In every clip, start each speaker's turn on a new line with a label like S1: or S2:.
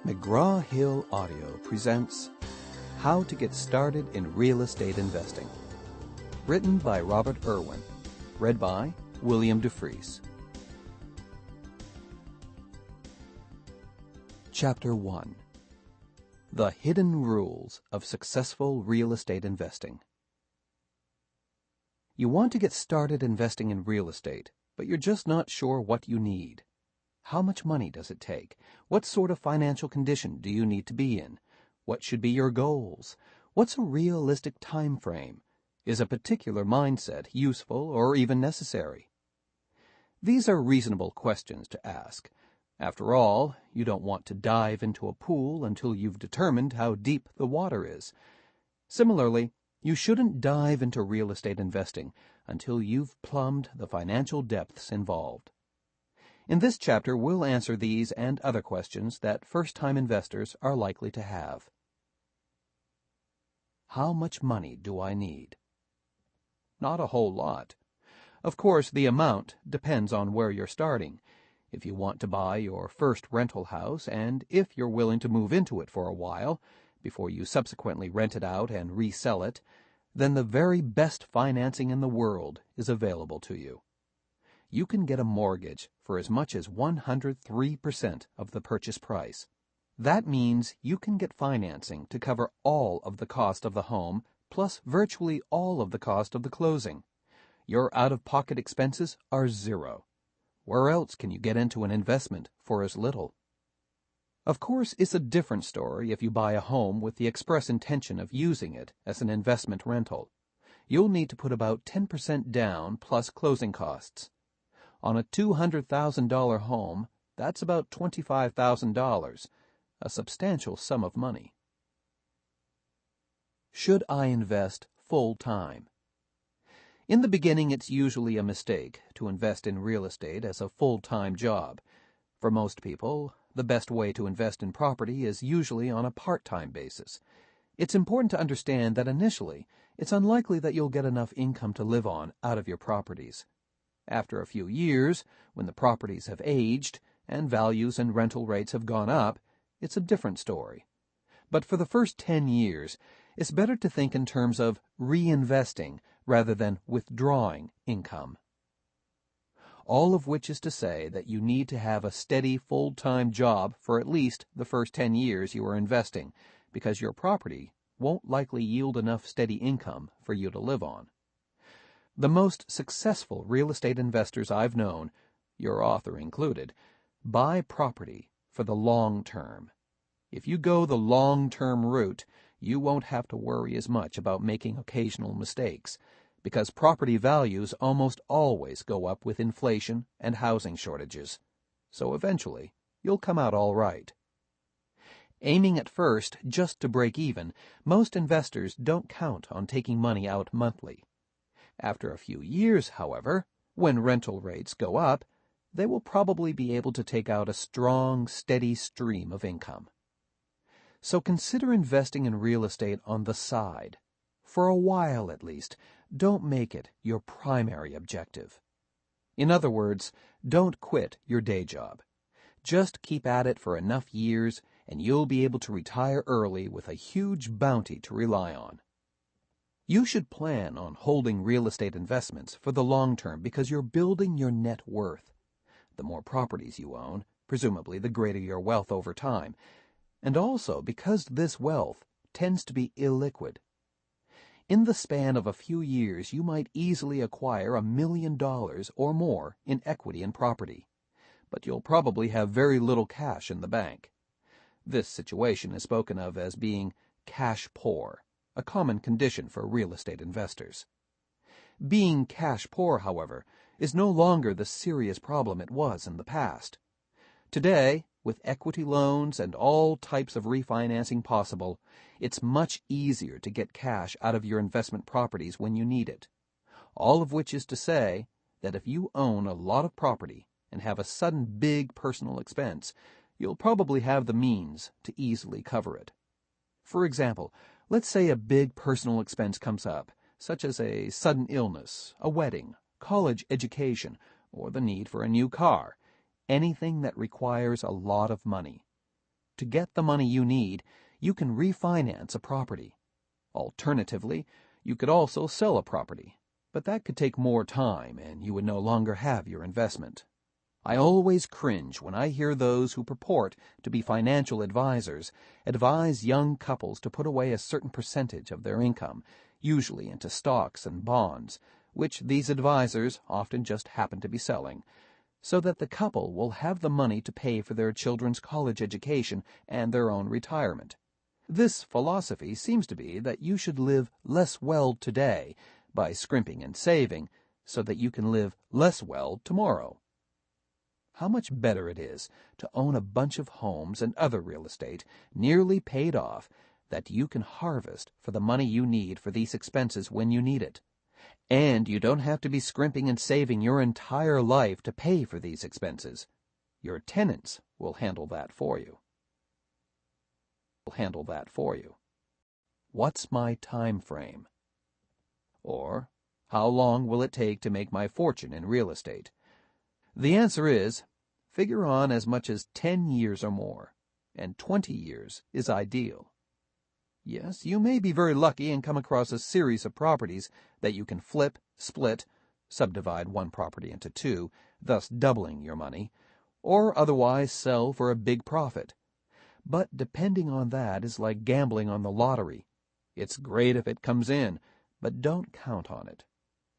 S1: McGraw-Hill Audio presents How to Get Started in Real Estate Investing. Written by Robert Irwin. Read by William DeFries. Chapter 1. The Hidden Rules of Successful Real Estate Investing. You want to get started investing in real estate, but you're just not sure what you need. How much money does it take? What sort of financial condition do you need to be in? What should be your goals? What's a realistic time frame? Is a particular mindset useful or even necessary? These are reasonable questions to ask. After all, you don't want to dive into a pool until you've determined how deep the water is. Similarly, you shouldn't dive into real estate investing until you've plumbed the financial depths involved. In this chapter, we'll answer these and other questions that first-time investors are likely to have. How much money do I need? Not a whole lot. Of course, the amount depends on where you're starting. If you want to buy your first rental house, and if you're willing to move into it for a while, before you subsequently rent it out and resell it, then the very best financing in the world is available to you. You can get a mortgage for as much as 103% of the purchase price. That means you can get financing to cover all of the cost of the home, plus virtually all of the cost of the closing. Your out-of-pocket expenses are zero. Where else can you get into an investment for as little? Of course, it's a different story if you buy a home with the express intention of using it as an investment rental. You'll need to put about 10% down plus closing costs. On a $200,000 home, that's about $25,000, a substantial sum of money. Should I invest full-time? In the beginning, it's usually a mistake to invest in real estate as a full-time job. For most people, the best way to invest in property is usually on a part-time basis. It's important to understand that initially, it's unlikely that you'll get enough income to live on out of your properties. After a few years, when the properties have aged and values and rental rates have gone up, it's a different story. But for the first 10 years, it's better to think in terms of reinvesting rather than withdrawing income. All of which is to say that you need to have a steady full-time job for at least the first 10 years you are investing, because your property won't likely yield enough steady income for you to live on. The most successful real estate investors I've known, your author included, buy property for the long term. If you go the long-term route, you won't have to worry as much about making occasional mistakes, because property values almost always go up with inflation and housing shortages. So eventually, you'll come out all right. Aiming at first just to break even, most investors don't count on taking money out monthly. After a few years, however, when rental rates go up, they will probably be able to take out a strong, steady stream of income. So consider investing in real estate on the side. For a while, at least, don't make it your primary objective. In other words, don't quit your day job. Just keep at it for enough years, and you'll be able to retire early with a huge bounty to rely on. You should plan on holding real estate investments for the long term because you're building your net worth. The more properties you own, presumably the greater your wealth over time, and also because this wealth tends to be illiquid. In the span of a few years, you might easily acquire $1 million or more in equity in property, but you'll probably have very little cash in the bank. This situation is spoken of as being cash poor, a common condition for real estate investors. Being cash poor, however, is no longer the serious problem it was in the past. Today, with equity loans and all types of refinancing possible, it's much easier to get cash out of your investment properties when you need it. All of which is to say that if you own a lot of property and have a sudden big personal expense, you'll probably have the means to easily cover it. For example, let's say a big personal expense comes up, such as a sudden illness, a wedding, college education, or the need for a new car. anything that requires a lot of money. To get the money you need, you can refinance a property. Alternatively, you could also sell a property, but that could take more time and you would no longer have your investment. I always cringe when I hear those who purport to be financial advisors advise young couples to put away a certain percentage of their income, usually into stocks and bonds, which these advisors often just happen to be selling, so that the couple will have the money to pay for their children's college education and their own retirement. This philosophy seems to be that you should live less well today by scrimping and saving so that you can live less well tomorrow. How much better it is to own a bunch of homes and other real estate nearly paid off that you can harvest for the money you need for these expenses when you need it. And you don't have to be scrimping and saving your entire life to pay for these expenses. Your tenants will handle that for you. What's my time frame? Or, how long will it take to make my fortune in real estate? The answer is, figure on as much as 10 years or more, and 20 years is ideal. Yes, you may be very lucky and come across a series of properties that you can flip, split, subdivide one property into two, thus doubling your money, or otherwise sell for a big profit. But depending on that is like gambling on the lottery. It's great if it comes in, but don't count on it.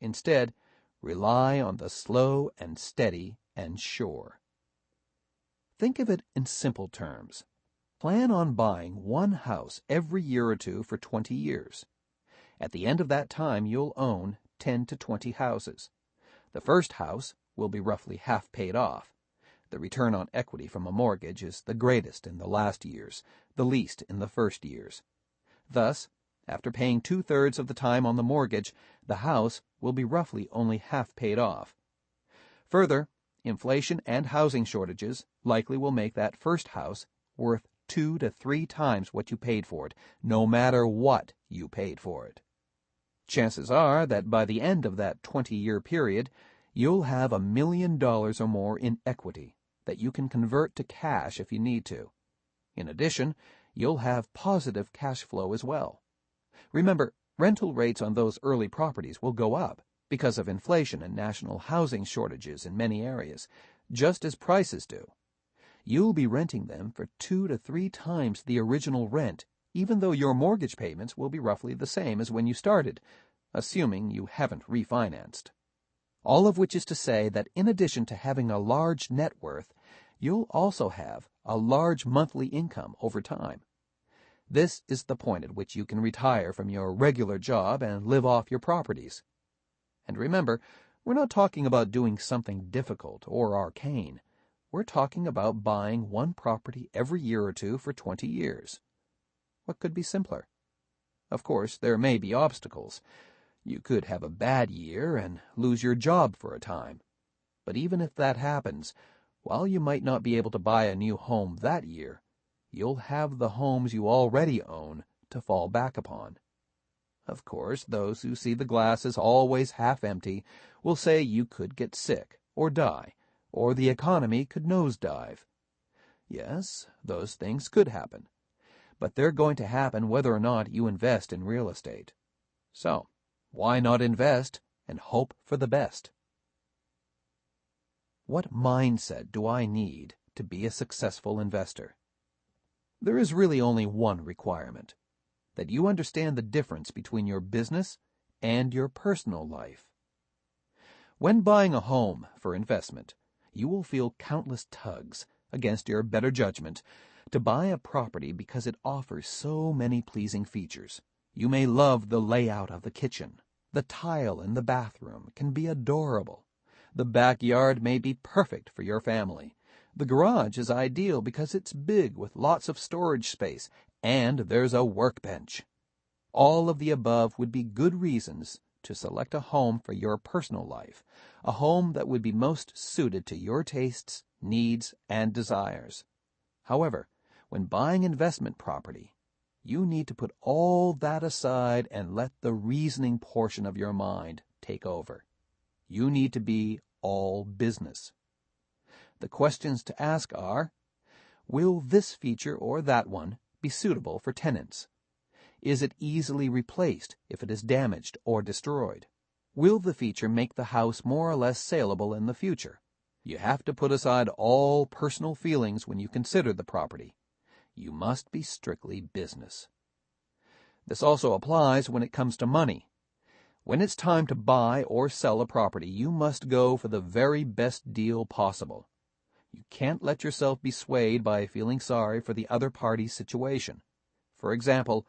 S1: Instead, rely on the slow and steady and sure. Think of it in simple terms. Plan on buying one house every year or two for 20 years. At the end of that time, you'll own 10 to 20 houses. The first house will be roughly half paid off. The return on equity from a mortgage is the greatest in the last years, the least in the first years. Thus, after paying 2/3 of the time on the mortgage, the house will be roughly only half paid off. Further, inflation and housing shortages likely will make that first house worth 2 to 3 times what you paid for it, no matter what you paid for it. Chances are that by the end of that 20-year period, you'll have $1 million or more in equity that you can convert to cash if you need to. In addition, you'll have positive cash flow as well. Remember, rental rates on those early properties will go up because of inflation and national housing shortages in many areas, just as prices do. You'll be renting them for 2 to 3 times the original rent, even though your mortgage payments will be roughly the same as when you started, assuming you haven't refinanced. All of which is to say that in addition to having a large net worth, you'll also have a large monthly income over time. This is the point at which you can retire from your regular job and live off your properties. And remember, we're not talking about doing something difficult or arcane. We're talking about buying one property every year or two for 20 years. What could be simpler? Of course, there may be obstacles. You could have a bad year and lose your job for a time. But even if that happens, while you might not be able to buy a new home that year, you'll have the homes you already own to fall back upon. Of course, those who see the glass as always half empty will say you could get sick or die, or the economy could nosedive. Yes, those things could happen, but they're going to happen whether or not you invest in real estate. So, why not invest and hope for the best? What mindset do I need to be a successful investor? There is really only one requirement: that you understand the difference between your business and your personal life. When buying a home for investment, you will feel countless tugs against your better judgment to buy a property because it offers so many pleasing features. You may love the layout of the kitchen. The tile in the bathroom can be adorable. The backyard may be perfect for your family. The garage is ideal because it's big with lots of storage space, and there's a workbench. All of the above would be good reasons to select a home for your personal life, a home that would be most suited to your tastes, needs, and desires. However, when buying investment property, you need to put all that aside and let the reasoning portion of your mind take over. You need to be all business. The questions to ask are, will this feature or that one be suitable for tenants? Is it easily replaced if it is damaged or destroyed? Will the feature make the house more or less saleable in the future? You have to put aside all personal feelings when you consider the property. You must be strictly business. This also applies when it comes to money. When it's time to buy or sell a property, you must go for the very best deal possible. You can't let yourself be swayed by feeling sorry for the other party's situation. For example,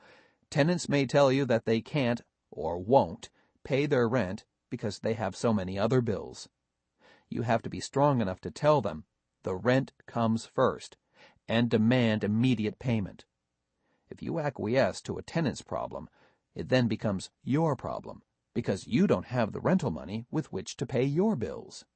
S1: tenants may tell you that they can't or won't pay their rent because they have so many other bills. You have to be strong enough to tell them the rent comes first and demand immediate payment. If you acquiesce to a tenant's problem, it then becomes your problem because you don't have the rental money with which to pay your bills.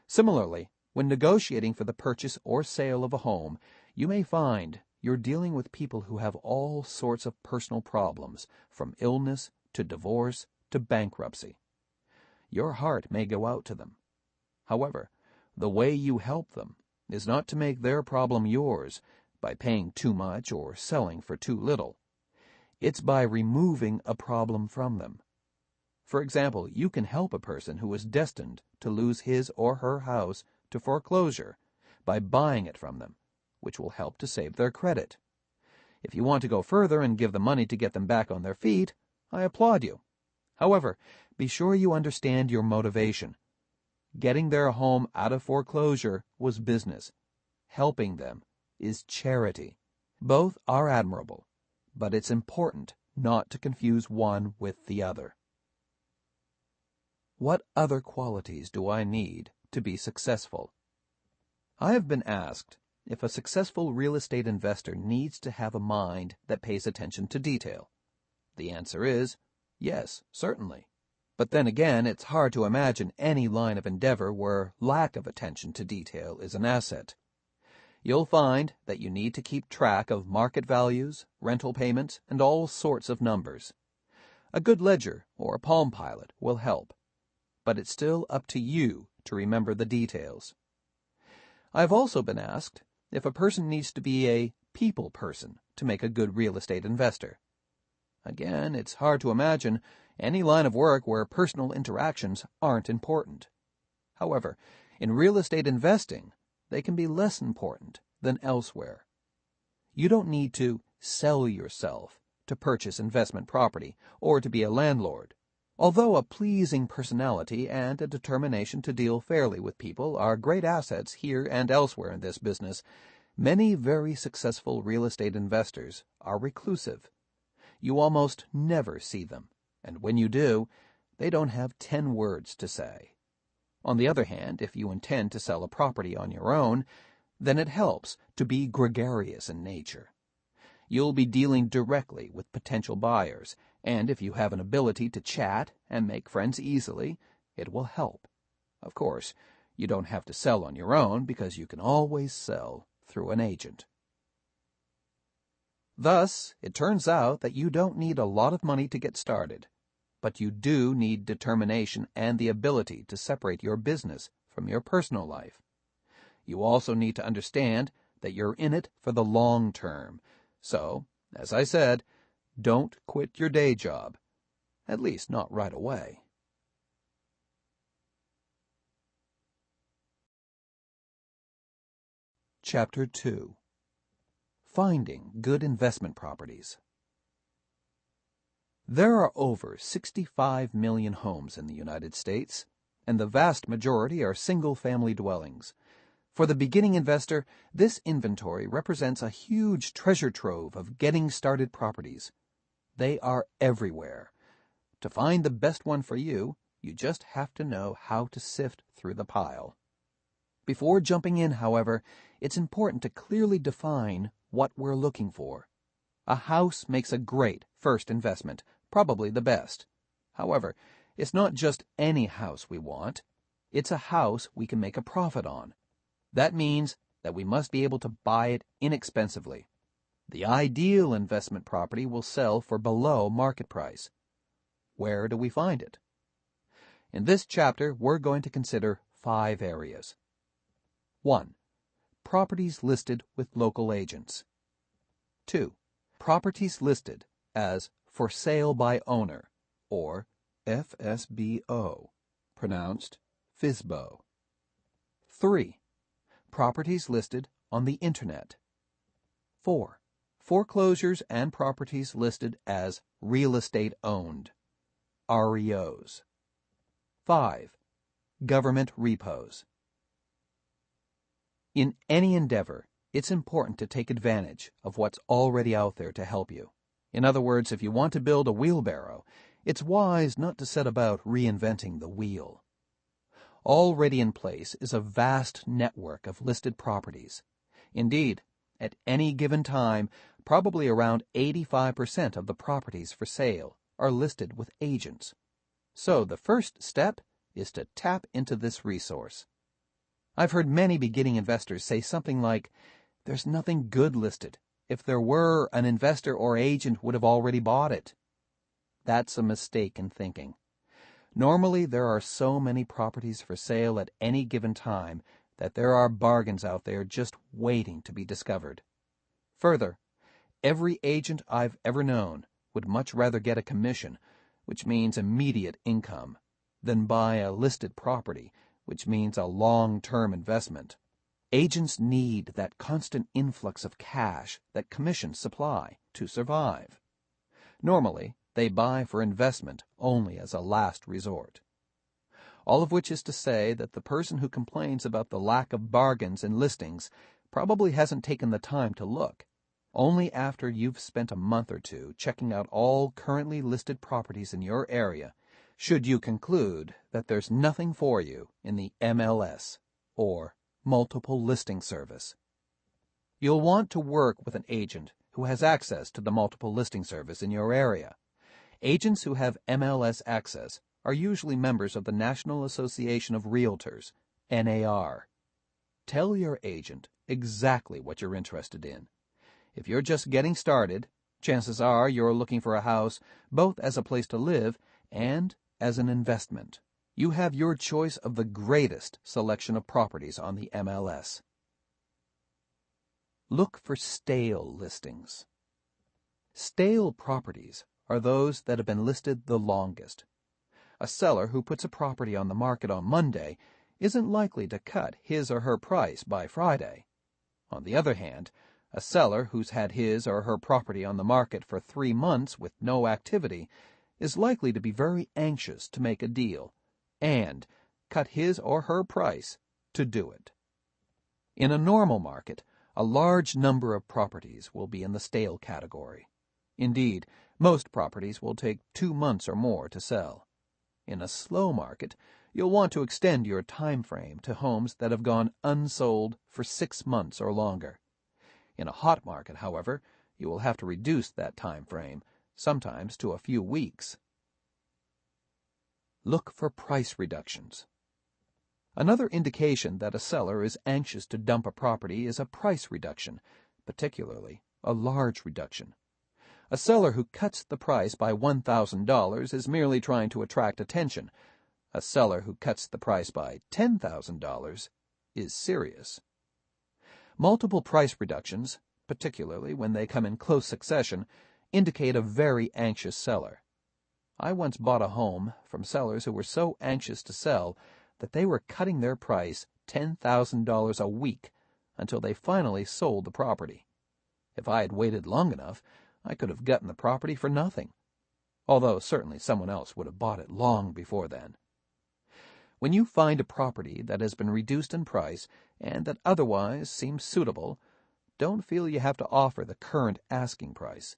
S1: Similarly, when negotiating for the purchase or sale of a home, you may find you're dealing with people who have all sorts of personal problems, from illness to divorce to bankruptcy. Your heart may go out to them. However, the way you help them is not to make their problem yours by paying too much or selling for too little. It's by removing a problem from them. For example, you can help a person who is destined to lose his or her house to foreclosure by buying it from them, which will help to save their credit. If you want to go further and give them money to get them back on their feet, I applaud you. However, be sure you understand your motivation. Getting their home out of foreclosure was business. Helping them is charity. Both are admirable, but it's important not to confuse one with the other. What other qualities do I need to be successful? I have been asked if a successful real estate investor needs to have a mind that pays attention to detail. The answer is yes, certainly. But then again, it's hard to imagine any line of endeavor where lack of attention to detail is an asset. You'll find that you need to keep track of market values, rental payments, and all sorts of numbers. A good ledger or a Palm Pilot will help, but it's still up to you to remember the details. I've also been asked if a person needs to be a people person to make a good real estate investor. Again, it's hard to imagine any line of work where personal interactions aren't important. However, in real estate investing, they can be less important than elsewhere. You don't need to sell yourself to purchase investment property or to be a landlord. Although a pleasing personality and a determination to deal fairly with people are great assets here and elsewhere in this business, many very successful real estate investors are reclusive. You almost never see them, and when you do, they don't have 10 words to say. On the other hand, if you intend to sell a property on your own, then it helps to be gregarious in nature. You'll be dealing directly with potential buyers, and if you have an ability to chat and make friends easily, it will help. Of course, you don't have to sell on your own because you can always sell through an agent. Thus, it turns out that you don't need a lot of money to get started, but you do need determination and the ability to separate your business from your personal life. You also need to understand that you're in it for the long term. So, as I said, don't quit your day job, at least not right away. Chapter 2. Finding Good Investment Properties. There are over 65 million homes in the United States, and the vast majority are single-family dwellings. For the beginning investor, this inventory represents a huge treasure trove of getting-started properties. They are everywhere. To find the best one for you, you just have to know how to sift through the pile. Before jumping in, however, it's important to clearly define what we're looking for. A house makes a great first investment, probably the best. However, it's not just any house we want. It's a house we can make a profit on. That means that we must be able to buy it inexpensively. The ideal investment property will sell for below market price. Where do we find it? In this chapter, we're going to consider 5 areas. 1. Properties listed with local agents. 2. Properties listed as for sale by owner, or FSBO, pronounced FISBO. 3. Properties listed on the Internet. 4. Foreclosures and properties listed as real estate owned, REOs. 5. Government repos. In any endeavor, it's important to take advantage of what's already out there to help you. In other words, if you want to build a wheelbarrow, it's wise not to set about reinventing the wheel. Already in place is a vast network of listed properties. Indeed, at any given time, probably around 85% of the properties for sale are listed with agents. So the first step is to tap into this resource. I've heard many beginning investors say something like, "There's nothing good listed. If there were, an investor or agent would have already bought it." That's a mistake in thinking. Normally, there are so many properties for sale at any given time that there are bargains out there just waiting to be discovered. Further, every agent I've ever known would much rather get a commission, which means immediate income, than buy a listed property, which means a long-term investment. Agents need that constant influx of cash that commissions supply to survive. Normally, they buy for investment only as a last resort. All of which is to say that the person who complains about the lack of bargains in listings probably hasn't taken the time to look. Only after you've spent a month or two checking out all currently listed properties in your area should you conclude that there's nothing for you in the MLS, or Multiple Listing Service. You'll want to work with an agent who has access to the Multiple Listing Service in your area. Agents who have MLS access are usually members of the National Association of Realtors, NAR. Tell your agent exactly what you're interested in. If you're just getting started, chances are you're looking for a house both as a place to live and as an investment. You have your choice of the greatest selection of properties on the MLS. Look for stale listings. Stale properties are those that have been listed the longest. A seller who puts a property on the market on Monday isn't likely to cut his or her price by Friday. On the other hand, a seller who's had his or her property on the market for 3 months with no activity is likely to be very anxious to make a deal and cut his or her price to do it. In a normal market, a large number of properties will be in the stale category. Indeed, most properties will take 2 months or more to sell. In a slow market, you'll want to extend your time frame to homes that have gone unsold for 6 months or longer. In a hot market, however, you will have to reduce that time frame, sometimes to a few weeks. Look for price reductions. Another indication that a seller is anxious to dump a property is a price reduction, particularly a large reduction. A seller who cuts the price by $1,000 is merely trying to attract attention. A seller who cuts the price by $10,000 is serious. Multiple price reductions, particularly when they come in close succession, indicate a very anxious seller. I once bought a home from sellers who were so anxious to sell that they were cutting their price $10,000 a week until they finally sold the property. If I had waited long enough, I could have gotten the property for nothing, although certainly someone else would have bought it long before then. When you find a property that has been reduced in price and that otherwise seems suitable, don't feel you have to offer the current asking price.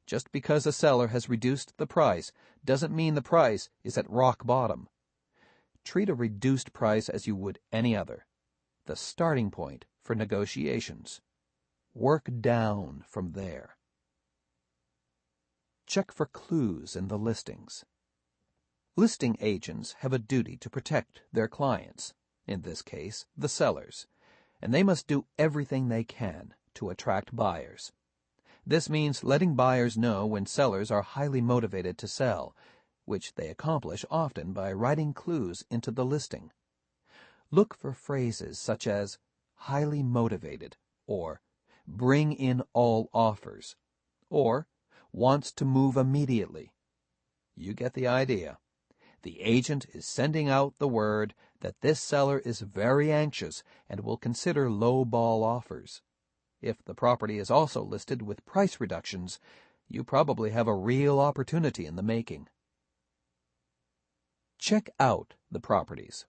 S1: Just because a seller has reduced the price doesn't mean the price is at rock bottom. Treat a reduced price as you would any other, the starting point for negotiations. Work down from there. Check for clues in the listings. Listing agents have a duty to protect their clients, in this case, the sellers, and they must do everything they can to attract buyers. This means letting buyers know when sellers are highly motivated to sell, which they accomplish often by writing clues into the listing. Look for phrases such as highly motivated, or bring in all offers, or wants to move immediately. You get the idea. The agent is sending out the word that this seller is very anxious and will consider low-ball offers. If the property is also listed with price reductions, you probably have a real opportunity in the making. Check out the properties.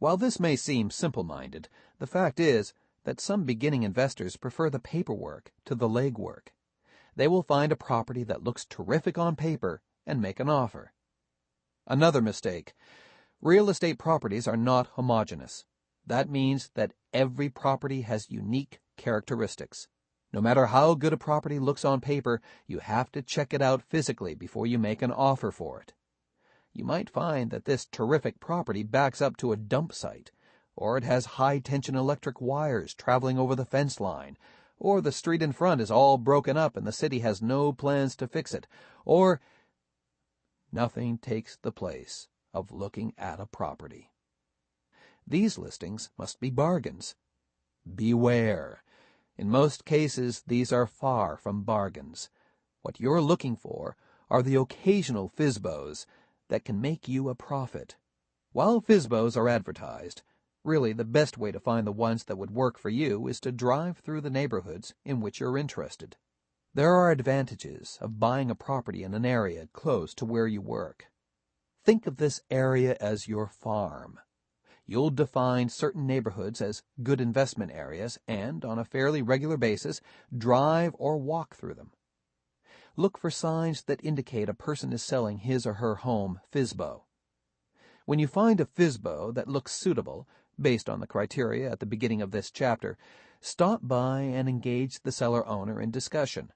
S1: While this may seem simple-minded, the fact is that some beginning investors prefer the paperwork to the legwork. They will find a property that looks terrific on paper and make an offer. Another mistake. Real estate properties are not homogeneous. That means that every property has unique characteristics. No matter how good a property looks on paper, you have to check it out physically before you make an offer for it. You might find that this terrific property backs up to a dump site, or it has high-tension electric wires traveling over the fence line, or the street in front is all broken up and the city has no plans to fix it, or nothing takes the place of looking at a property. These listings must be bargains. Beware. In most cases, these are far from bargains. What you're looking for are the occasional FSBOs that can make you a profit. While FSBOs are advertised, really the best way to find the ones that would work for you is to drive through the neighborhoods in which you're interested. There are advantages of buying a property in an area close to where you work. Think of this area as your farm. You'll define certain neighborhoods as good investment areas and, on a fairly regular basis, drive or walk through them. Look for signs that indicate a person is selling his or her home FSBO. When you find a FSBO that looks suitable, based on the criteria at the beginning of this chapter, stop by and engage the seller-owner in discussion.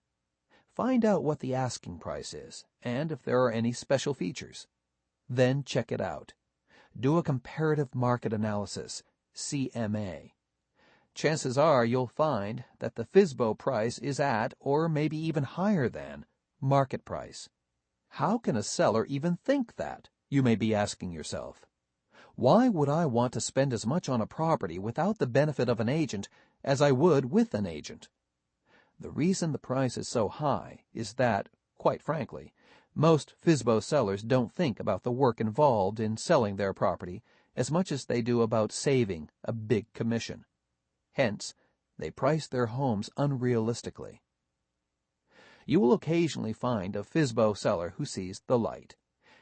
S1: Find out what the asking price is and if there are any special features. Then check it out. Do a comparative market analysis, CMA. Chances are you'll find that the FSBO price is at, or maybe even higher than, market price. How can a seller even think that, you may be asking yourself? Why would I want to spend as much on a property without the benefit of an agent as I would with an agent? The reason the price is so high is that, quite frankly, most FSBO sellers don't think about the work involved in selling their property as much as they do about saving a big commission. Hence, they price their homes unrealistically. You will occasionally find a FSBO seller who sees the light.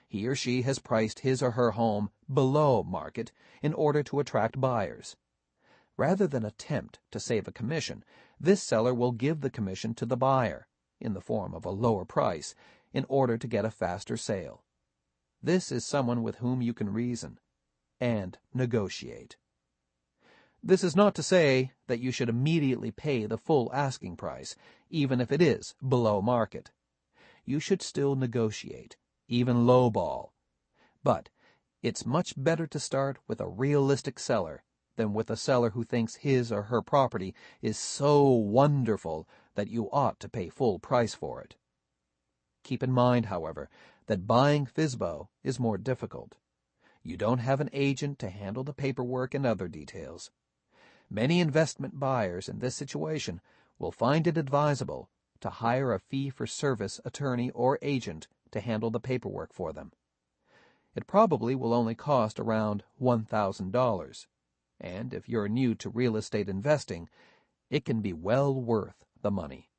S1: He or she has priced his or her home below market in order to attract buyers. Rather than attempt to save a commission, this seller will give the commission to the buyer, in the form of a lower price, in order to get a faster sale. This is someone with whom you can reason and negotiate. This is not to say that you should immediately pay the full asking price, even if it is below market. You should still negotiate, even lowball. But it's much better to start with a realistic seller than with a seller who thinks his or her property is so wonderful that you ought to pay full price for it. Keep in mind, however, that buying FSBO is more difficult. You don't have an agent to handle the paperwork and other details. Many investment buyers in this situation will find it advisable to hire a fee-for-service attorney or agent to handle the paperwork for them. It probably will only cost around $1,000, and if you're new to real estate investing, it can be well worth the money.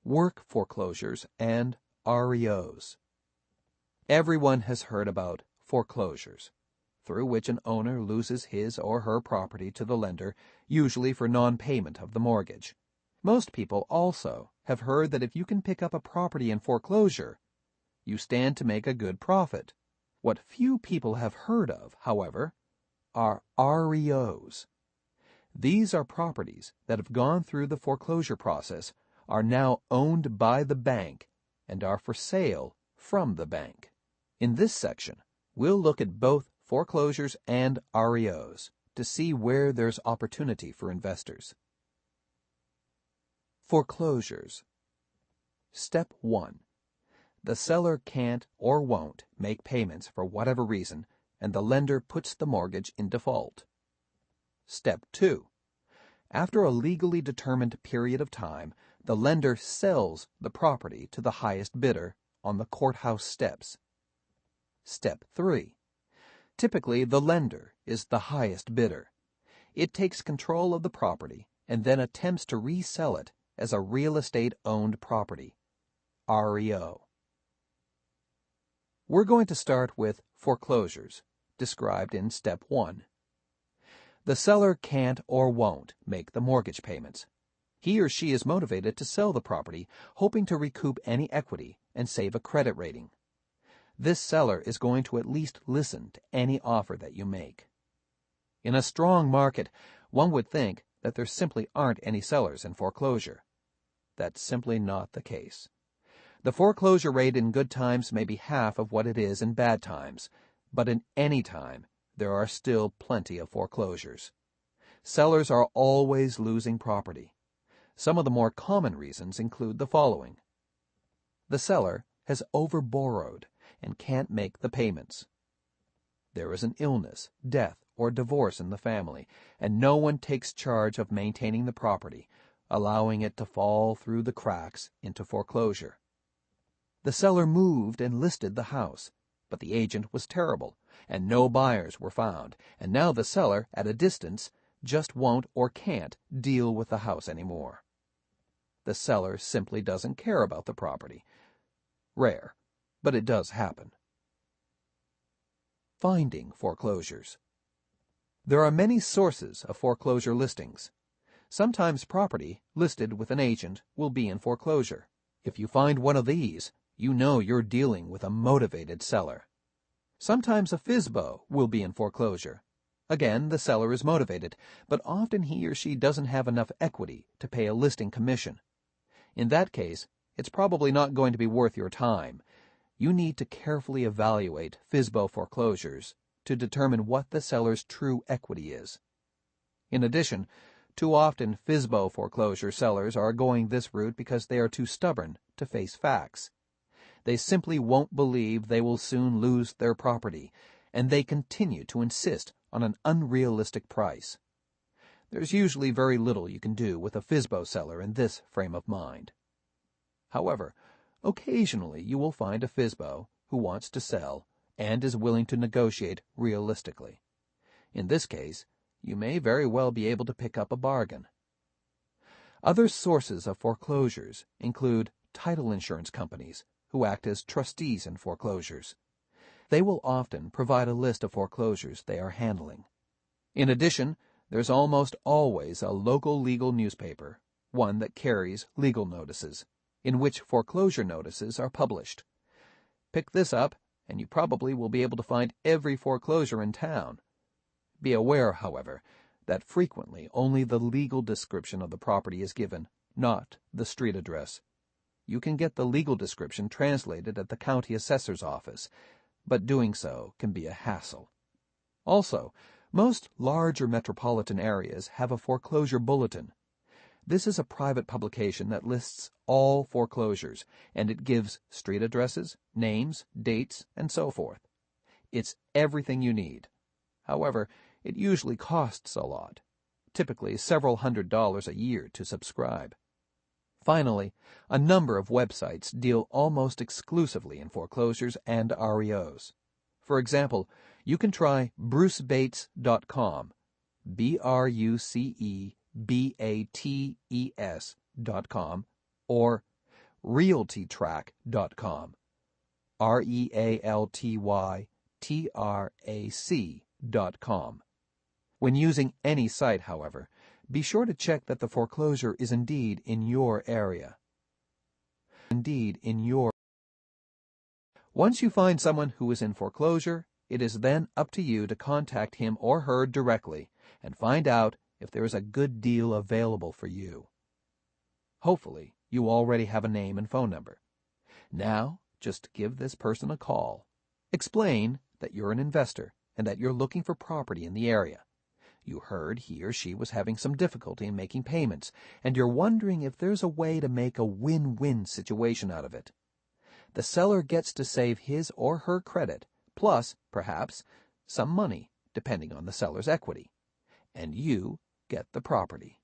S1: Work foreclosures and REOs. Everyone has heard about foreclosures, through which an owner loses his or her property to the lender, usually for non-payment of the mortgage. Most people also have heard that if you can pick up a property in foreclosure, you stand to make a good profit. What few people have heard of, however, are REOs. These are properties that have gone through the foreclosure process, are now owned by the bank, and are for sale from the bank. In this section, we'll look at both foreclosures and REOs to see where there's opportunity for investors. Foreclosures. Step 1. The seller can't or won't make payments for whatever reason, and the lender puts the mortgage in default. Step 2. After a legally determined period of time, the lender sells the property to the highest bidder on the courthouse steps. Step 3. Typically, the lender is the highest bidder. It takes control of the property and then attempts to resell it as a real estate-owned property, REO. We're going to start with foreclosures, described in Step 1. The seller can't or won't make the mortgage payments. He or she is motivated to sell the property, hoping to recoup any equity and save a credit rating. This seller is going to at least listen to any offer that you make. In a strong market, one would think that there simply aren't any sellers in foreclosure. That's simply not the case. The foreclosure rate in good times may be half of what it is in bad times, but in any time, there are still plenty of foreclosures. Sellers are always losing property. Some of the more common reasons include the following. The seller has overborrowed and can't make the payments. There is an illness, death, or divorce in the family, and no one takes charge of maintaining the property, allowing it to fall through the cracks into foreclosure. The seller moved and listed the house, but the agent was terrible, and no buyers were found, and now the seller, at a distance, just won't or can't deal with the house anymore. The seller simply doesn't care about the property. Rare, but it does happen. Finding foreclosures. There are many sources of foreclosure listings. Sometimes property listed with an agent will be in foreclosure. If you find one of these, you know you're dealing with a motivated seller. Sometimes a FSBO will be in foreclosure. Again, the seller is motivated, but often he or she doesn't have enough equity to pay a listing commission. In that case, it's probably not going to be worth your time. You need to carefully evaluate FSBO foreclosures to determine what the seller's true equity is. In addition, too often FSBO foreclosure sellers are going this route because they are too stubborn to face facts. They simply won't believe they will soon lose their property, and they continue to insist on an unrealistic price. There's usually very little you can do with a FSBO seller in this frame of mind. However, occasionally you will find a FSBO who wants to sell and is willing to negotiate realistically. In this case, you may very well be able to pick up a bargain. Other sources of foreclosures include title insurance companies, who act as trustees in foreclosures. They will often provide a list of foreclosures they are handling. In addition, there's almost always a local legal newspaper, one that carries legal notices, in which foreclosure notices are published. Pick this up, and you probably will be able to find every foreclosure in town. Be aware, however, that frequently only the legal description of the property is given, not the street address. You can get the legal description translated at the county assessor's office, but doing so can be a hassle. Also, most larger metropolitan areas have a foreclosure bulletin. This is a private publication that lists all foreclosures, and it gives street addresses, names, dates, and so forth. It's everything you need. However, it usually costs a lot, typically several $100s a year to subscribe. Finally, a number of websites deal almost exclusively in foreclosures and REOs. For example, you can try brucebates.com, BRUCEBATES.com, or realtytrack.com, REALTYTRAC.com. When using any site, however, be sure to check that the foreclosure is indeed in your area. Once you find someone who is in foreclosure, it is then up to you to contact him or her directly and find out if there is a good deal available for you. Hopefully, you already have a name and phone number. Now, just give this person a call. Explain that you're an investor and that you're looking for property in the area. You heard he or she was having some difficulty in making payments, and you're wondering if there's a way to make a win-win situation out of it. The seller gets to save his or her credit, plus, perhaps, some money, depending on the seller's equity, and you get the property.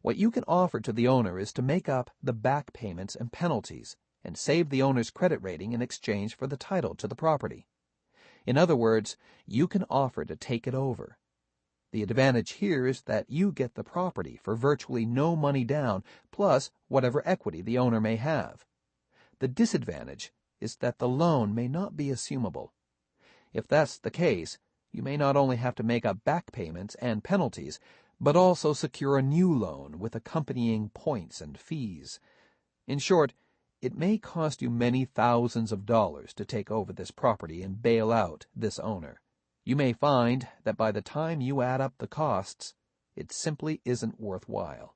S1: What you can offer to the owner is to make up the back payments and penalties and save the owner's credit rating in exchange for the title to the property. In other words, you can offer to take it over. The advantage here is that you get the property for virtually no money down, plus whatever equity the owner may have. The disadvantage is that the loan may not be assumable. If that's the case, you may not only have to make up back payments and penalties, but also secure a new loan with accompanying points and fees. In short, it may cost you many thousands of dollars to take over this property and bail out this owner. You may find that by the time you add up the costs, it simply isn't worthwhile.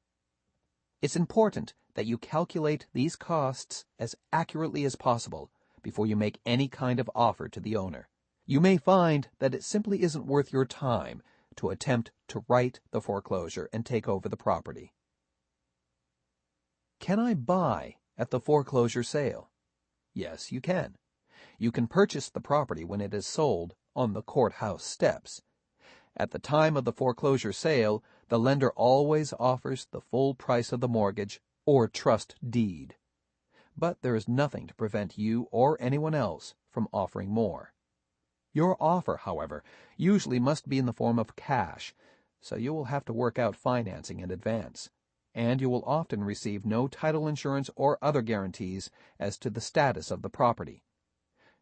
S1: It's important that you calculate these costs as accurately as possible before you make any kind of offer to the owner. You may find that it simply isn't worth your time to attempt to right the foreclosure and take over the property. Can I buy at the foreclosure sale? Yes, you can. You can purchase the property when it is sold on the courthouse steps. At the time of the foreclosure sale, the lender always offers the full price of the mortgage or trust deed. But there is nothing to prevent you or anyone else from offering more. Your offer, however, usually must be in the form of cash, so you will have to work out financing in advance, and you will often receive no title insurance or other guarantees as to the status of the property.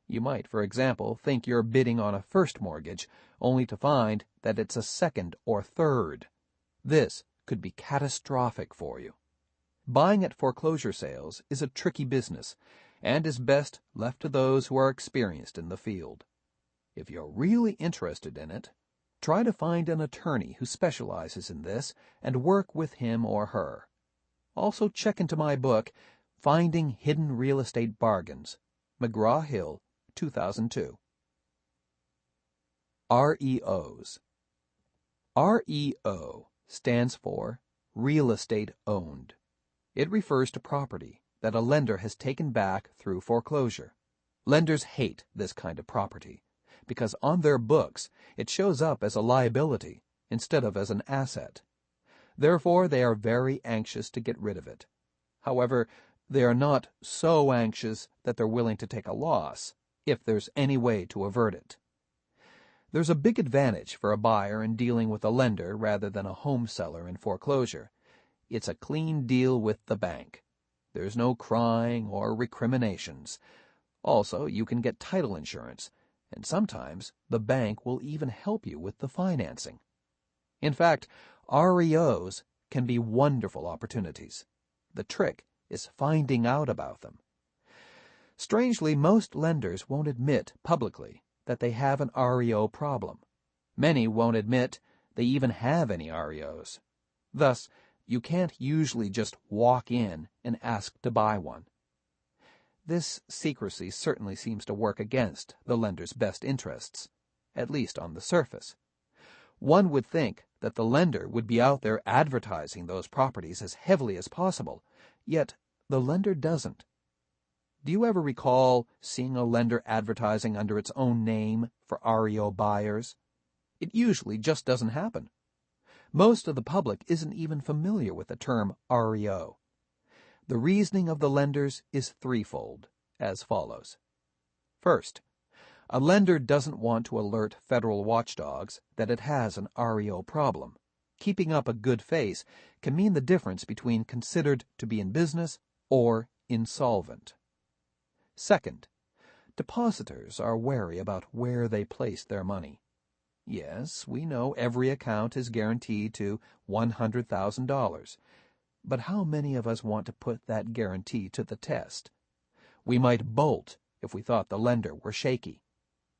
S1: You might, for example, think you're bidding on a first mortgage, only to find that it's a second or third. This could be catastrophic for you. Buying at foreclosure sales is a tricky business, and is best left to those who are experienced in the field. If you're really interested in it, try to find an attorney who specializes in this and work with him or her. Also check into my book, Finding Hidden Real Estate Bargains, McGraw-Hill, 2002. REOs. REO stands for Real Estate Owned. It refers to property that a lender has taken back through foreclosure. Lenders hate this kind of property, because on their books it shows up as a liability instead of as an asset. Therefore, they are very anxious to get rid of it. However, they are not so anxious that they're willing to take a loss, if there's any way to avert it. There's a big advantage for a buyer in dealing with a lender rather than a home seller in foreclosure. It's a clean deal with the bank. There's no crying or recriminations. Also, you can get title insurance, and sometimes the bank will even help you with the financing. In fact, REOs can be wonderful opportunities. The trick is finding out about them. Strangely, most lenders won't admit publicly that they have an REO problem. Many won't admit they even have any REOs. Thus, you can't usually just walk in and ask to buy one. This secrecy certainly seems to work against the lender's best interests, at least on the surface. One would think that the lender would be out there advertising those properties as heavily as possible, yet the lender doesn't. Do you ever recall seeing a lender advertising under its own name for REO buyers? It usually just doesn't happen. Most of the public isn't even familiar with the term REO. The reasoning of the lenders is threefold, as follows. First, a lender doesn't want to alert federal watchdogs that it has an REO problem. Keeping up a good face can mean the difference between considered to be in business or insolvent. Second, depositors are wary about where they place their money. Yes, we know every account is guaranteed to $100,000. But how many of us want to put that guarantee to the test? We might bolt if we thought the lender were shaky.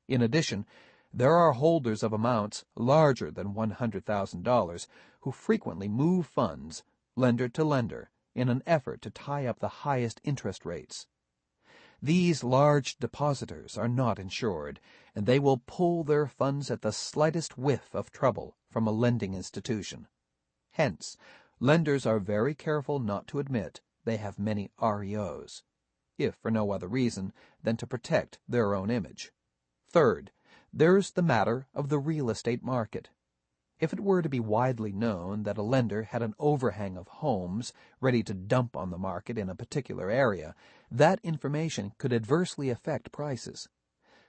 S1: In addition, there are holders of amounts larger than $100,000 who frequently move funds, lender to lender, in an effort to tie up the highest interest rates. These large depositors are not insured, and they will pull their funds at the slightest whiff of trouble from a lending institution. Hence, lenders are very careful not to admit they have many REOs, if for no other reason than to protect their own image. Third, There's the matter of the real estate market. If it were to be widely known that a lender had an overhang of homes ready to dump on the market in a particular area, that information could adversely affect prices.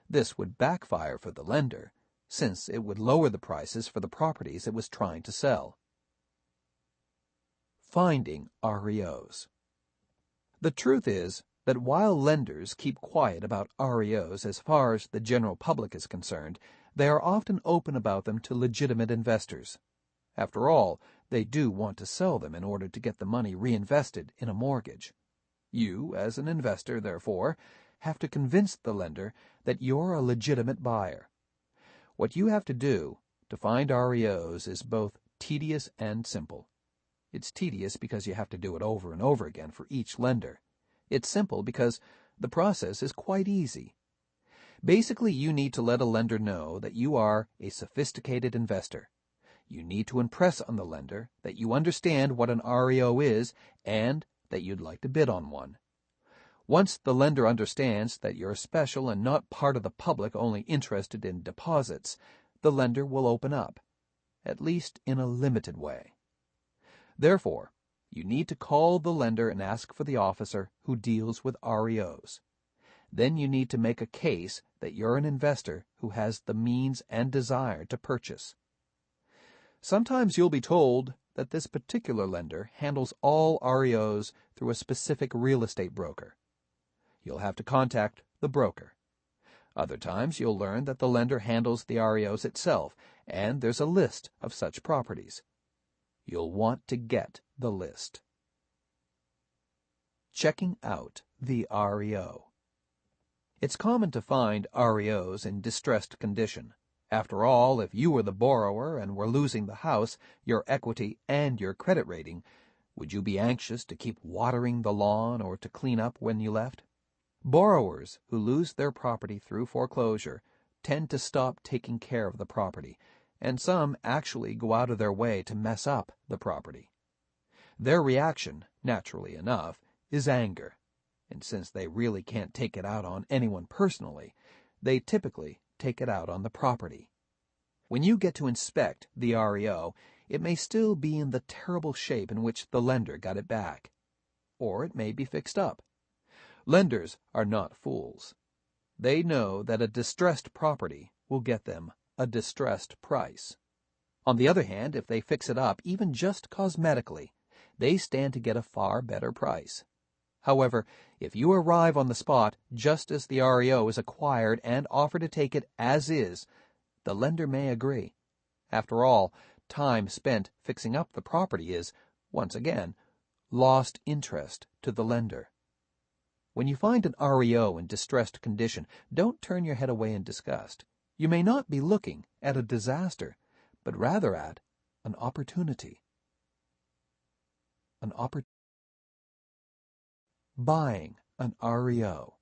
S1: This would backfire for the lender, since it would lower the prices for the properties it was trying to sell. Finding REOs. The truth is that while lenders keep quiet about REOs as far as the general public is concerned, they are often open about them to legitimate investors. After all, they do want to sell them in order to get the money reinvested in a mortgage. You, as an investor, therefore, have to convince the lender that you're a legitimate buyer. What you have to do to find REOs is both tedious and simple. It's tedious because you have to do it over and over again for each lender. It's simple because the process is quite easy. Basically, you need to let a lender know that you are a sophisticated investor. You need to impress on the lender that you understand what an REO is and that you'd like to bid on one. Once the lender understands that you're special and not part of the public only interested in deposits, the lender will open up, at least in a limited way. Therefore, you need to call the lender and ask for the officer who deals with REOs. Then you need to make a case that you're an investor who has the means and desire to purchase. Sometimes you'll be told that this particular lender handles all REOs through a specific real estate broker. You'll have to contact the broker. Other times you'll learn that the lender handles the REOs itself, and there's a list of such properties. You'll want to get the list. Checking out the REO. It's common to find REOs in distressed condition. After all, if you were the borrower and were losing the house, your equity, and your credit rating, would you be anxious to keep watering the lawn or to clean up when you left? Borrowers who lose their property through foreclosure tend to stop taking care of the property, and some actually go out of their way to mess up the property. Their reaction, naturally enough, is anger. And since they really can't take it out on anyone personally, they typically take it out on the property. When you get to inspect the REO, it may still be in the terrible shape in which the lender got it back. Or it may be fixed up. Lenders are not fools. They know that a distressed property will get them a distressed price. On the other hand, if they fix it up, even just cosmetically, they stand to get a far better price. However, if you arrive on the spot just as the REO is acquired and offer to take it as is, the lender may agree. After all, time spent fixing up the property is, once again, lost interest to the lender. When you find an REO in distressed condition, don't turn your head away in disgust. You may not be looking at a disaster, but rather at an opportunity. Buying an REO.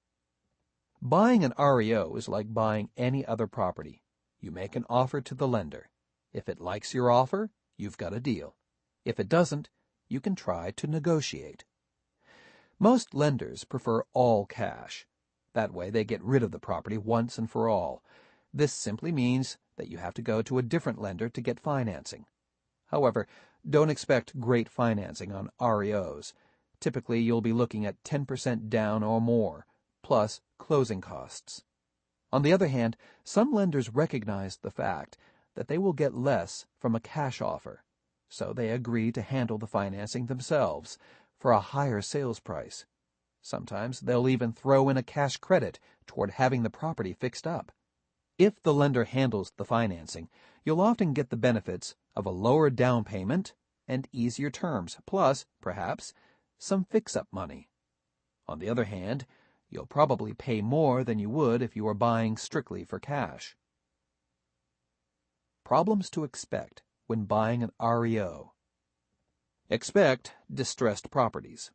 S1: Buying an REO is like buying any other property. You make an offer to the lender. If it likes your offer, you've got a deal. If it doesn't, you can try to negotiate. Most lenders prefer all cash. That way they get rid of the property once and for all. This simply means that you have to go to a different lender to get financing. However, don't expect great financing on REOs. Typically, you'll be looking at 10% down or more, plus closing costs. On the other hand, some lenders recognize the fact that they will get less from a cash offer, so they agree to handle the financing themselves for a higher sales price. Sometimes they'll even throw in a cash credit toward having the property fixed up. If the lender handles the financing, you'll often get the benefits of a lower down payment and easier terms, plus, perhaps, some fix-up money. On the other hand, you'll probably pay more than you would if you were buying strictly for cash. Problems to expect when buying an REO. Expect distressed properties.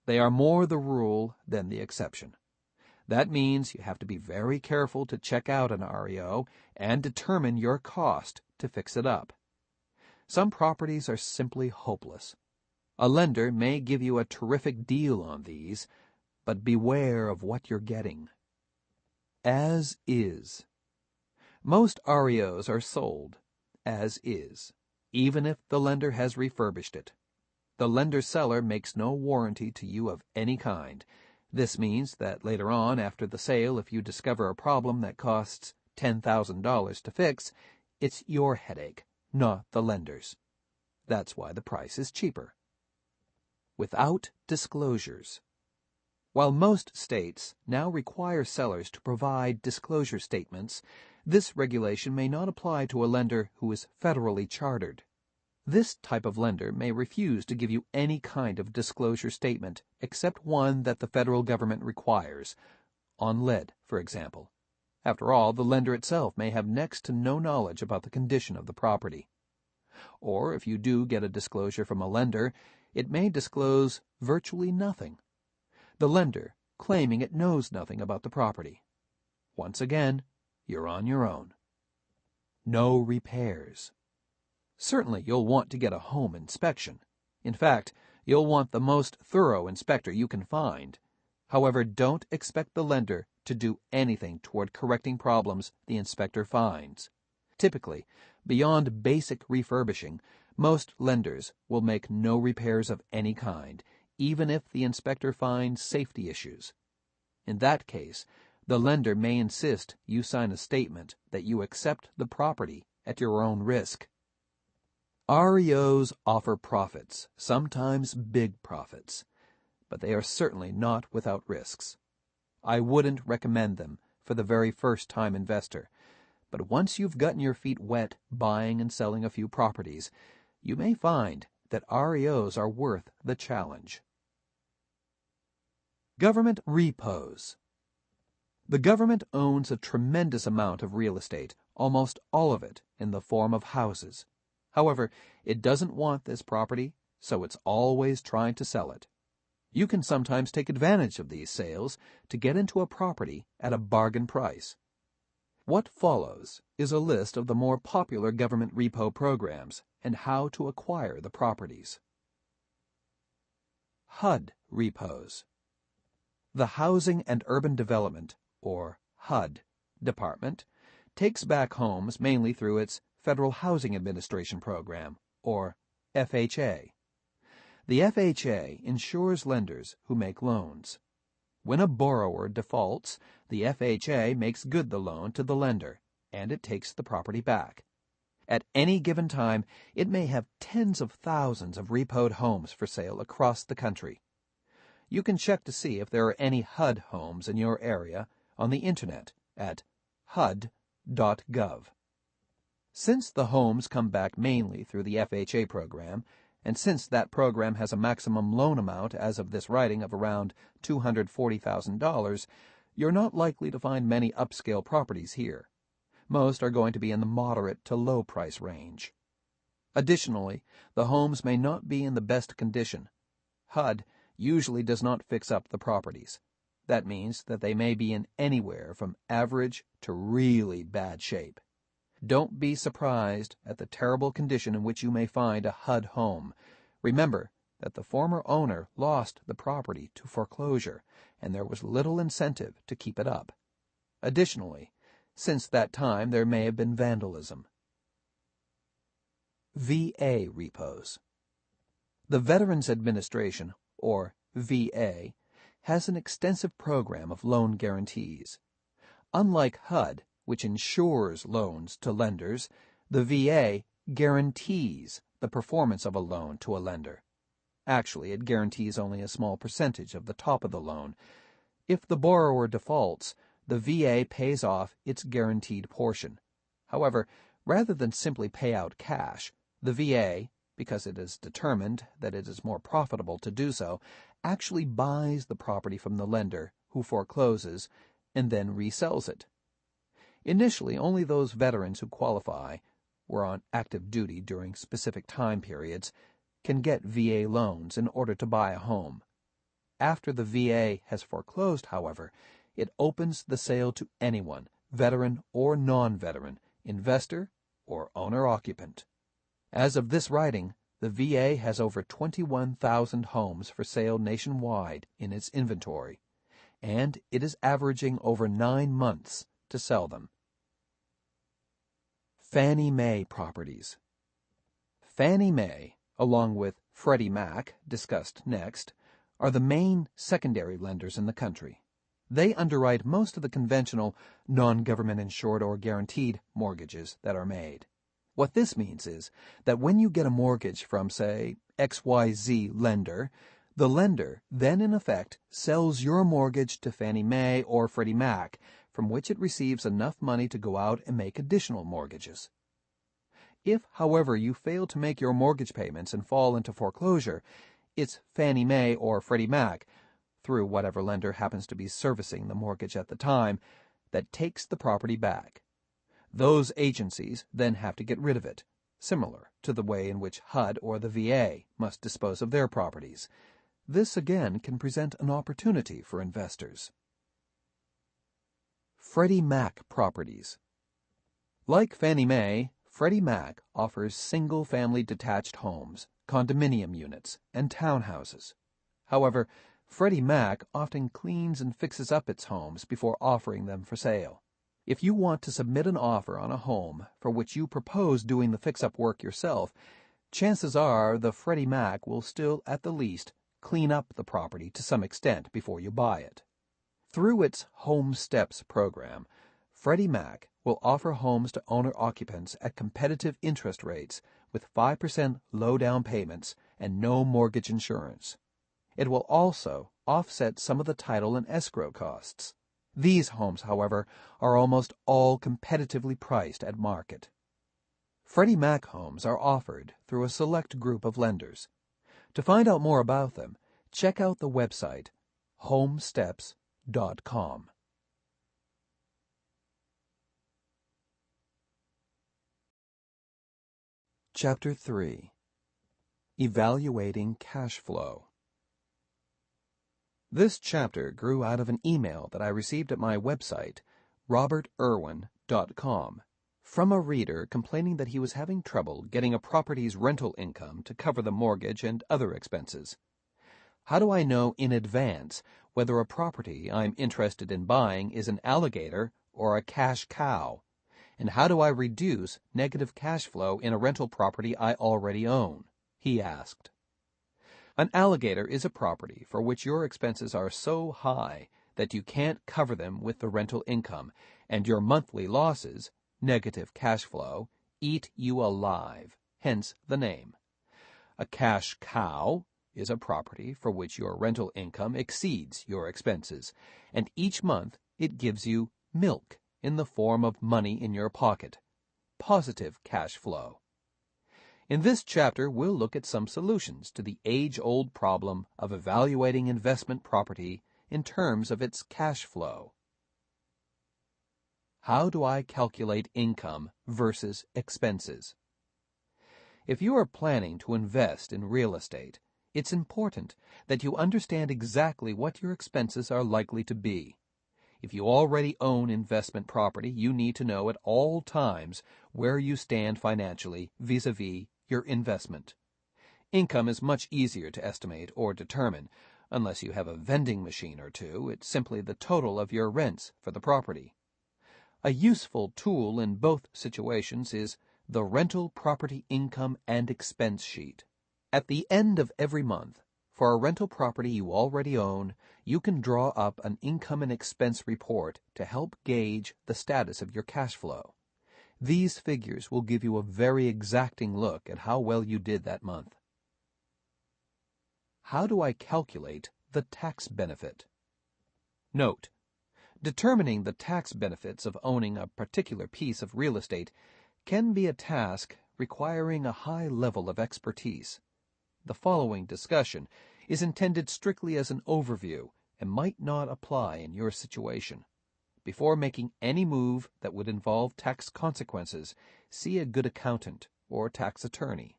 S1: They are more the rule than the exception. That means you have to be very careful to check out an REO and determine your cost to fix it up. Some properties are simply hopeless. A lender may give you a terrific deal on these, but beware of what you're getting. As is. Most REOs are sold as is, even if the lender has refurbished it. The lender-seller makes no warranty to you of any kind. This means that later on, after the sale, if you discover a problem that costs $10,000 to fix, it's your headache, not the lender's. That's why the price is cheaper. Without disclosures. While most states now require sellers to provide disclosure statements, this regulation may not apply to a lender who is federally chartered. This type of lender may refuse to give you any kind of disclosure statement except one that the federal government requires, on lead, for example. After all, the lender itself may have next to no knowledge about the condition of the property. Or if you do get a disclosure from a lender, it may disclose virtually nothing, the lender claiming it knows nothing about the property. Once again, you're on your own. No repairs. Certainly you'll want to get a home inspection. In fact, you'll want the most thorough inspector you can find. However, don't expect the lender to do anything toward correcting problems the inspector finds. Typically, beyond basic refurbishing, most lenders will make no repairs of any kind, even if the inspector finds safety issues. In that case, the lender may insist you sign a statement that you accept the property at your own risk. REOs offer profits, sometimes big profits, but they are certainly not without risks. I wouldn't recommend them for the very first-time investor, but once you've gotten your feet wet buying and selling a few properties, you may find that REOs are worth the challenge. Government repos. The government owns a tremendous amount of real estate, almost all of it in the form of houses. However, it doesn't want this property, so it's always trying to sell it. You can sometimes take advantage of these sales to get into a property at a bargain price. What follows is a list of the more popular government repo programs and how to acquire the properties. HUD repos. The Housing and Urban Development, or HUD, Department takes back homes mainly through its Federal Housing Administration Program, or FHA. The FHA insures lenders who make loans. When a borrower defaults, the FHA makes good the loan to the lender, and it takes the property back. At any given time, it may have tens of thousands of repoed homes for sale across the country. You can check to see if there are any HUD homes in your area on the Internet at hud.gov. Since the homes come back mainly through the FHA program, and since that program has a maximum loan amount as of this writing of around $240,000, you're not likely to find many upscale properties here. Most are going to be in the moderate to low price range. Additionally, the homes may not be in the best condition. HUD usually does not fix up the properties. That means that they may be in anywhere from average to really bad shape. Don't be surprised at the terrible condition in which you may find a HUD home. Remember that the former owner lost the property to foreclosure, and there was little incentive to keep it up. Additionally, since that time there may have been vandalism. VA repos. The Veterans Administration, or VA, has an extensive program of loan guarantees. Unlike HUD, which insures loans to lenders, the VA guarantees the performance of a loan to a lender. Actually, it guarantees only a small percentage of the top of the loan. If the borrower defaults, the VA pays off its guaranteed portion. However, rather than simply pay out cash, the VA, because it is determined that it is more profitable to do so, actually buys the property from the lender, who forecloses, and then resells it. Initially, only those veterans who qualify, were on active duty during specific time periods, can get VA loans in order to buy a home. After the VA has foreclosed, however, it opens the sale to anyone, veteran or non-veteran, investor or owner-occupant. As of this writing, the VA has over 21,000 homes for sale nationwide in its inventory, and it is averaging over 9 months to sell them. Fannie Mae properties. Fannie Mae, along with Freddie Mac, discussed next, are the main secondary lenders in the country. They underwrite most of the conventional, non-government insured or guaranteed mortgages that are made. What this means is that when you get a mortgage from, say, XYZ lender, the lender then in effect sells your mortgage to Fannie Mae or Freddie Mac, from which it receives enough money to go out and make additional mortgages. If, however, you fail to make your mortgage payments and fall into foreclosure, it's Fannie Mae or Freddie Mac, through whatever lender happens to be servicing the mortgage at the time, that takes the property back. Those agencies then have to get rid of it, similar to the way in which HUD or the VA must dispose of their properties. This again can present an opportunity for investors. Freddie Mac properties. Like Fannie Mae, Freddie Mac offers single-family detached homes, condominium units, and townhouses. However, Freddie Mac often cleans and fixes up its homes before offering them for sale. If you want to submit an offer on a home for which you propose doing the fix-up work yourself, chances are the Freddie Mac will still, at the least, clean up the property to some extent before you buy it. Through its Home Steps program, Freddie Mac will offer homes to owner-occupants at competitive interest rates with 5% low down payments and no mortgage insurance. It will also offset some of the title and escrow costs. These homes, however, are almost all competitively priced at market. Freddie Mac homes are offered through a select group of lenders. To find out more about them, check out the website homesteps.com. Chapter 3. Evaluating Cash Flow. This chapter grew out of an email that I received at my website, robertirwin.com, from a reader complaining that he was having trouble getting a property's rental income to cover the mortgage and other expenses. How do I know in advance whether a property I'm interested in buying is an alligator or a cash cow? And how do I reduce negative cash flow in a rental property I already own? He asked. An alligator is a property for which your expenses are so high that you can't cover them with the rental income, and your monthly losses, negative cash flow, eat you alive, hence the name. A cash cow is a property for which your rental income exceeds your expenses, and each month it gives you milk in the form of money in your pocket, positive cash flow. In this chapter, we'll look at some solutions to the age-old problem of evaluating investment property in terms of its cash flow. How do I calculate income versus expenses? If you are planning to invest in real estate, it's important that you understand exactly what your expenses are likely to be. If you already own investment property, you need to know at all times where you stand financially vis-a-vis your investment. Income is much easier to estimate or determine. Unless you have a vending machine or two, it's simply the total of your rents for the property. A useful tool in both situations is the Rental Property Income and Expense Sheet. At the end of every month, for a rental property you already own, you can draw up an income and expense report to help gauge the status of your cash flow. These figures will give you a very exacting look at how well you did that month. How do I calculate the tax benefit? Note: determining the tax benefits of owning a particular piece of real estate can be a task requiring a high level of expertise. The following discussion is intended strictly as an overview and might not apply in your situation. Before making any move that would involve tax consequences, see a good accountant or tax attorney.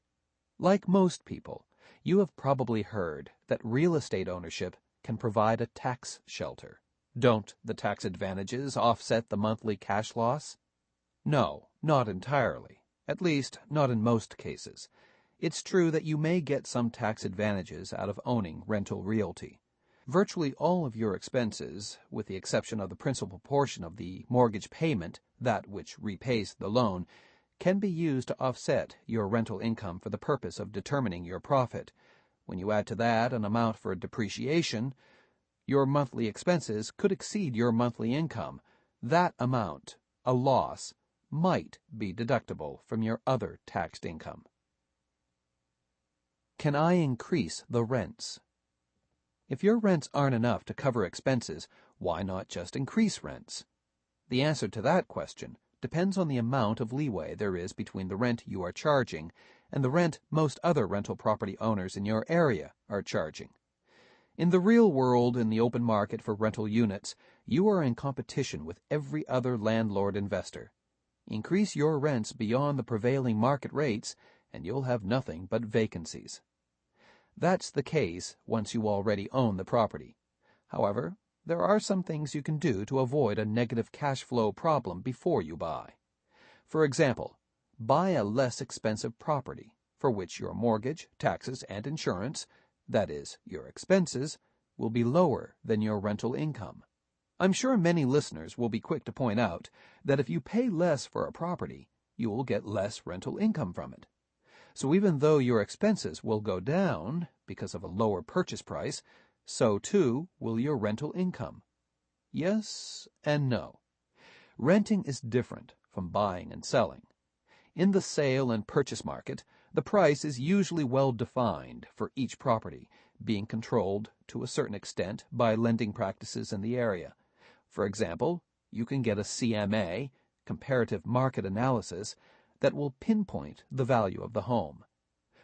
S1: Like most people, you have probably heard that real estate ownership can provide a tax shelter. Don't the tax advantages offset the monthly cash loss? No, not entirely. At least, not in most cases. It's true that you may get some tax advantages out of owning rental realty. Virtually all of your expenses, with the exception of the principal portion of the mortgage payment, that which repays the loan, can be used to offset your rental income for the purpose of determining your profit. When you add to that an amount for depreciation, your monthly expenses could exceed your monthly income. That amount, a loss, might be deductible from your other taxed income. Can I increase the rents? If your rents aren't enough to cover expenses, why not just increase rents? The answer to that question depends on the amount of leeway there is between the rent you are charging and the rent most other rental property owners in your area are charging. In the real world, in the open market for rental units, you are in competition with every other landlord-investor. Increase your rents beyond the prevailing market rates, and you'll have nothing but vacancies. That's the case once you already own the property. However, there are some things you can do to avoid a negative cash flow problem before you buy. For example, buy a less expensive property for which your mortgage, taxes, and insurance, that is, your expenses, will be lower than your rental income. I'm sure many listeners will be quick to point out that if you pay less for a property, you will get less rental income from it. So even though your expenses will go down because of a lower purchase price, so too will your rental income. Yes and no. Renting is different from buying and selling. In the sale and purchase market, the price is usually well defined for each property, being controlled to a certain extent by lending practices in the area. For example, you can get a CMA, comparative market analysis, that will pinpoint the value of the home.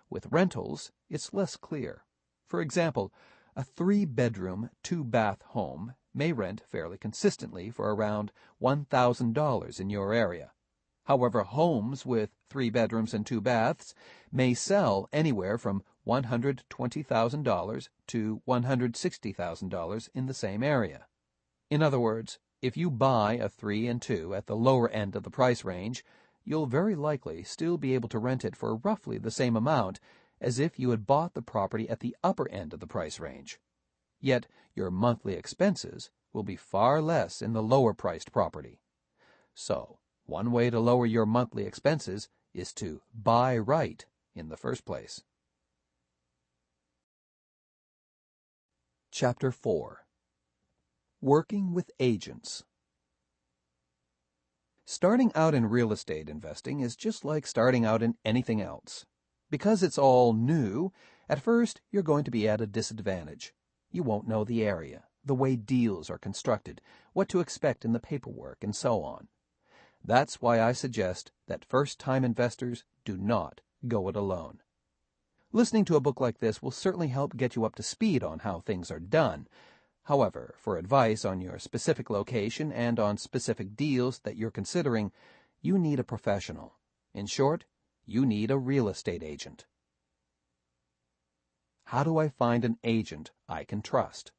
S1: With rentals, it's less clear. For example, a 3-bedroom, 2-bath home may rent fairly consistently for around $1,000 in your area. However, homes with 3 bedrooms and 2 baths may sell anywhere from $120,000 to $160,000 in the same area. In other words, if you buy a 3 and 2 at the lower end of the price range, you'll very likely still be able to rent it for roughly the same amount as if you had bought the property at the upper end of the price range. Yet your monthly expenses will be far less in the lower-priced property. So, one way to lower your monthly expenses is to buy right in the first place. Chapter 4. Working with Agents. Starting out in real estate investing is just like starting out in anything else. Because it's all new, at first you're going to be at a disadvantage. You won't know the area, the way deals are constructed, what to expect in the paperwork, and so on. That's why I suggest that first-time investors do not go it alone. Listening to a book like this will certainly help get you up to speed on how things are done. However, for advice on your specific location and on specific deals that you're considering, you need a professional. In short, you need a real estate agent. How do I find an agent I can trust?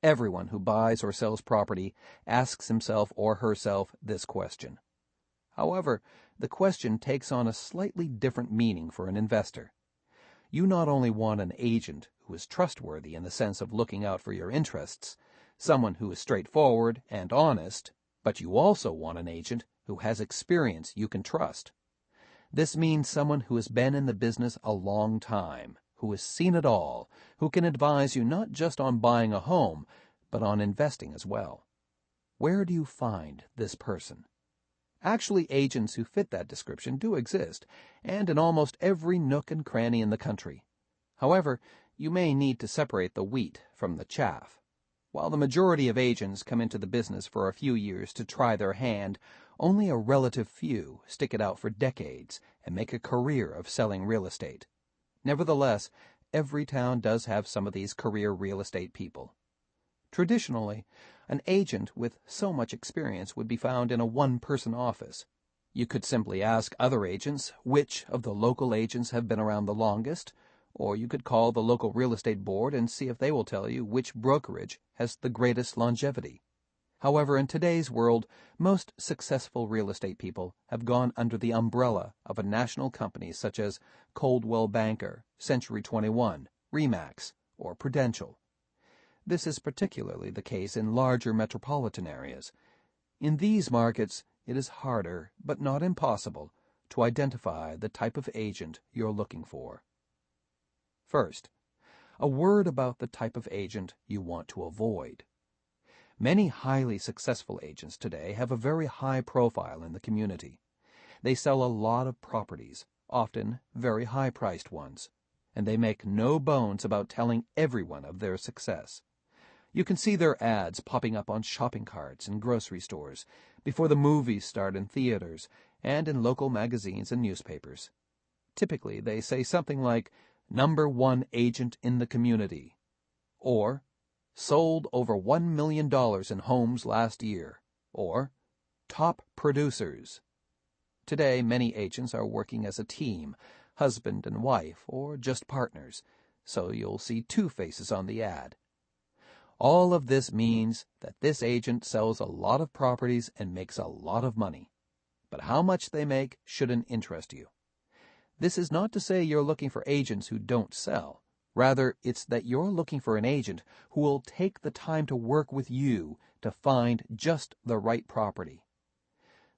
S1: Everyone who buys or sells property asks himself or herself this question. However, the question takes on a slightly different meaning for an investor. You not only want an agent who is trustworthy in the sense of looking out for your interests, someone who is straightforward and honest, but you also want an agent who has experience you can trust. This means someone who has been in the business a long time, who has seen it all, who can advise you not just on buying a home, but on investing as well. Where do you find this person? Actually, agents who fit that description do exist, and in almost every nook and cranny in the country. However, you may need to separate the wheat from the chaff. While the majority of agents come into the business for a few years to try their hand, only a relative few stick it out for decades and make a career of selling real estate. Nevertheless, every town does have some of these career real estate people. Traditionally, an agent with so much experience would be found in a one-person office. You could simply ask other agents which of the local agents have been around the longest, or you could call the local real estate board and see if they will tell you which brokerage has the greatest longevity. However, in today's world, most successful real estate people have gone under the umbrella of a national company such as Coldwell Banker, Century 21, Remax, or Prudential. This is particularly the case in larger metropolitan areas. In these markets, it is harder, but not impossible, to identify the type of agent you're looking for. First, a word about the type of agent you want to avoid. Many highly successful agents today have a very high profile in the community. They sell a lot of properties, often very high-priced ones, and they make no bones about telling everyone of their success. You can see their ads popping up on shopping carts in grocery stores, before the movies start in theaters, and in local magazines and newspapers. Typically, they say something like, "#1 agent in the community," or "sold over $1 million in homes last year," or "top producers." Today, many agents are working as a team, husband and wife, or just partners, so you'll see two faces on the ad. All of this means that this agent sells a lot of properties and makes a lot of money. But how much they make shouldn't interest you. This is not to say you're looking for agents who don't sell. Rather, it's that you're looking for an agent who will take the time to work with you to find just the right property.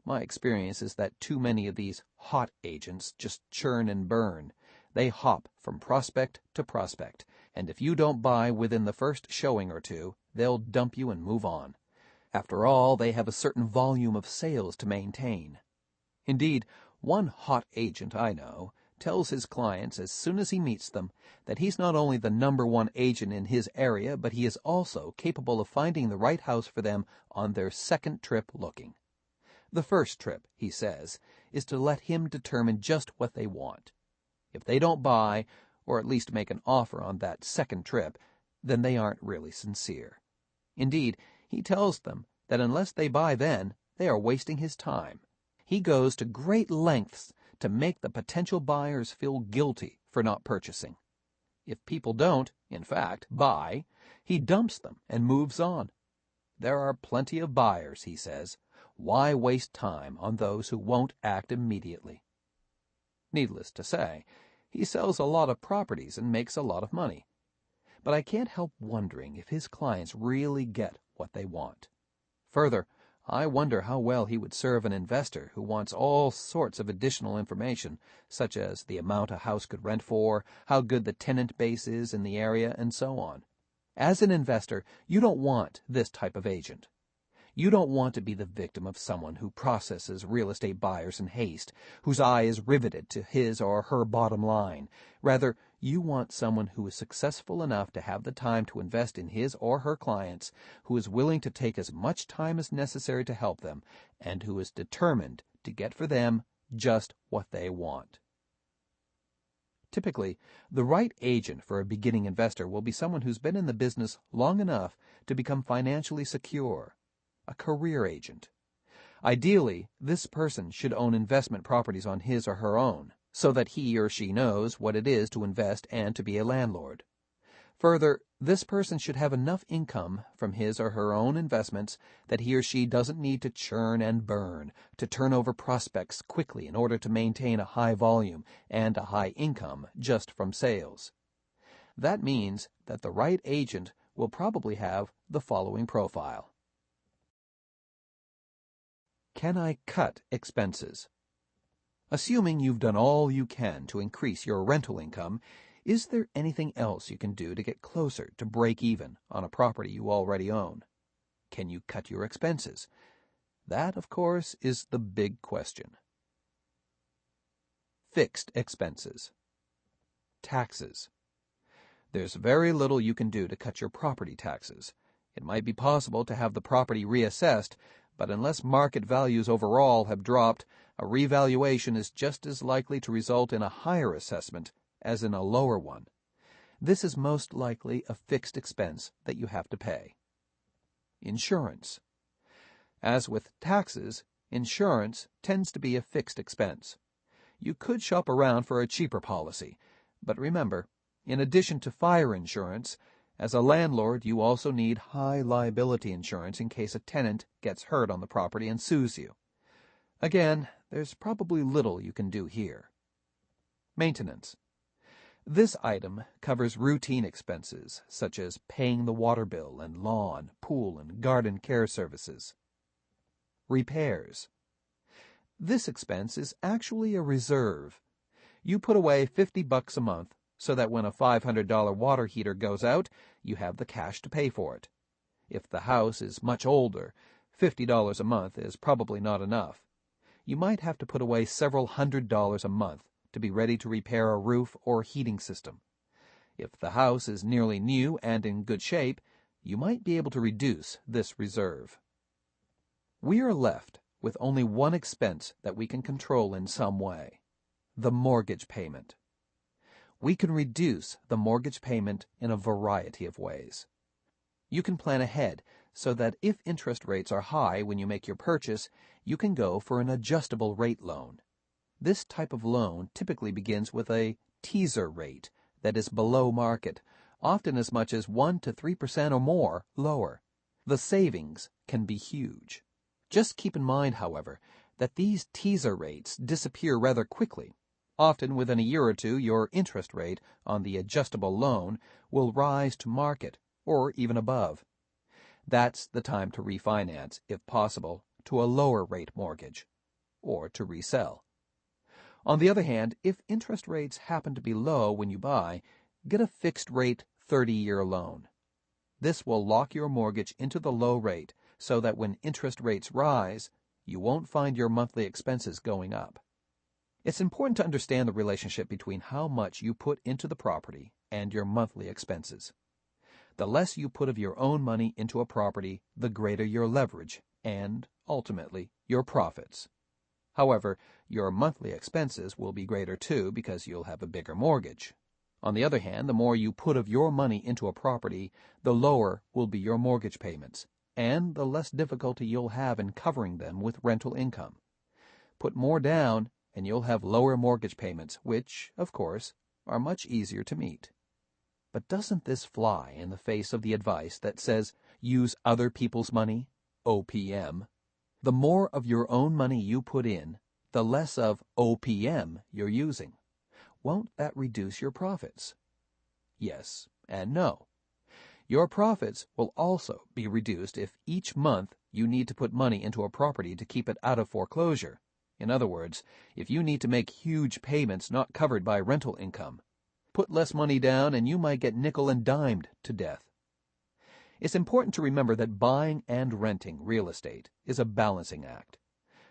S1: My experience is that too many of these hot agents just churn and burn. They hop from prospect to prospect, and if you don't buy within the first showing or two, they'll dump you and move on. After all, they have a certain volume of sales to maintain. Indeed, one hot agent I know tells his clients as soon as he meets them that he's not only the #1 agent in his area, but he is also capable of finding the right house for them on their second trip looking. The first trip, he says, is to let him determine just what they want. If they don't buy, or at least make an offer on that second trip, then they aren't really sincere. Indeed, he tells them that unless they buy then, they are wasting his time. He goes to great lengths to make the potential buyers feel guilty for not purchasing. If people don't, in fact, buy, he dumps them and moves on. There are plenty of buyers, he says. Why waste time on those who won't act immediately? Needless to say, he sells a lot of properties and makes a lot of money. But I can't help wondering if his clients really get what they want. Further, I wonder how well he would serve an investor who wants all sorts of additional information, such as the amount a house could rent for, how good the tenant base is in the area, and so on. As an investor, you don't want this type of agent. You don't want to be the victim of someone who processes real estate buyers in haste, whose eye is riveted to his or her bottom line. Rather, you want someone who is successful enough to have the time to invest in his or her clients, who is willing to take as much time as necessary to help them, and who is determined to get for them just what they want. Typically, the right agent for a beginning investor will be someone who's been in the business long enough to become financially secure. A career agent. Ideally, this person should own investment properties on his or her own, so that he or she knows what it is to invest and to be a landlord. Further, this person should have enough income from his or her own investments that he or she doesn't need to churn and burn, to turn over prospects quickly in order to maintain a high volume and a high income just from sales. That means that the right agent will probably have the following profile. Can I cut expenses? Assuming you've done all you can to increase your rental income, is there anything else you can do to get closer to break even on a property you already own? Can you cut your expenses? That, of course, is the big question. Fixed expenses. Taxes. There's very little you can do to cut your property taxes. It might be possible to have the property reassessed, but unless market values overall have dropped, a revaluation is just as likely to result in a higher assessment as in a lower one. This is most likely a fixed expense that you have to pay. Insurance. As with taxes, insurance tends to be a fixed expense. You could shop around for a cheaper policy, but remember, in addition to fire insurance, as a landlord, you also need high liability insurance in case a tenant gets hurt on the property and sues you. Again, there's probably little you can do here. Maintenance. This item covers routine expenses, such as paying the water bill and lawn, pool, and garden care services. Repairs. This expense is actually a reserve. You put away $50 a month so that when a $500 water heater goes out, you have the cash to pay for it. If the house is much older, $50 a month is probably not enough. You might have to put away several $100s a month to be ready to repair a roof or heating system. If the house is nearly new and in good shape, you might be able to reduce this reserve. We are left with only one expense that we can control in some way: the mortgage payment. We can reduce the mortgage payment in a variety of ways. You can plan ahead so that if interest rates are high when you make your purchase, you can go for an adjustable rate loan. This type of loan typically begins with a teaser rate that is below market, often as much as 1 to 3% or more lower. The savings can be huge. Just keep in mind, however, that these teaser rates disappear rather quickly. Often within a year or two, your interest rate on the adjustable loan will rise to market, or even above. That's the time to refinance, if possible, to a lower rate mortgage, or to resell. On the other hand, if interest rates happen to be low when you buy, get a fixed-rate 30-year loan. This will lock your mortgage into the low rate so that when interest rates rise, you won't find your monthly expenses going up. It's important to understand the relationship between how much you put into the property and your monthly expenses. The less you put of your own money into a property, the greater your leverage and, ultimately, your profits. However, your monthly expenses will be greater too because you'll have a bigger mortgage. On the other hand, the more you put of your money into a property, the lower will be your mortgage payments, and the less difficulty you'll have in covering them with rental income. Put more down, and you'll have lower mortgage payments, which, of course, are much easier to meet. But doesn't this fly in the face of the advice that says use other people's money, OPM? The more of your own money you put in, the less of OPM you're using. Won't that reduce your profits? Yes and no. Your profits will also be reduced if each month you need to put money into a property to keep it out of foreclosure. In other words, if you need to make huge payments not covered by rental income. Put less money down and you might get nickel and dimed to death. It's important to remember that buying and renting real estate is a balancing act.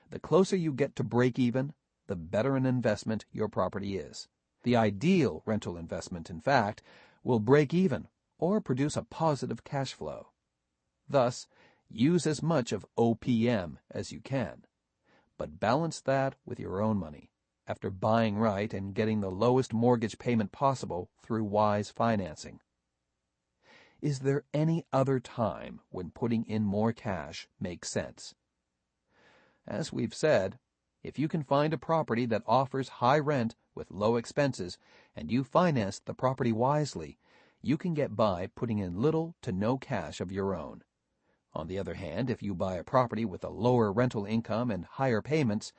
S1: The closer you get to break even, the better an investment your property is. The ideal rental investment, in fact, will break even or produce a positive cash flow. Thus, use as much of OPM as you can, but balance that with your own money after buying right and getting the lowest mortgage payment possible through wise financing. Is there any other time when putting in more cash makes sense? As we've said, if you can find a property that offers high rent with low expenses and you finance the property wisely, you can get by putting in little to no cash of your own. On the other hand, if you buy a property with a lower rental income and higher payments,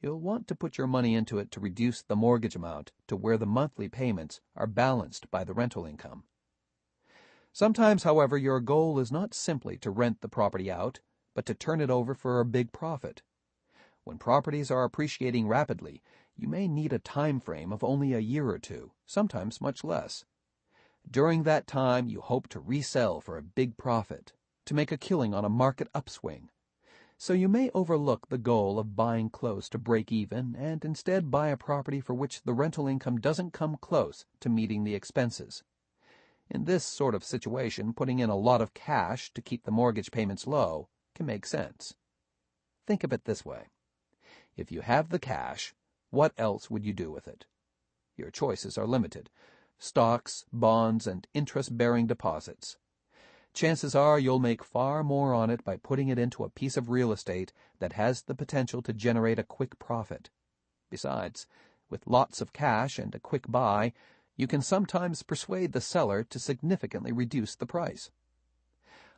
S1: you'll want to put your money into it to reduce the mortgage amount to where the monthly payments are balanced by the rental income. Sometimes, however, your goal is not simply to rent the property out, but to turn it over for a big profit. When properties are appreciating rapidly, you may need a time frame of only a year or two, sometimes much less. During that time, you hope to resell for a big profit, to make a killing on a market upswing. So you may overlook the goal of buying close to break even and instead buy a property for which the rental income doesn't come close to meeting the expenses. In this sort of situation, putting in a lot of cash to keep the mortgage payments low can make sense. Think of it this way. If you have the cash, what else would you do with it? Your choices are limited: stocks, bonds, and interest-bearing deposits. Chances are you'll make far more on it by putting it into a piece of real estate that has the potential to generate a quick profit. Besides, with lots of cash and a quick buy, you can sometimes persuade the seller to significantly reduce the price.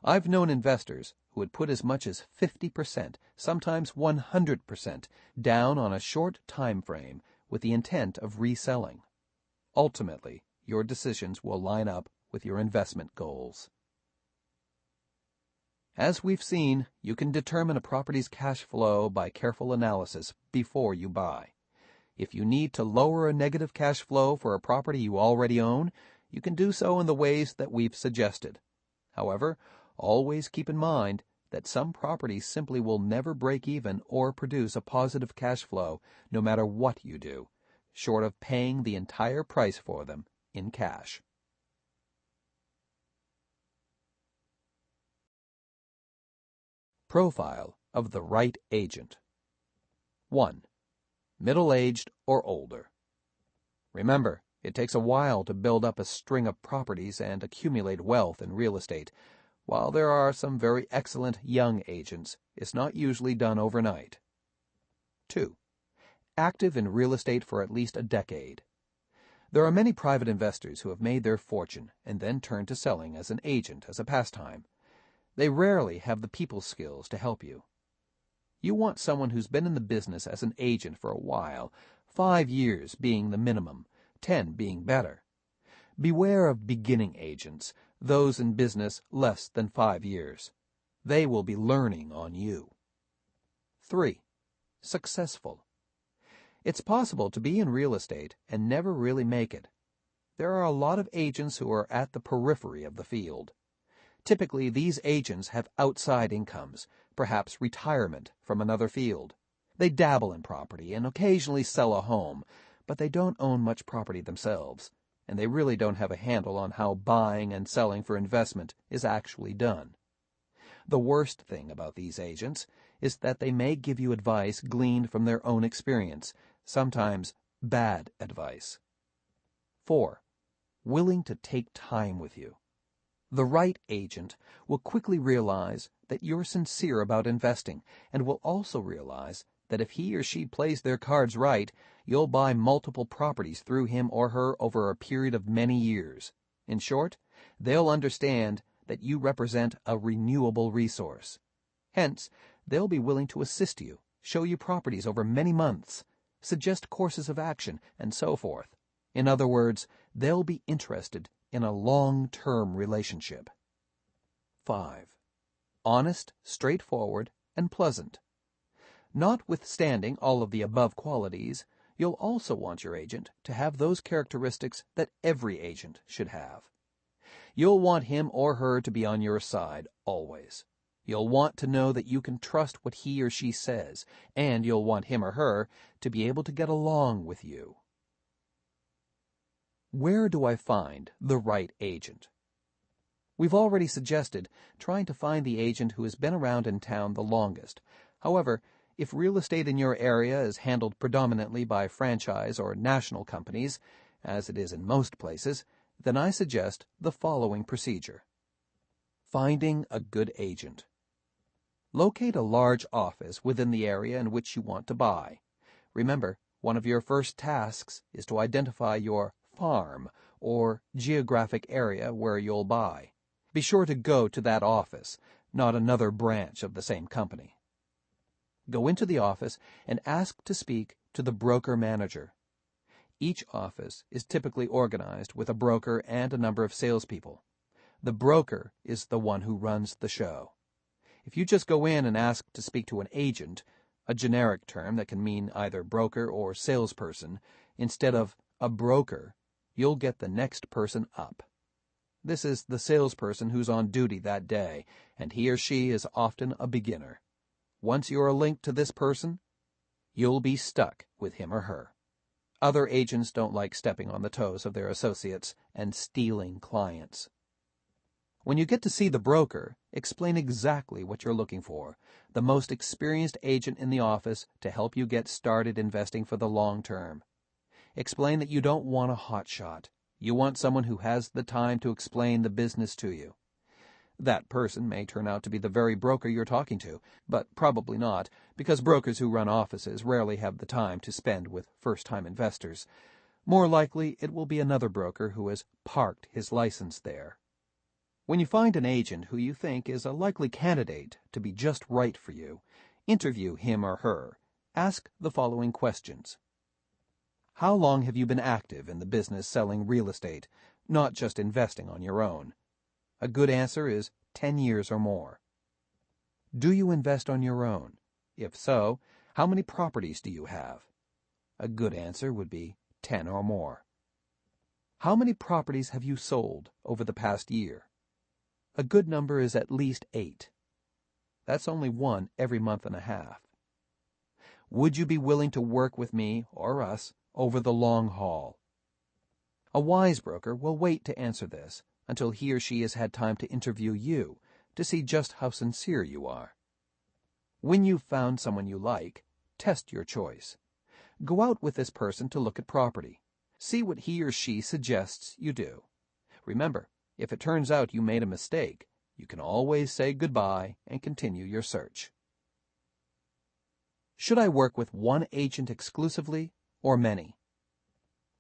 S1: I've known investors who would put as much as 50%, sometimes 100%, down on a short time frame with the intent of reselling. Ultimately, your decisions will line up with your investment goals. As we've seen, you can determine a property's cash flow by careful analysis before you buy. If you need to lower a negative cash flow for a property you already own, you can do so in the ways that we've suggested. However, always keep in mind that some properties simply will never break even or produce a positive cash flow no matter what you do, short of paying the entire price for them in cash. Profile of the right agent. 1. Middle-aged or older. Remember, it takes a while to build up a string of properties and accumulate wealth in real estate. While there are some very excellent young agents, it's not usually done overnight. 2. Active in real estate for at least a decade. There are many private investors who have made their fortune and then turned to selling as an agent as a pastime. They rarely have the people skills to help you. You want someone who's been in the business as an agent for a while, 5 years being the minimum, 10 being better. Beware of beginning agents, those in business less than 5 years. They will be learning on you. 3. Successful. It's possible to be in real estate and never really make it. There are a lot of agents who are at the periphery of the field. Typically, these agents have outside incomes, perhaps retirement from another field. They dabble in property and occasionally sell a home, but they don't own much property themselves, and they really don't have a handle on how buying and selling for investment is actually done. The worst thing about these agents is that they may give you advice gleaned from their own experience, sometimes bad advice. 4. Willing to take time with you. The right agent will quickly realize that you're sincere about investing and will also realize that if he or she plays their cards right, you'll buy multiple properties through him or her over a period of many years. In short, they'll understand that you represent a renewable resource. Hence, they'll be willing to assist you, show you properties over many months, suggest courses of action, and so forth. In other words, they'll be interested in a long-term relationship. 5. Honest, straightforward, and pleasant. Notwithstanding all of the above qualities, you'll also want your agent to have those characteristics that every agent should have. You'll want him or her to be on your side always. You'll want to know that you can trust what he or she says, and you'll want him or her to be able to get along with you. Where do I find the right agent? We've already suggested trying to find the agent who has been around in town the longest. However, if real estate in your area is handled predominantly by franchise or national companies, as it is in most places, then I suggest the following procedure. Finding a good agent. Locate a large office within the area in which you want to buy. Remember, one of your first tasks is to identify your farm or geographic area where you'll buy. Be sure to go to that office, not another branch of the same company. Go into the office and ask to speak to the broker manager. Each office is typically organized with a broker and a number of salespeople. The broker is the one who runs the show. If you just go in and ask to speak to an agent, a generic term that can mean either broker or salesperson, instead of a broker, you'll get the next person up. This is the salesperson who's on duty that day, and he or she is often a beginner. Once you are linked to this person, you'll be stuck with him or her. Other agents don't like stepping on the toes of their associates and stealing clients. When you get to see the broker, explain exactly what you're looking for, the most experienced agent in the office to help you get started investing for the long term. Explain that you don't want a hotshot. You want someone who has the time to explain the business to you. That person may turn out to be the very broker you're talking to, but probably not, because brokers who run offices rarely have the time to spend with first-time investors. More likely, it will be another broker who has parked his license there. When you find an agent who you think is a likely candidate to be just right for you, interview him or her. Ask the following questions. How long have you been active in the business selling real estate, not just investing on your own? A good answer is 10 years or more. Do you invest on your own? If so, how many properties do you have? A good answer would be 10 or more. How many properties have you sold over the past year? A good number is at least 8. That's only one every month and a half. Would you be willing to work with me or us over the long haul? A wise broker will wait to answer this until he or she has had time to interview you to see just how sincere you are. When you've found someone you like, test your choice. Go out with this person to look at property. See what he or she suggests you do. Remember, if it turns out you made a mistake, you can always say goodbye and continue your search. Should I work with one agent exclusively or many?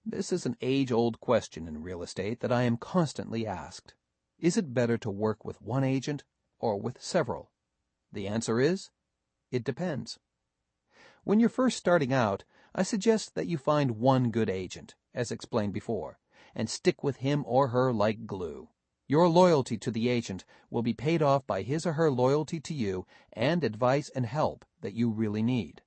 S1: This is an age-old question in real estate that I am constantly asked. Is it better to work with one agent or with several? The answer is, it depends. When you're first starting out, I suggest that you find one good agent, as explained before, and stick with him or her like glue. Your loyalty to the agent will be paid off by his or her loyalty to you and advice and help that you really need.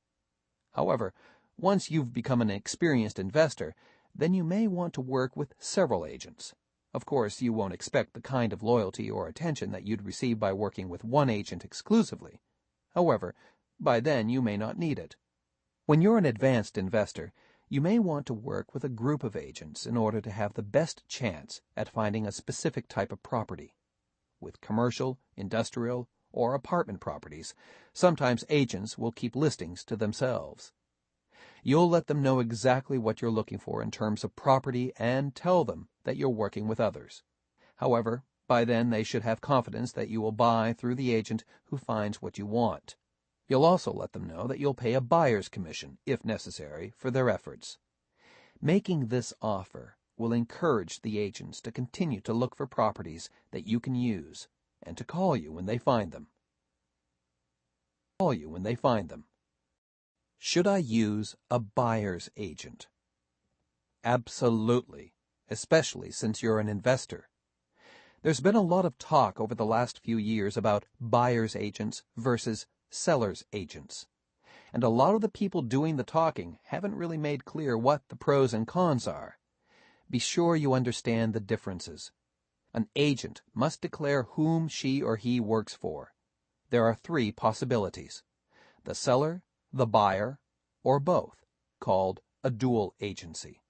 S1: However, once you've become an experienced investor, then you may want to work with several agents. Of course, you won't expect the kind of loyalty or attention that you'd receive by working with one agent exclusively. However, by then you may not need it. When you're an advanced investor, you may want to work with a group of agents in order to have the best chance at finding a specific type of property. With commercial, industrial, or apartment properties, sometimes agents will keep listings to themselves. You'll let them know exactly what you're looking for in terms of property and tell them that you're working with others. However, by then they should have confidence that you will buy through the agent who finds what you want. You'll also let them know that you'll pay a buyer's commission, if necessary, for their efforts. Making this offer will encourage the agents to continue to look for properties that you can use and to call you when they find them. Should I use a buyer's agent? Absolutely, especially since you're an investor. There's been a lot of talk over the last few years about buyer's agents versus seller's agents. And a lot of the people doing the talking haven't really made clear what the pros and cons are. Be sure you understand the differences. An agent must declare whom she or he works for. There are 3 possibilities: the seller, the buyer, or both, called a dual agency.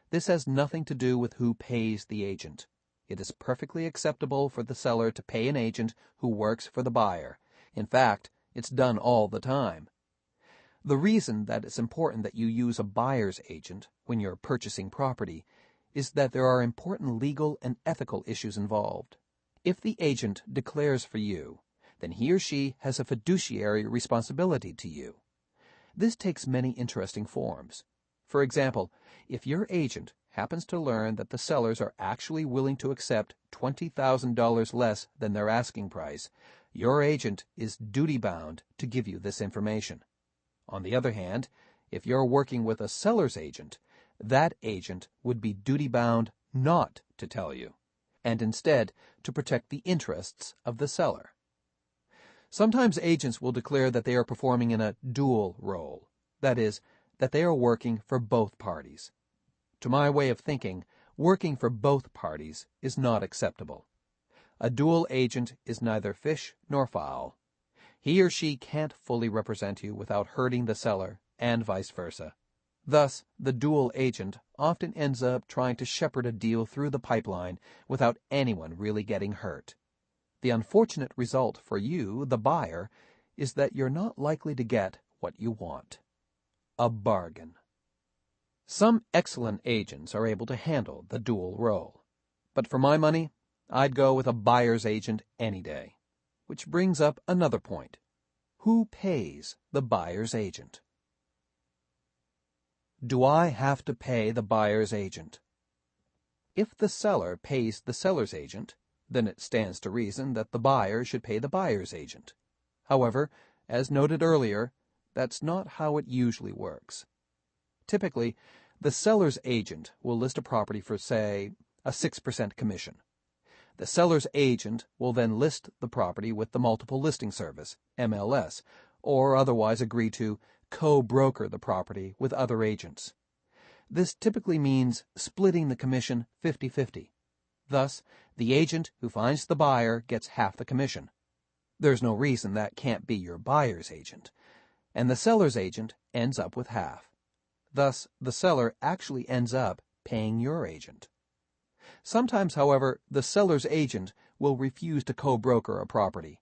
S1: This has nothing to do with who pays the agent. It is perfectly acceptable for the seller to pay an agent who works for the buyer. In fact, it's done all the time. The reason that it's important that you use a buyer's agent when you're purchasing property is that there are important legal and ethical issues involved. If the agent declares for you, then he or she has a fiduciary responsibility to you. This takes many interesting forms. For example, if your agent happens to learn that the sellers are actually willing to accept $20,000 less than their asking price, your agent is duty-bound to give you this information. On the other hand, if you're working with a seller's agent, that agent would be duty-bound not to tell you, and instead to protect the interests of the seller. Sometimes agents will declare that they are performing in a dual role, that is, that they are working for both parties. To my way of thinking, working for both parties is not acceptable. A dual agent is neither fish nor fowl. He or she can't fully represent you without hurting the seller, and vice versa. Thus, the dual agent often ends up trying to shepherd a deal through the pipeline without anyone really getting hurt. The unfortunate result for you, the buyer, is that you're not likely to get what you want: a bargain. Some excellent agents are able to handle the dual role. But for my money, I'd go with a buyer's agent any day. Which brings up another point. Who pays the buyer's agent? Do I have to pay the buyer's agent? If the seller pays the seller's agent, then it stands to reason that the buyer should pay the buyer's agent. However, as noted earlier, that's not how it usually works. Typically, the seller's agent will list a property for, say, a 6% commission. The seller's agent will then list the property with the Multiple Listing Service, MLS, or otherwise agree to co-broker the property with other agents. This typically means splitting the commission 50-50. Thus, the agent who finds the buyer gets half the commission. There's no reason that can't be your buyer's agent, and the seller's agent ends up with half. Thus, the seller actually ends up paying your agent. Sometimes, however, the seller's agent will refuse to co-broker a property.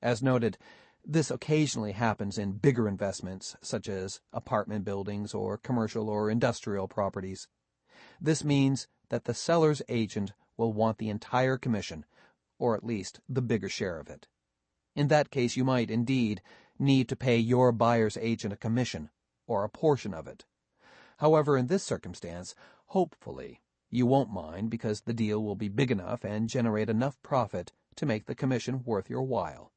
S1: As noted, this occasionally happens in bigger investments, such as apartment buildings or commercial or industrial properties. This means that the seller's agent will want the entire commission, or at least the bigger share of it. In that case, you might, indeed, need to pay your buyer's agent a commission, or a portion of it. However, in this circumstance, hopefully, you won't mind because the deal will be big enough and generate enough profit to make the commission worth your while.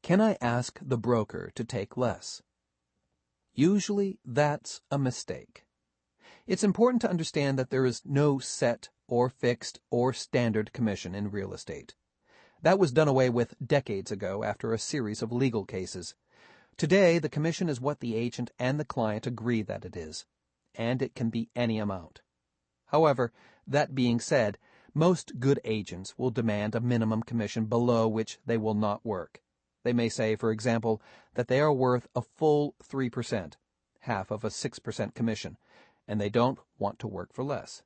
S1: Can I ask the broker to take less? Usually, that's a mistake. It's important to understand that there is no set or fixed or standard commission in real estate. That was done away with decades ago after a series of legal cases. Today, the commission is what the agent and the client agree that it is, and it can be any amount. However, that being said, most good agents will demand a minimum commission below which they will not work. They may say, for example, that they are worth a full 3%, half of a 6% commission, and they don't want to work for less.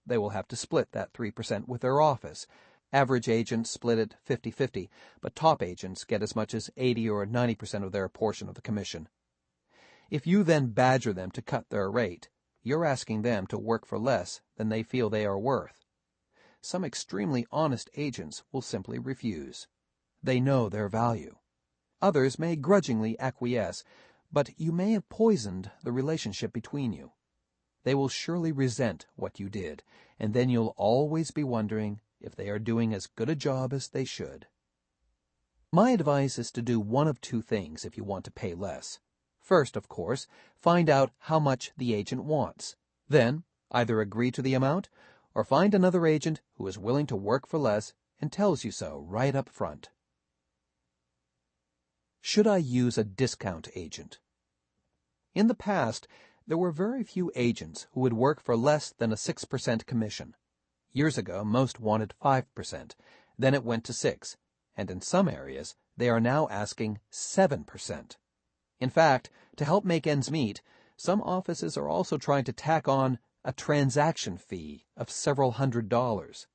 S1: They will have to split that 3% with their office. Average agents split it 50-50, but top agents get as much as 80 or 90% of their portion of the commission. If you then badger them to cut their rate, you're asking them to work for less than they feel they are worth. Some extremely honest agents will simply refuse. They know their value. Others may grudgingly acquiesce, but you may have poisoned the relationship between you. They will surely resent what you did, and then you'll always be wondering if they are doing as good a job as they should. My advice is to do one of two things if you want to pay less. First, of course, find out how much the agent wants. Then, either agree to the amount, or find another agent who is willing to work for less and tells you so right up front. Should I use a discount agent? In the past, there were very few agents who would work for less than a 6% commission. Years ago, most wanted 5%. Then it went to 6%, and in some areas, they are now asking 7%. In fact, to help make ends meet, some offices are also trying to tack on a transaction fee of several $100s.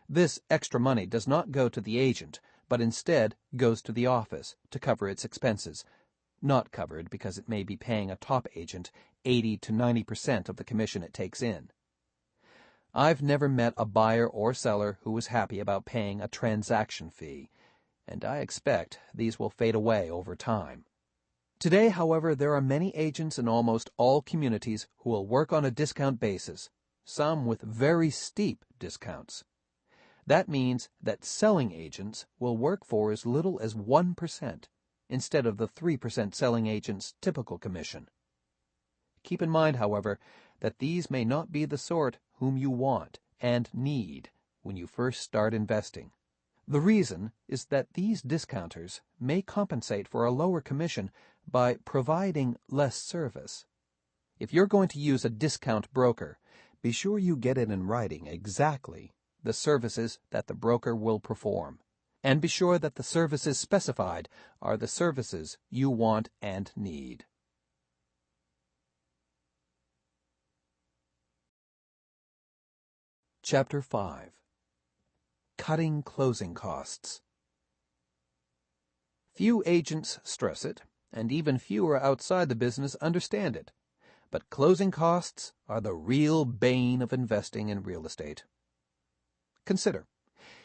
S1: This extra money does not go to the agent, but instead goes to the office to cover its expenses, not covered because it may be paying a top agent 80 to 90% of the commission it takes in. I've never met a buyer or seller who was happy about paying a transaction fee, and I expect these will fade away over time. Today, however, there are many agents in almost all communities who will work on a discount basis, some with very steep discounts. That means that selling agents will work for as little as 1% instead of the 3% selling agent's typical commission. Keep in mind, however, that these may not be the sort whom you want and need when you first start investing. The reason is that these discounters may compensate for a lower commission by providing less service. If you're going to use a discount broker, be sure you get it in writing exactly the services that the broker will perform, and be sure that the services specified are the services you want and need. Chapter 5. Cutting Closing Costs. Few agents stress it, and even fewer outside the business understand it, but closing costs are the real bane of investing in real estate. Consider,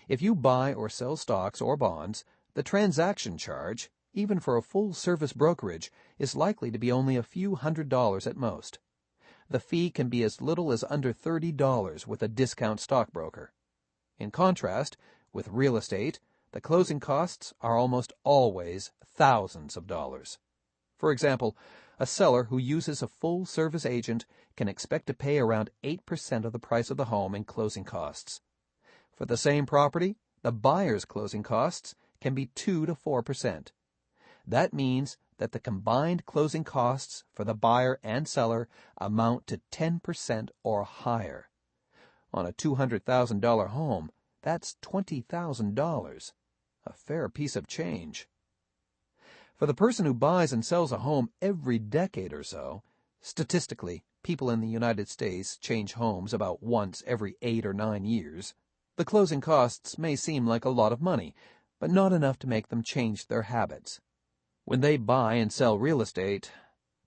S1: if you buy or sell stocks or bonds, the transaction charge, even for a full-service brokerage, is likely to be only a few $100s at most. The fee can be as little as under $30 with a discount stockbroker. In contrast, with real estate, the closing costs are almost always thousands of dollars. For example, a seller who uses a full-service agent can expect to pay around 8% of the price of the home in closing costs. For the same property, the buyer's closing costs can be 2 to 4%. That means that the combined closing costs for the buyer and seller amount to 10% or higher. On a $200,000 home, that's $20,000, a fair piece of change. For the person who buys and sells a home every decade or so, statistically, people in the United States change homes about once every 8 or 9 years, the closing costs may seem like a lot of money, but not enough to make them change their habits. When they buy and sell real estate,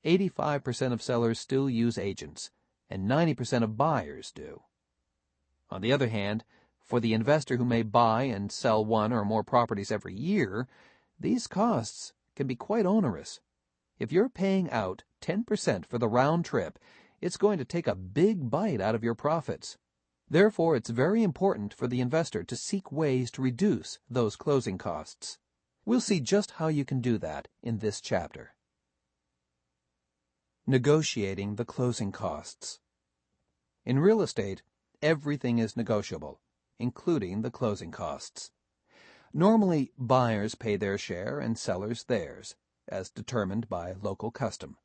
S1: 85% of sellers still use agents, and 90% of buyers do. On the other hand, for the investor who may buy and sell one or more properties every year, these costs can be quite onerous. If you're paying out 10% for the round trip, it's going to take a big bite out of your profits. Therefore, it's very important for the investor to seek ways to reduce those closing costs. We'll see just how you can do that in this chapter. Negotiating the closing costs. In real estate, everything is negotiable, including the closing costs. Normally, buyers pay their share and sellers theirs, as determined by local custom.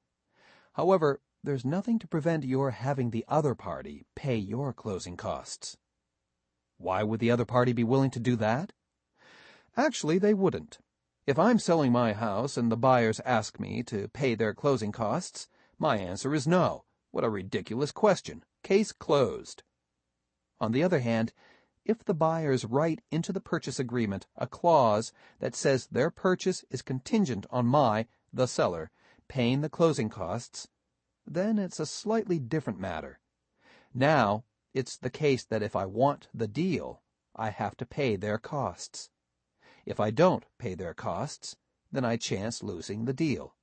S1: However, there's nothing to prevent your having the other party pay your closing costs. Why would the other party be willing to do that? Actually, they wouldn't. If I'm selling my house and the buyers ask me to pay their closing costs, my answer is no. What a ridiculous question. Case closed. On the other hand, if the buyers write into the purchase agreement a clause that says their purchase is contingent on my, the seller, paying the closing costs, then it's a slightly different matter. Now, it's the case that if I want the deal, I have to pay their costs. If I don't pay their costs, then I chance losing the deal.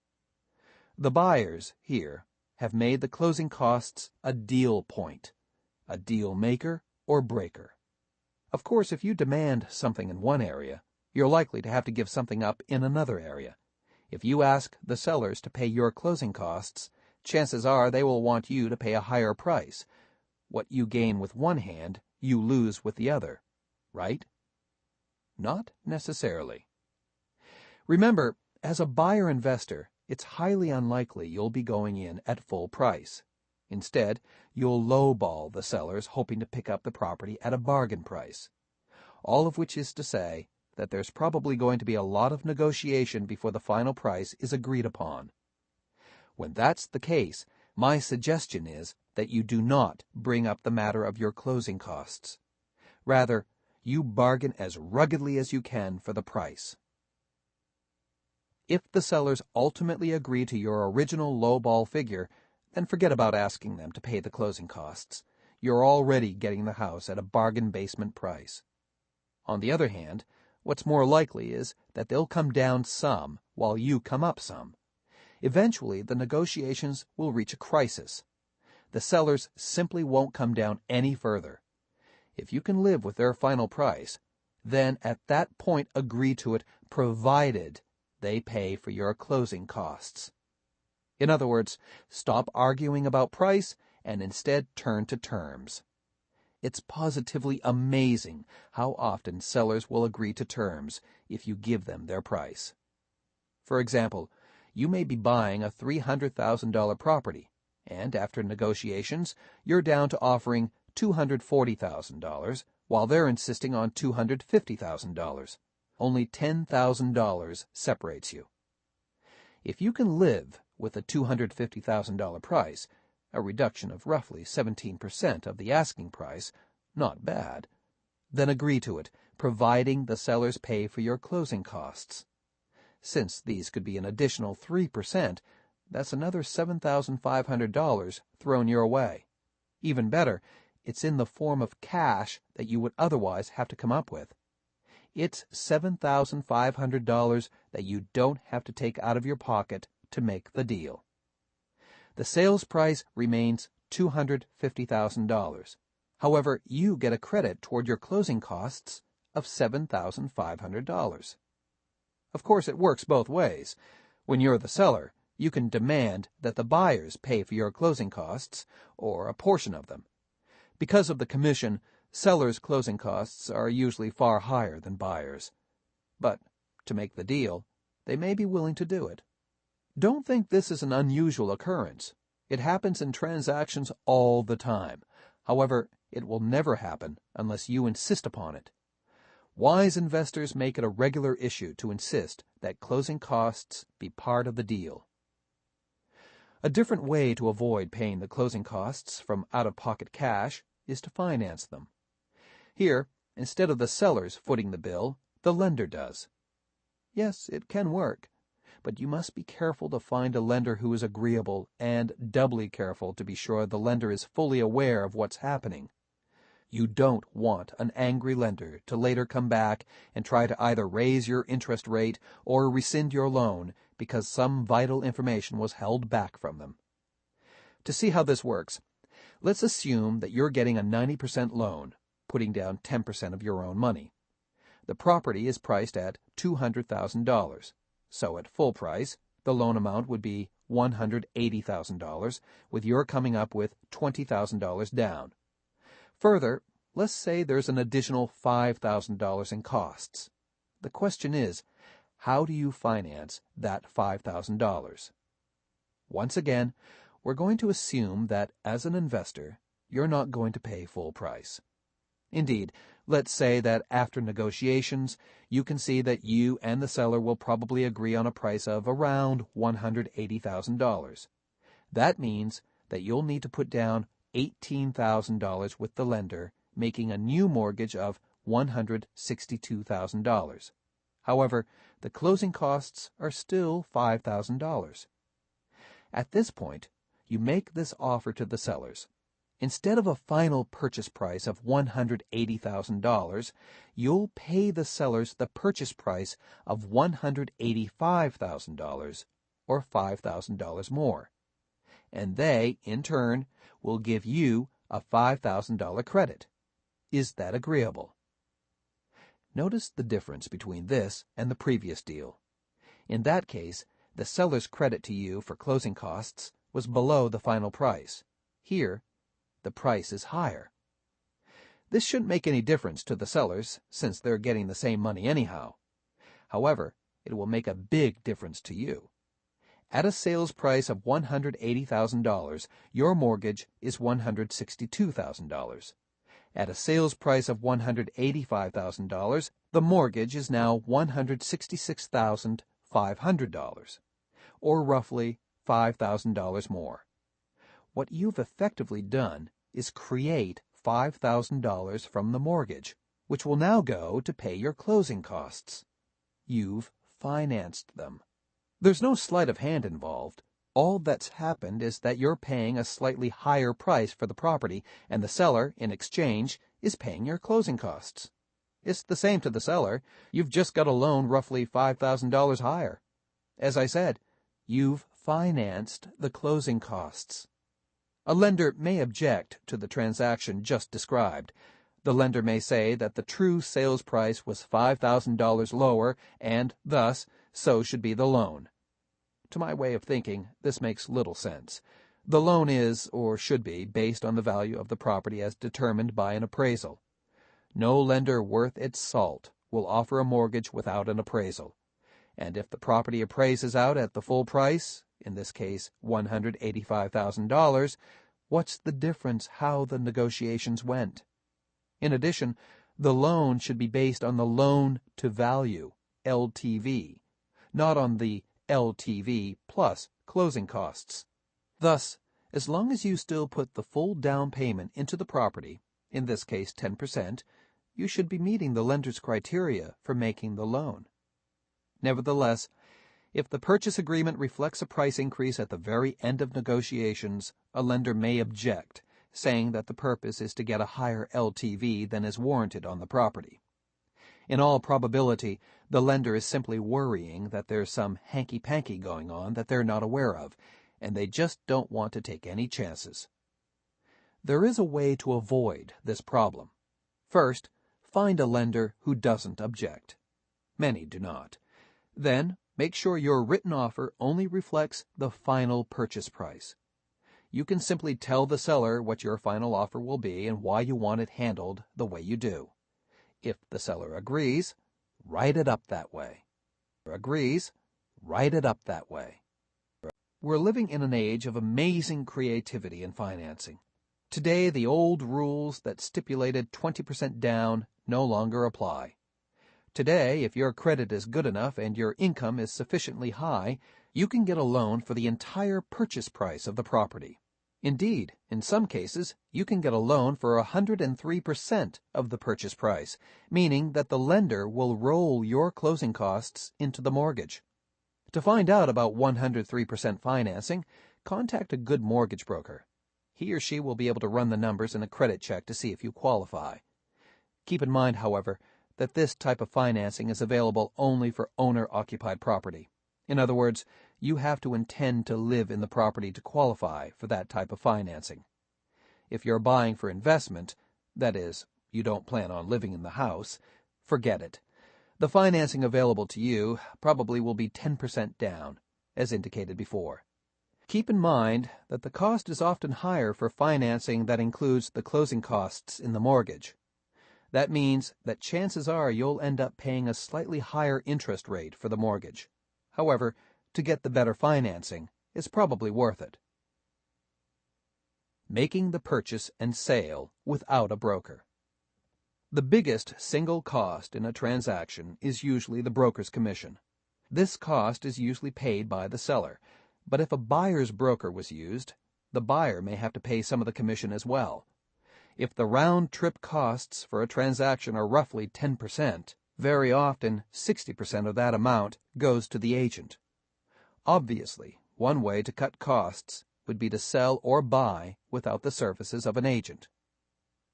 S1: The buyers, here, have made the closing costs a deal point, a deal maker or breaker. Of course, if you demand something in one area, you're likely to have to give something up in another area. If you ask the sellers to pay your closing costs, chances are they will want you to pay a higher price. What you gain with one hand, you lose with the other, right? Not necessarily. Remember, as a buyer-investor, it's highly unlikely you'll be going in at full price. Instead, you'll lowball the sellers hoping to pick up the property at a bargain price. All of which is to say that there's probably going to be a lot of negotiation before the final price is agreed upon. When that's the case, my suggestion is that you do not bring up the matter of your closing costs. Rather, you bargain as ruggedly as you can for the price. If the sellers ultimately agree to your original lowball figure, then forget about asking them to pay the closing costs. You're already getting the house at a bargain basement price. On the other hand, what's more likely is that they'll come down some while you come up some. Eventually, the negotiations will reach a crisis. The sellers simply won't come down any further. If you can live with their final price, then at that point agree to it, provided they pay for your closing costs. In other words, stop arguing about price and instead turn to terms. It's positively amazing how often sellers will agree to terms if you give them their price. For example, you may be buying a $300,000 property, and after negotiations, you're down to offering $240,000, while they're insisting on $250,000. Only $10,000 separates you. If you can live with a $250,000 price, a reduction of roughly 17% of the asking price, not bad, then agree to it, providing the sellers pay for your closing costs. Since these could be an additional 3%, that's another $7,500 thrown your way. Even better, it's in the form of cash that you would otherwise have to come up with. It's $7,500 that you don't have to take out of your pocket to make the deal. The sales price remains $250,000. However, you get a credit toward your closing costs of $7,500. Of course, it works both ways. When you're the seller, you can demand that the buyers pay for your closing costs, or a portion of them. Because of the commission, Sellers' closing costs are usually far higher than buyers. But to make the deal, they may be willing to do it. Don't think this is an unusual occurrence. It happens in transactions all the time. However, it will never happen unless you insist upon it. Wise investors make it a regular issue to insist that closing costs be part of the deal. A different way to avoid paying the closing costs from out-of-pocket cash is to finance them. Here, instead of the sellers footing the bill, the lender does. Yes, it can work, but you must be careful to find a lender who is agreeable, and doubly careful to be sure the lender is fully aware of what's happening. You don't want an angry lender to later come back and try to either raise your interest rate or rescind your loan because some vital information was held back from them. To see how this works, let's assume that you're getting a 90% loan, putting down 10% of your own money. The property is priced at $200,000, so at full price, the loan amount would be $180,000, with your coming up with $20,000 down. Further, let's say there's an additional $5,000 in costs. The question is, how do you finance that $5,000? Once again, we're going to assume that as an investor, you're not going to pay full price. Indeed, let's say that after negotiations, you can see that you and the seller will probably agree on a price of around $180,000. That means that you'll need to put down $18,000 with the lender, making a new mortgage of $162,000. However, the closing costs are still $5,000. At this point, you make this offer to the sellers. Instead of a final purchase price of $180,000, you'll pay the sellers the purchase price of $185,000, or $5,000 more. And they, in turn, will give you a $5,000 credit. Is that agreeable? Notice the difference between this and the previous deal. In that case, the seller's credit to you for closing costs was below the final price. Here, the price is higher. This shouldn't make any difference to the sellers, since they're getting the same money anyhow. However, it will make a big difference to you. At a sales price of $180,000, your mortgage is $162,000. At a sales price of $185,000, the mortgage is now $166,500, or roughly $5,000 more. What you've effectively done is create $5,000 from the mortgage, which will now go to pay your closing costs. You've financed them. There's no sleight of hand involved. All that's happened is that you're paying a slightly higher price for the property, and the seller, in exchange, is paying your closing costs. It's the same to the seller. You've just got a loan roughly $5,000 higher. As I said, you've financed the closing costs. A lender may object to the transaction just described. The lender may say that the true sales price was $5,000 lower, and thus, so should be the loan. To my way of thinking, this makes little sense. The loan is, or should be, based on the value of the property as determined by an appraisal. No lender worth its salt will offer a mortgage without an appraisal. And if the property appraises out at the full price, in this case $185,000, what's the difference how the negotiations went? In addition, the loan should be based on the loan-to-value, LTV, not on the LTV plus closing costs. Thus, as long as you still put the full down payment into the property, in this case 10%, you should be meeting the lender's criteria for making the loan. Nevertheless, if the purchase agreement reflects a price increase at the very end of negotiations, a lender may object, saying that the purpose is to get a higher LTV than is warranted on the property. In all probability, the lender is simply worrying that there's some hanky-panky going on that they're not aware of, and they just don't want to take any chances. There is a way to avoid this problem. First, find a lender who doesn't object. Many do not. Then, make sure your written offer only reflects the final purchase price. you can simply tell the seller what your final offer will be and why you want it handled the way you do. If the seller agrees, write it up that way. Agrees, write it up that way. We're living in an age of amazing creativity in financing. Today, the old rules that stipulated 20% down no longer apply. Today, if your credit is good enough and your income is sufficiently high, you can get a loan for the entire purchase price of the property. Indeed, in some cases, you can get a loan for 103% of the purchase price, meaning that the lender will roll your closing costs into the mortgage. To find out about 103% financing, contact a good mortgage broker. He or she will be able to run the numbers in a credit check to see if you qualify. Keep in mind, however, that this type of financing is available only for owner-occupied property. In other words, you have to intend to live in the property to qualify for that type of financing. If you're buying for investment, that is, you don't plan on living in the house, forget it. The financing available to you probably will be 10% down, as indicated before. Keep in mind that the cost is often higher for financing that includes the closing costs in the mortgage. That means that chances are you'll end up paying a slightly higher interest rate for the mortgage. However, to get the better financing is probably worth it. Making the purchase and sale without a broker. The biggest single cost in a transaction is usually the broker's commission. This cost is usually paid by the seller, but if a buyer's broker was used, the buyer may have to pay some of the commission as well. If the round-trip costs for a transaction are roughly 10%, very often 60% of that amount goes to the agent. Obviously, one way to cut costs would be to sell or buy without the services of an agent.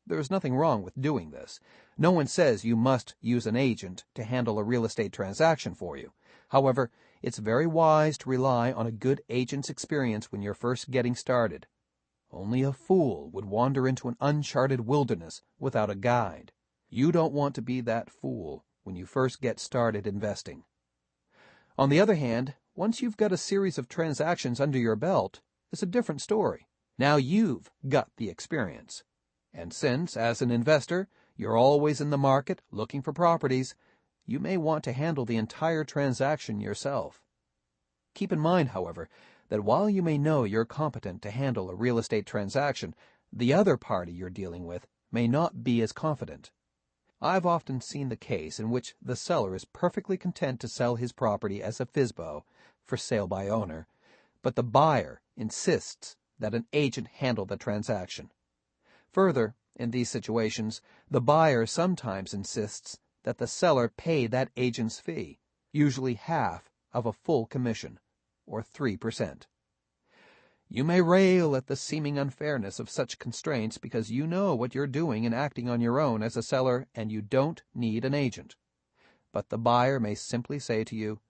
S1: There is nothing wrong with doing this. No one says you must use an agent to handle a real estate transaction for you. However, it's very wise to rely on a good agent's experience when you're first getting started. Only a fool would wander into an uncharted wilderness without a guide. You don't want to be that fool when you first get started investing. On the other hand, once you've got a series of transactions under your belt, it's a different story. Now you've got the experience. And since, as an investor, you're always in the market looking for properties, you may want to handle the entire transaction yourself. Keep in mind, however, that while you may know you're competent to handle a real estate transaction, the other party you're dealing with may not be as confident. I've often seen the case in which the seller is perfectly content to sell his property as a FSBO, for sale by owner, but the buyer insists that an agent handle the transaction. Further, in these situations, the buyer sometimes insists that the seller pay that agent's fee, usually half of a full commission, or 3%. You may rail at the seeming unfairness of such constraints because you know what you're doing and acting on your own as a seller and you don't need an agent. But the buyer may simply say to you,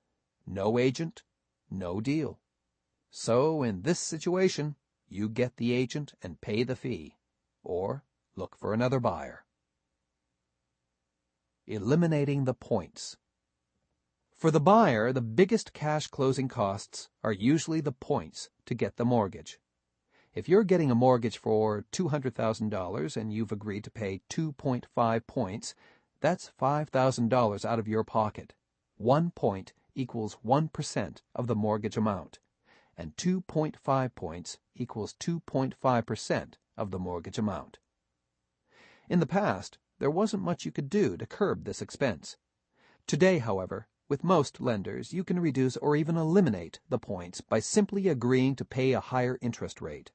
S1: "No agent, no deal." So in this situation, you get the agent and pay the fee, or look for another buyer. Eliminating the points. For the buyer, the biggest cash closing costs are usually the points to get the mortgage. If you're getting a mortgage for $200,000 and you've agreed to pay 2.5 points, that's $5,000 out of your pocket. 1 point equals 1% of the mortgage amount, and 2.5 points equals 2.5% of the mortgage amount. In the past, there wasn't much you could do to curb this expense. Today, however, with most lenders, you can reduce or even eliminate the points by simply agreeing to pay a higher interest rate.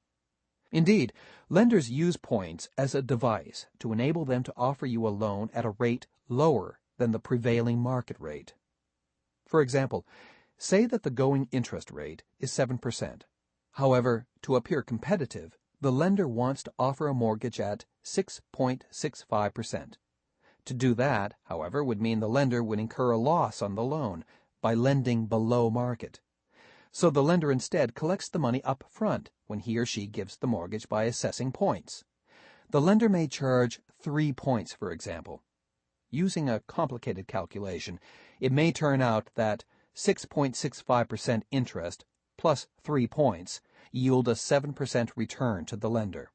S1: Indeed, lenders use points as a device to enable them to offer you a loan at a rate lower than the prevailing market rate. For example, say that the going interest rate is 7%. However, to appear competitive, the lender wants to offer a mortgage at 6.65%. To do that, however, would mean the lender would incur a loss on the loan by lending below market. So the lender instead collects the money up front when he or she gives the mortgage by assessing points. The lender may charge 3 points, for example. Using a complicated calculation, it may turn out that 6.65% interest plus 3 points yield a 7% return to the lender.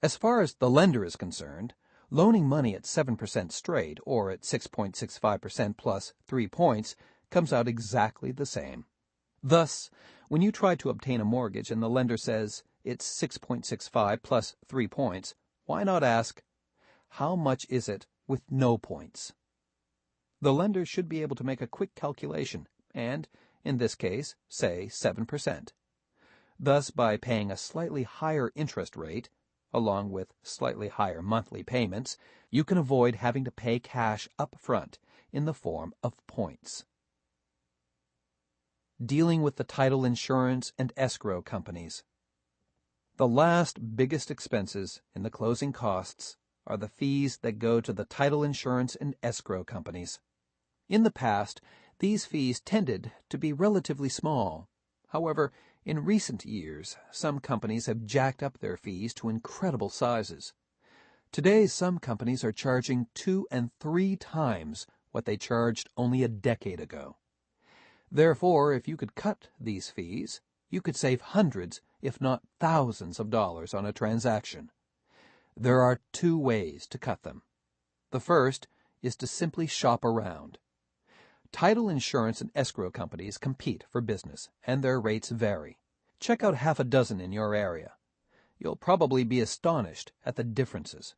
S1: As far as the lender is concerned, loaning money at 7% straight, or at 6.65% plus 3 points, comes out exactly the same. Thus, when you try to obtain a mortgage and the lender says it's 6.65 plus 3 points, why not ask, how much is it with no points? The lender should be able to make a quick calculation and, in this case, say 7%. Thus, by paying a slightly higher interest rate, along with slightly higher monthly payments, you can avoid having to pay cash up front in the form of points. Dealing with the title insurance and escrow companies. The last biggest expenses in the closing costs are the fees that go to the title insurance and escrow companies. In the past, these fees tended to be relatively small. However, in recent years, some companies have jacked up their fees to incredible sizes. Today, some companies are charging 2 and 3 times what they charged only a decade ago. Therefore, if you could cut these fees, you could save hundreds, if not thousands of dollars on a transaction. There are 2 ways to cut them. The first is to simply shop around. Title insurance and escrow companies compete for business, and their rates vary. Check out half a dozen in your area. You'll probably be astonished at the differences.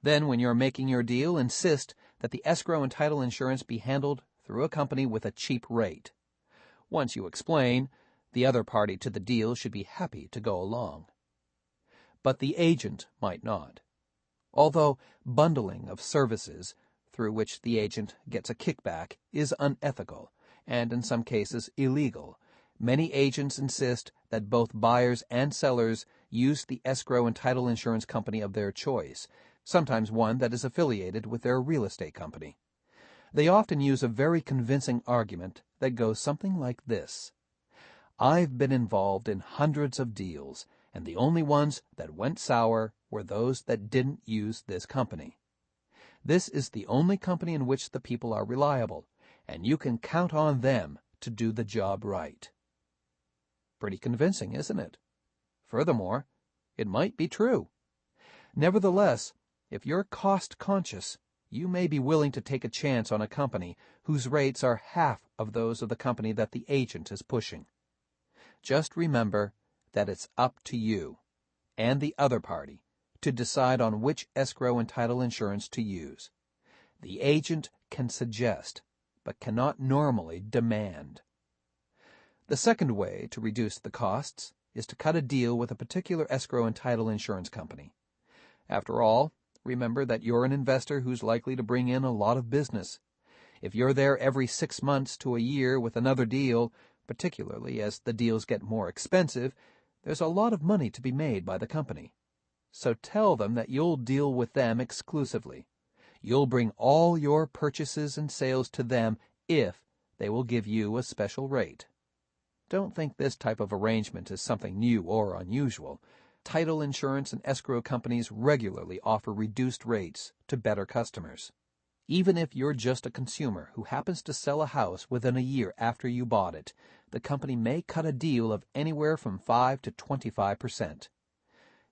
S1: Then, when you're making your deal, insist that the escrow and title insurance be handled through a company with a cheap rate. Once you explain, the other party to the deal should be happy to go along. But the agent might not. Although bundling of services through which the agent gets a kickback is unethical and in some cases illegal, many agents insist that both buyers and sellers use the escrow and title insurance company of their choice, sometimes one that is affiliated with their real estate company. They often use a very convincing argument that goes something like this: I've been involved in hundreds of deals, and the only ones that went sour were those that didn't use this company. This is the only company in which the people are reliable, and you can count on them to do the job right. Pretty convincing, isn't it? Furthermore, it might be true. Nevertheless, if you're cost-conscious, you may be willing to take a chance on a company whose rates are half of those of the company that the agent is pushing. Just remember that it's up to you and the other party to decide on which escrow and title insurance to use. The agent can suggest, but cannot normally demand. The second way to reduce the costs is to cut a deal with a particular escrow and title insurance company. After all, remember that you're an investor who's likely to bring in a lot of business. If you're there every 6 months to a year with another deal, particularly as the deals get more expensive, there's a lot of money to be made by the company. So tell them that you'll deal with them exclusively. You'll bring all your purchases and sales to them if they will give you a special rate. Don't think this type of arrangement is something new or unusual. Title insurance and escrow companies regularly offer reduced rates to better customers. Even if you're just a consumer who happens to sell a house within a year after you bought it, the company may cut a deal of anywhere from 5 to 25%.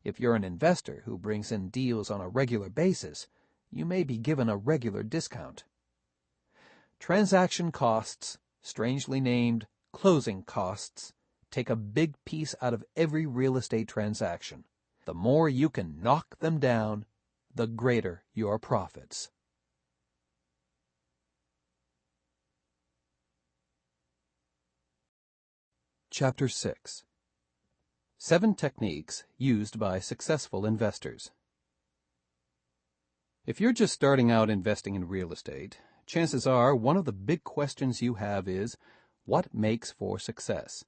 S1: If you're an investor who brings in deals on a regular basis, you may be given a regular discount. Transaction costs, strangely named closing costs, take a big piece out of every real estate transaction. The more you can knock them down, the greater your profits. Chapter 6. 7 Techniques Used by Successful Investors. If you're just starting out investing in real estate, chances are one of the big questions you have is, what makes for success?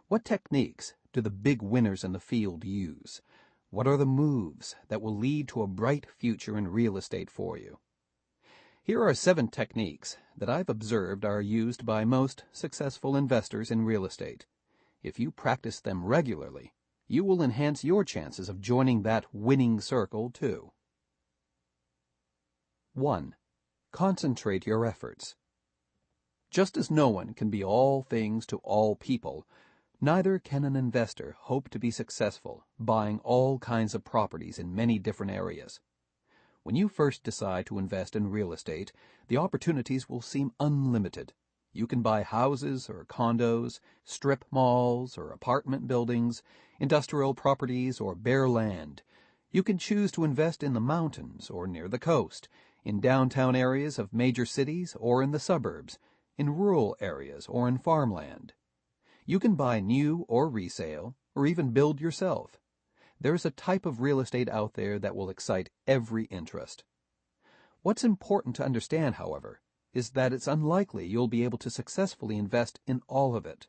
S1: What techniques do the big winners in the field use? What are the moves that will lead to a bright future in real estate for you? Here are 7 techniques that I've observed are used by most successful investors in real estate. If you practice them regularly, you will enhance your chances of joining that winning circle too. 1. Concentrate your efforts. Just as no one can be all things to all people, Neither can an investor hope to be successful buying all kinds of properties in many different areas. When you first decide to invest in real estate, the opportunities will seem unlimited. You can buy houses or condos, strip malls or apartment buildings, industrial properties or bare land. You can choose to invest in the mountains or near the coast, in downtown areas of major cities or in the suburbs, in rural areas or in farmland. You can buy new or resale, or even build yourself. There's a type of real estate out there that will excite every interest. What's important to understand, however, is that it's unlikely you'll be able to successfully invest in all of it.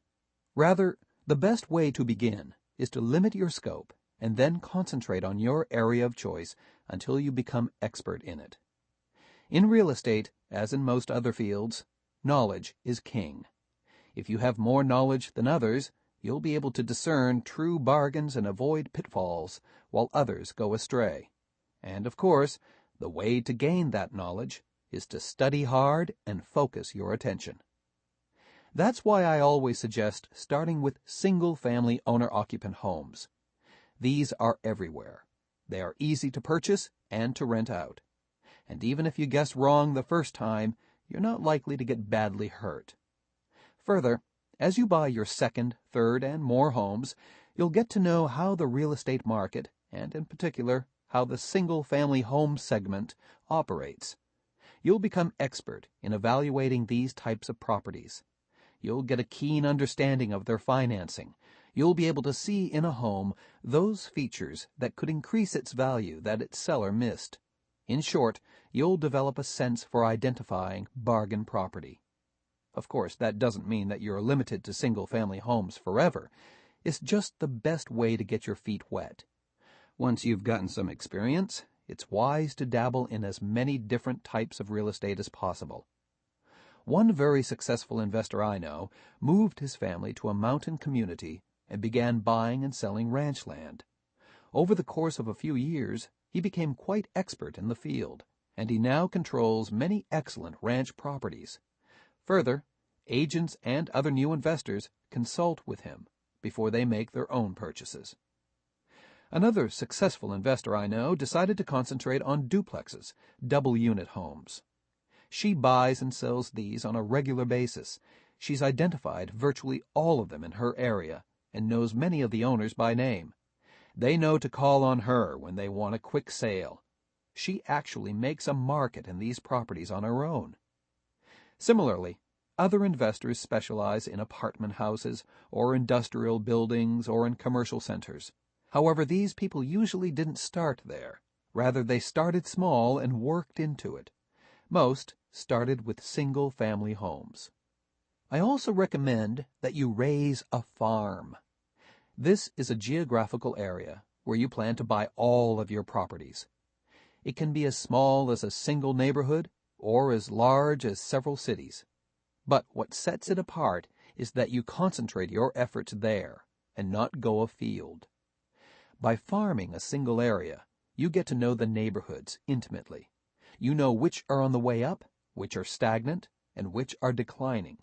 S1: Rather, the best way to begin is to limit your scope and then concentrate on your area of choice until you become expert in it. In real estate, as in most other fields, knowledge is king. If you have more knowledge than others, you'll be able to discern true bargains and avoid pitfalls while others go astray. And, of course, the way to gain that knowledge is to study hard and focus your attention. That's why I always suggest starting with single-family owner-occupant homes. These are everywhere. They are easy to purchase and to rent out. And even if you guess wrong the first time, you're not likely to get badly hurt. Further, as you buy your second, third, and more homes, you'll get to know how the real estate market, and in particular, how the single-family home segment operates. You'll become expert in evaluating these types of properties. You'll get a keen understanding of their financing. You'll be able to see in a home those features that could increase its value that its seller missed. In short, you'll develop a sense for identifying bargain property. Of course, that doesn't mean that you're limited to single-family homes forever. It's just the best way to get your feet wet. Once you've gotten some experience, it's wise to dabble in as many different types of real estate as possible. One very successful investor I know moved his family to a mountain community and began buying and selling ranch land. Over the course of a few years, he became quite expert in the field, and he now controls many excellent ranch properties. Further, agents and other new investors consult with him before they make their own purchases. Another successful investor I know decided to concentrate on duplexes, double-unit homes. She buys and sells these on a regular basis. She's identified virtually all of them in her area and knows many of the owners by name. They know to call on her when they want a quick sale. She actually makes a market in these properties on her own. Similarly, other investors specialize in apartment houses or industrial buildings or in commercial centers. However, these people usually didn't start there. Rather, they started small and worked into it. Most started with single-family homes. I also recommend that you raise a farm. This is a geographical area where you plan to buy all of your properties. It can be as small as a single neighborhood or as large as several cities. But what sets it apart is that you concentrate your efforts there and not go afield. By farming a single area, you get to know the neighborhoods intimately. You know which are on the way up, which are stagnant, and which are declining.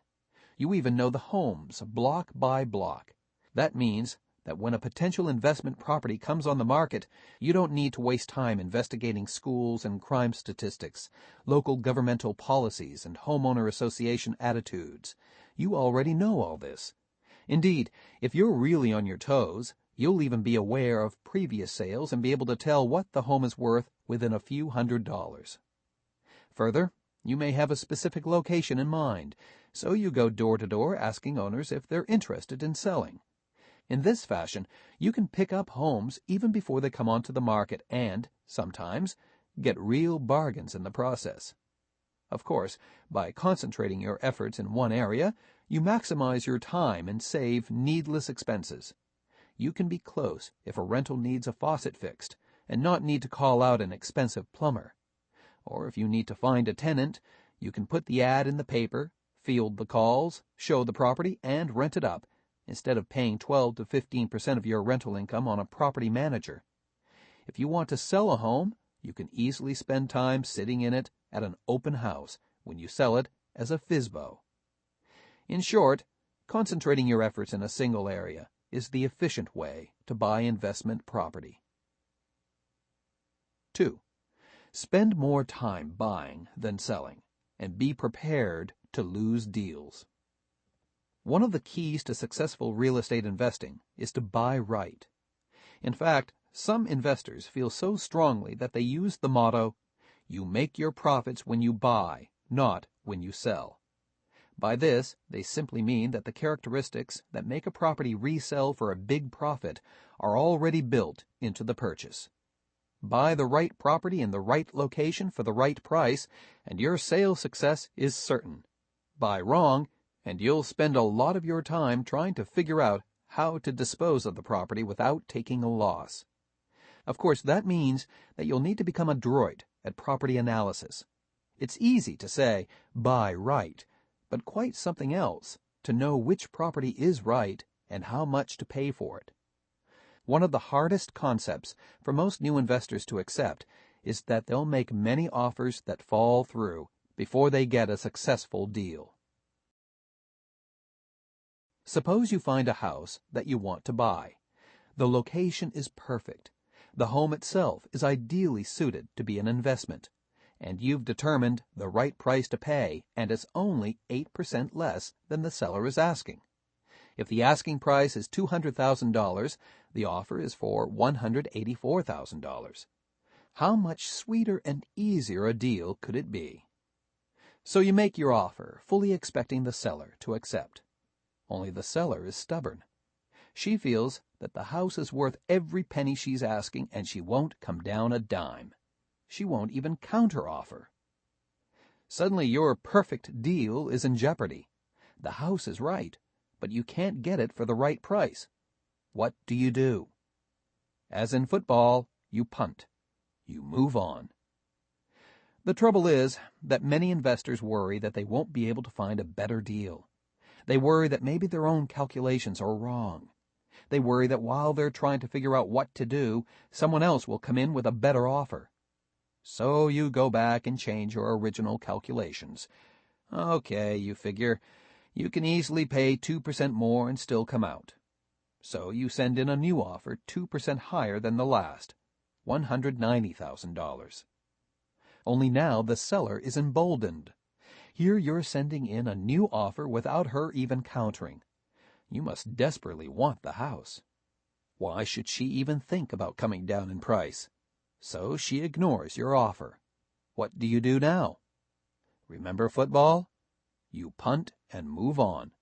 S1: You even know the homes, block by block. That means that when a potential investment property comes on the market, you don't need to waste time investigating schools and crime statistics, local governmental policies, and homeowner association attitudes. You already know all this. Indeed, if you're really on your toes, you'll even be aware of previous sales and be able to tell what the home is worth within a few $100s. Further, you may have a specific location in mind, so you go door to door asking owners if they're interested in selling. In this fashion, you can pick up homes even before they come onto the market and, sometimes, get real bargains in the process. Of course, by concentrating your efforts in one area, you maximize your time and save needless expenses. You can be close if a rental needs a faucet fixed and not need to call out an expensive plumber. Or if you need to find a tenant, you can put the ad in the paper, field the calls, show the property, and rent it up, instead of paying 12 to 15% of your rental income on a property manager. If you want to sell a home, you can easily spend time sitting in it at an open house when you sell it as a FSBO. In short, Concentrating your efforts in a single area is the efficient way to buy investment property. 2. Spend more time buying than selling, and be prepared to lose deals. One of the keys to successful real estate investing is to buy right. In fact, some investors feel so strongly that they use the motto, "You make your profits when you buy, not when you sell." By this, they simply mean that the characteristics that make a property resell for a big profit are already built into the purchase. Buy the right property in the right location for the right price, and your sale success is certain. Buy wrong, and you'll spend a lot of your time trying to figure out how to dispose of the property without taking a loss. Of course, that means that you'll need to become adroit at property analysis. It's easy to say, buy right, but quite something else to know which property is right and how much to pay for it. One of the hardest concepts for most new investors to accept is that they'll make many offers that fall through before they get a successful deal. Suppose you find a house that you want to buy. The location is perfect. The home itself is ideally suited to be an investment, and you've determined the right price to pay, and it's only 8% less than the seller is asking. If the asking price is $200,000, the offer is for $184,000. How much sweeter and easier a deal could it be? So you make your offer, fully expecting the seller to accept. Only the seller is stubborn. She feels that the house is worth every penny she's asking, and she won't come down a dime. She won't even counter-offer. Suddenly your perfect deal is in jeopardy. The house is right, but you can't get it for the right price. What do? As in football, you punt. You move on. The trouble is that many investors worry that they won't be able to find a better deal. They worry that maybe their own calculations are wrong. They worry that while they're trying to figure out what to do, someone else will come in with a better offer. So you go back and change your original calculations. Okay, you figure, you can easily pay 2% more and still come out. So you send in a new offer 2% higher than the last, $190,000. Only now the seller is emboldened. Here you're sending in a new offer without her even countering. You must desperately want the house. Why should she even think about coming down in price? So she ignores your offer. What do you do now? Remember football? You punt and move on.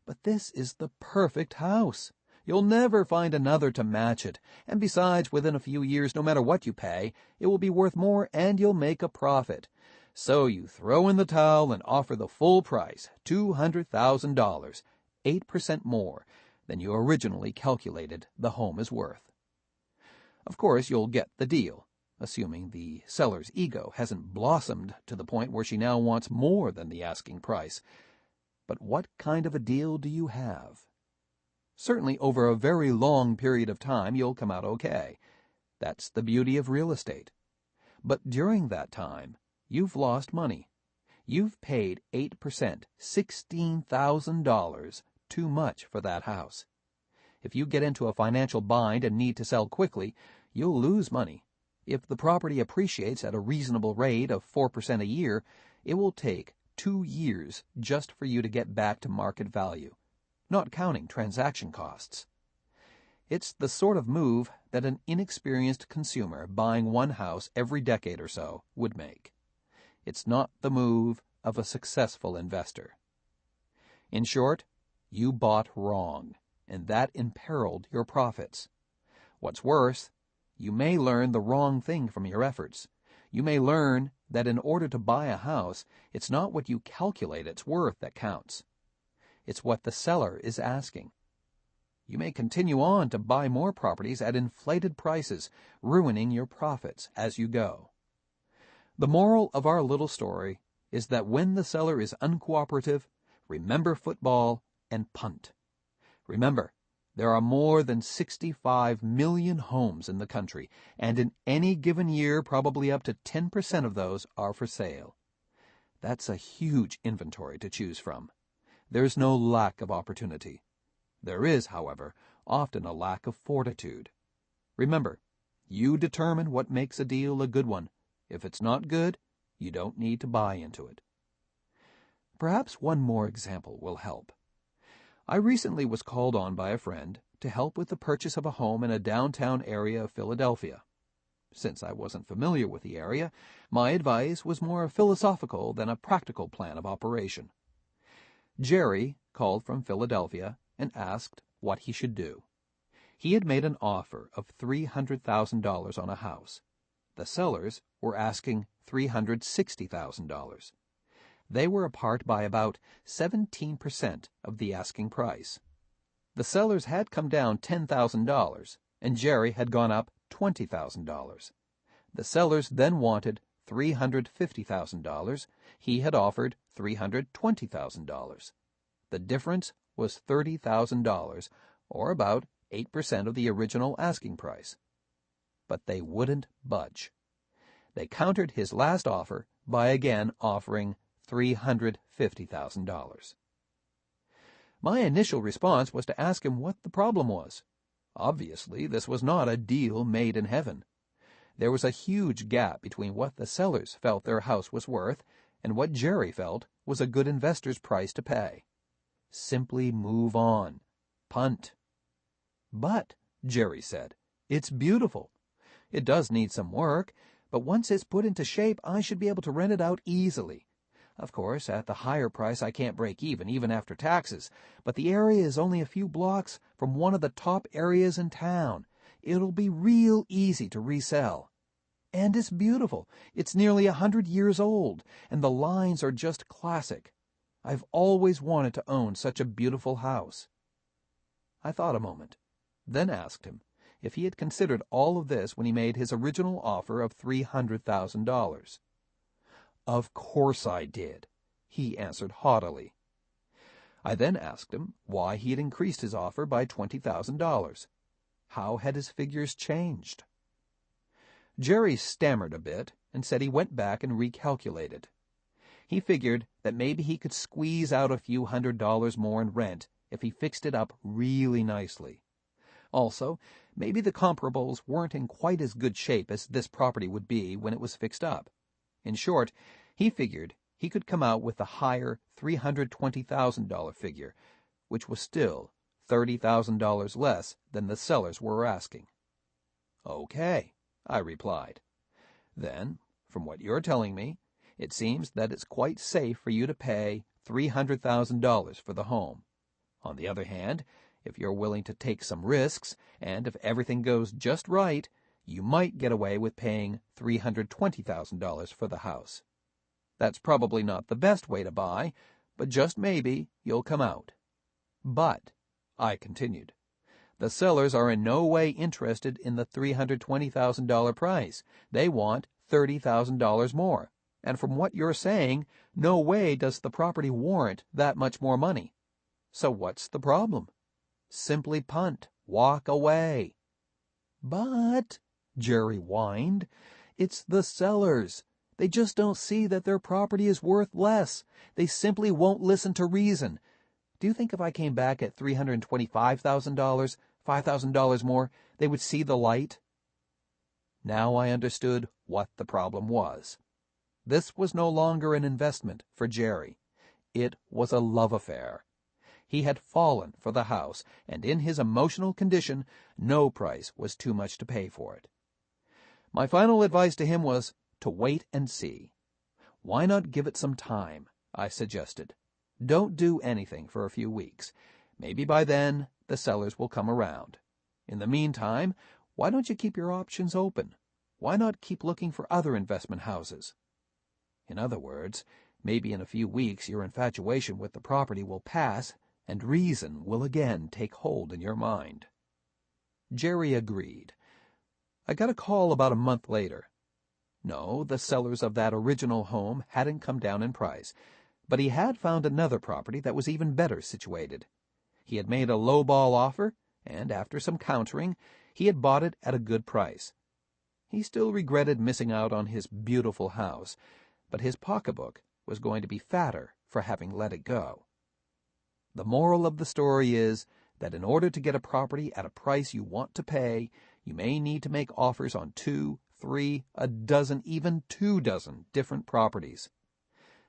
S1: But this is the perfect house. You'll never find another to match it, and besides, within a few years, no matter what you pay, it will be worth more and you'll make a profit. So you throw in the towel and offer the full price, $200,000, 8% more than you originally calculated the home is worth. Of course, you'll get the deal, assuming the seller's ego hasn't blossomed to the point where she now wants more than the asking price. But what kind of a deal do you have? Certainly, over a very long period of time, you'll come out okay. That's the beauty of real estate. But during that time, you've lost money. You've paid 8%, $16,000, too much for that house. If you get into a financial bind and need to sell quickly, you'll lose money. If the property appreciates at a reasonable rate of 4% a year, it will take 2 years just for you to get back to market value, not counting transaction costs. It's the sort of move that an inexperienced consumer buying one house every decade or so would make. It's not the move of a successful investor. In short, you bought wrong, and that imperiled your profits. What's worse, you may learn the wrong thing from your efforts. You may learn that in order to buy a house, it's not what you calculate it's worth that counts. It's what the seller is asking. You may continue on to buy more properties at inflated prices, ruining your profits as you go. The moral of our little story is that when the seller is uncooperative, remember football and punt. Remember, there are more than 65 million homes in the country, and in any given year, probably up to 10% of those are for sale. That's a huge inventory to choose from. There's no lack of opportunity. There is, however, often a lack of fortitude. Remember, you determine what makes a deal a good one. If it's not good, you don't need to buy into it. Perhaps one more example will help. I recently was called on by a friend to help with the purchase of a home in a downtown area of Philadelphia. Since I wasn't familiar with the area, my advice was more philosophical than a practical plan of operation. Jerry called from Philadelphia and asked what he should do. He had made an offer of $300,000 on a house. The sellers were asking $360,000. They were apart by about 17% of the asking price. The sellers had come down $10,000, and Jerry had gone up $20,000. The sellers then wanted $350,000. He had offered $320,000. The difference was $30,000, or about 8% of the original asking price. But they wouldn't budge. They countered his last offer by again offering $350,000. My initial response was to ask him what the problem was. Obviously, this was not a deal made in heaven. There was a huge gap between what the sellers felt their house was worth and what Jerry felt was a good investor's price to pay. Simply move on. Punt. But, Jerry said, it's beautiful. It does need some work, but once it's put into shape, I should be able to rent it out easily. Of course, at the higher price I can't break even after taxes, but the area is only a few blocks from one of the top areas in town. It'll be real easy to resell. And it's beautiful. It's nearly 100 years old, and the lines are just classic. I've always wanted to own such a beautiful house. I thought a moment, then asked him if he had considered all of this when he made his original offer of $300,000. Of course I did, he answered haughtily. I then asked him why he had increased his offer by $20,000. How had his figures changed? Jerry stammered a bit and said he went back and recalculated. He figured that maybe he could squeeze out a few $100 more in rent if he fixed it up really nicely. Also, maybe the comparables weren't in quite as good shape as this property would be when it was fixed up. In short, he figured he could come out with the higher $320,000 figure, which was still $30,000 less than the sellers were asking. Okay, I replied. Then, from what you're telling me, it seems that it's quite safe for you to pay $300,000 for the home. On the other hand, if you're willing to take some risks, and if everything goes just right, you might get away with paying $320,000 for the house. That's probably not the best way to buy, but just maybe you'll come out. But, I continued, the sellers are in no way interested in the $320,000 price. They want $30,000 more. And from what you're saying, no way does the property warrant that much more money. So what's the problem? Simply punt. Walk away. But, Jerry whined, it's the sellers. They just don't see that their property is worth less. They simply won't listen to reason. Do you think if I came back at $325,000, $5,000 more, they would see the light? Now I understood what the problem was. This was no longer an investment for Jerry. It was a love affair. He had fallen for the house, and in his emotional condition, no price was too much to pay for it. My final advice to him was to wait and see. Why not give it some time, I suggested. Don't do anything for a few weeks. Maybe by then the sellers will come around. In the meantime, why don't you keep your options open? Why not keep looking for other investment houses? In other words, maybe in a few weeks your infatuation with the property will pass, and reason will again take hold in your mind. Jerry agreed. I got a call about a month later. No, the sellers of that original home hadn't come down in price, but he had found another property that was even better situated. He had made a low-ball offer, and after some countering, he had bought it at a good price. He still regretted missing out on his beautiful house, but his pocketbook was going to be fatter for having let it go. The moral of the story is that in order to get a property at a price you want to pay, you may need to make offers on 2, 3, a dozen, even 24 different properties.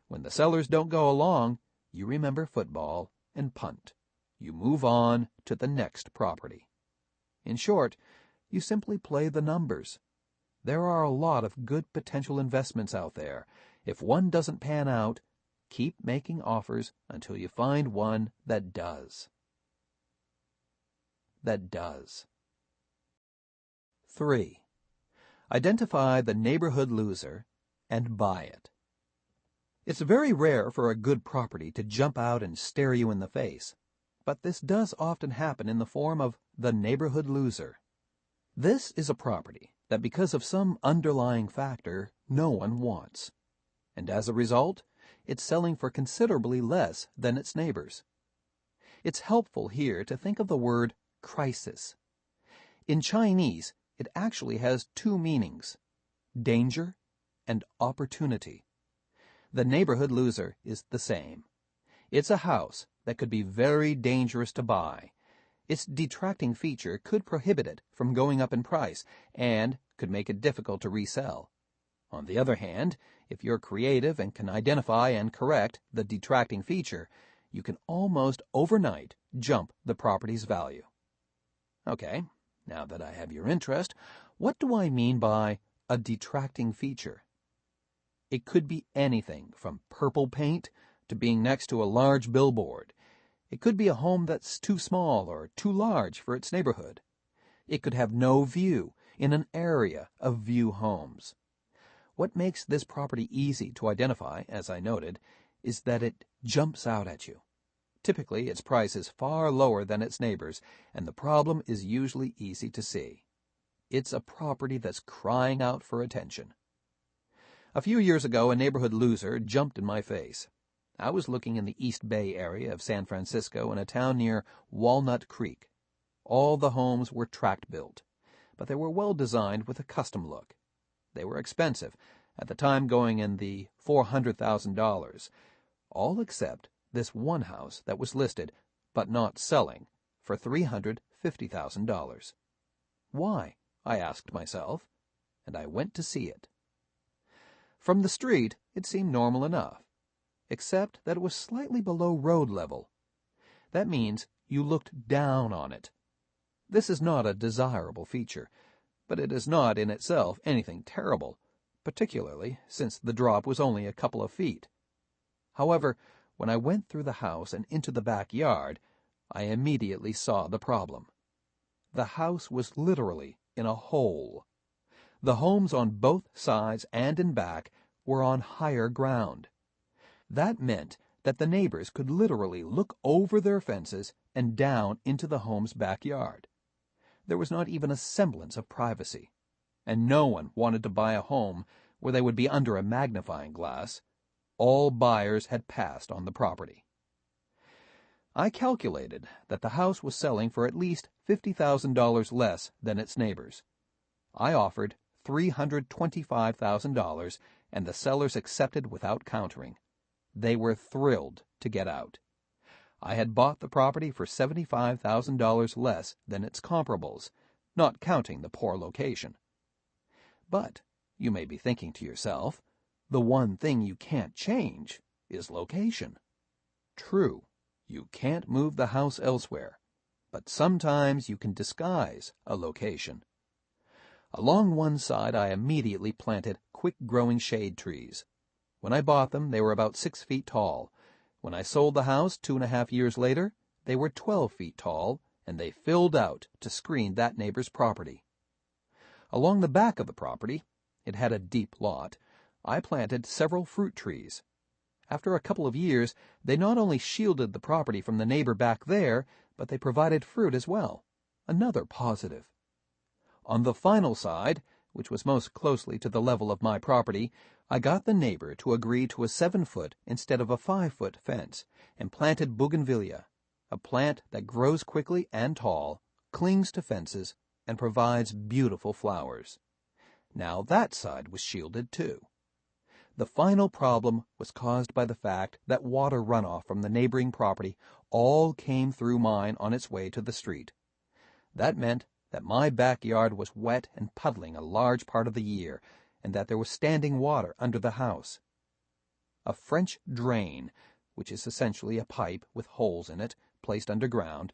S1: When the sellers don't go along, you remember football and punt. You move on to the next property. In short, you simply play the numbers. There are a lot of good potential investments out there. If one doesn't pan out, keep making offers until you find one that does. 3. Identify the neighborhood loser and buy it. It's very rare for a good property to jump out and stare you in the face, but this does often happen in the form of the neighborhood loser. This is a property that because of some underlying factor no one wants, and as a result, it's selling for considerably less than its neighbors. It's helpful here to think of the word crisis. In Chinese, it actually has two meanings: danger and opportunity. The neighborhood loser is the same. It's a house that could be very dangerous to buy. Its detracting feature could prohibit it from going up in price and could make it difficult to resell. On the other hand, if you're creative and can identify and correct the detracting feature, you can almost overnight jump the property's value. Okay, now that I have your interest, what do I mean by a detracting feature? It could be anything from purple paint to being next to a large billboard. It could be a home that's too small or too large for its neighborhood. It could have no view in an area of view homes. What makes this property easy to identify, as I noted, is that it jumps out at you. Typically, its price is far lower than its neighbors, and the problem is usually easy to see. It's a property that's crying out for attention. A few years ago, a neighborhood loser jumped in my face. I was looking in the East Bay area of San Francisco in a town near Walnut Creek. All the homes were tract-built, but they were well designed with a custom look. They were expensive, at the time going in the $400,000, all except this one house that was listed, but not selling, for $350,000. Why? I asked myself, and I went to see it. From the street, it seemed normal enough, except that it was slightly below road level. That means you looked down on it. This is not a desirable feature, but it is not in itself anything terrible, particularly since the drop was only a couple of feet. However, when I went through the house and into the backyard, I immediately saw the problem. The house was literally in a hole. The homes on both sides and in back were on higher ground. That meant that the neighbors could literally look over their fences and down into the home's backyard. There was not even a semblance of privacy, and no one wanted to buy a home where they would be under a magnifying glass. All buyers had passed on the property. I calculated that the house was selling for at least $50,000 less than its neighbors. I offered $325,000, and the sellers accepted without countering. They were thrilled to get out. I had bought the property for $75,000 less than its comparables, not counting the poor location. But, you may be thinking to yourself, the one thing you can't change is location. True, you can't move the house elsewhere, but sometimes you can disguise a location. Along one side I immediately planted quick-growing shade trees. When I bought them, they were about 6 feet tall. When I sold the house 2.5 years later, they were 12 feet tall, and they filled out to screen that neighbor's property. Along the back of the property, it had a deep lot, I planted several fruit trees. After a couple of years, they not only shielded the property from the neighbor back there, but they provided fruit as well. Another positive. On the final side, which was most closely to the level of my property, I got the neighbor to agree to a 7-foot instead of a 5-foot fence, and planted bougainvillea, a plant that grows quickly and tall, clings to fences, and provides beautiful flowers. Now that side was shielded too. The final problem was caused by the fact that water runoff from the neighboring property all came through mine on its way to the street. That meant that my backyard was wet and puddling a large part of the year, and that there was standing water under the house. A French drain, which is essentially a pipe with holes in it, placed underground,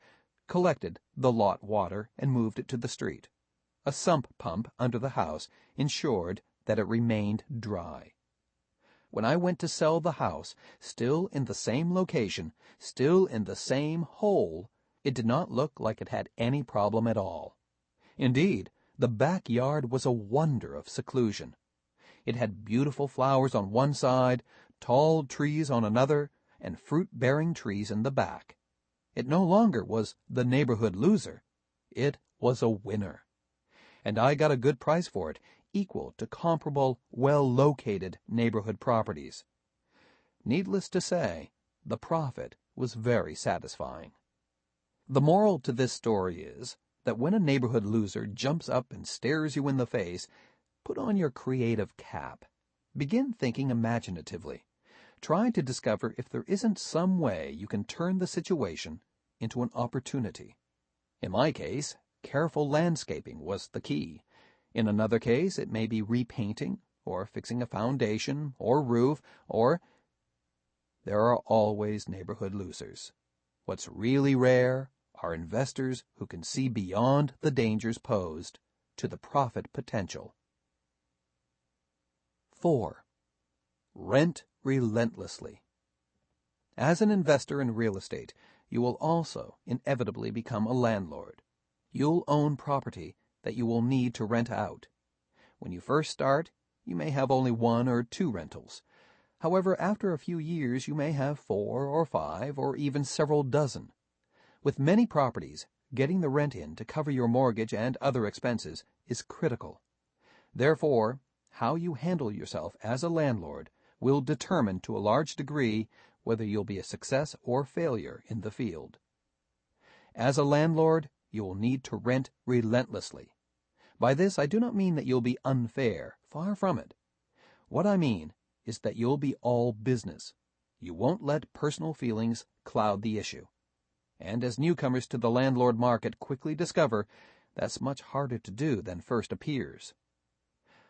S1: collected the lot water and moved it to the street. A sump pump under the house ensured that it remained dry. When I went to sell the house, still in the same location, still in the same hole, it did not look like it had any problem at all. Indeed, the backyard was a wonder of seclusion. It had beautiful flowers on one side, tall trees on another, and fruit-bearing trees in the back. It no longer was the neighborhood loser. It was a winner. And I got a good price for it, equal to comparable, well-located neighborhood properties. Needless to say, the profit was very satisfying. The moral to this story is that when a neighborhood loser jumps up and stares you in the face, put on your creative cap. Begin thinking imaginatively. Try to discover if there isn't some way you can turn the situation into an opportunity. In my case, careful landscaping was the key. In another case, it may be repainting, or fixing a foundation, or roof, or... There are always neighborhood losers. What's really rare are investors who can see beyond the dangers posed to the profit potential. 4. Rent relentlessly. As an investor in real estate, you will also inevitably become a landlord. You'll own property that you will need to rent out. When you first start, you may have only 1 or 2 rentals. However, after a few years, you may have 4 or 5 or even several dozen. With many properties, getting the rent in to cover your mortgage and other expenses is critical. Therefore, how you handle yourself as a landlord will determine to a large degree whether you'll be a success or failure in the field. As a landlord, you will need to rent relentlessly. By this, I do not mean that you'll be unfair. Far from it. What I mean is that you'll be all business. You won't let personal feelings cloud the issue. And as newcomers to the landlord market quickly discover, that's much harder to do than first appears.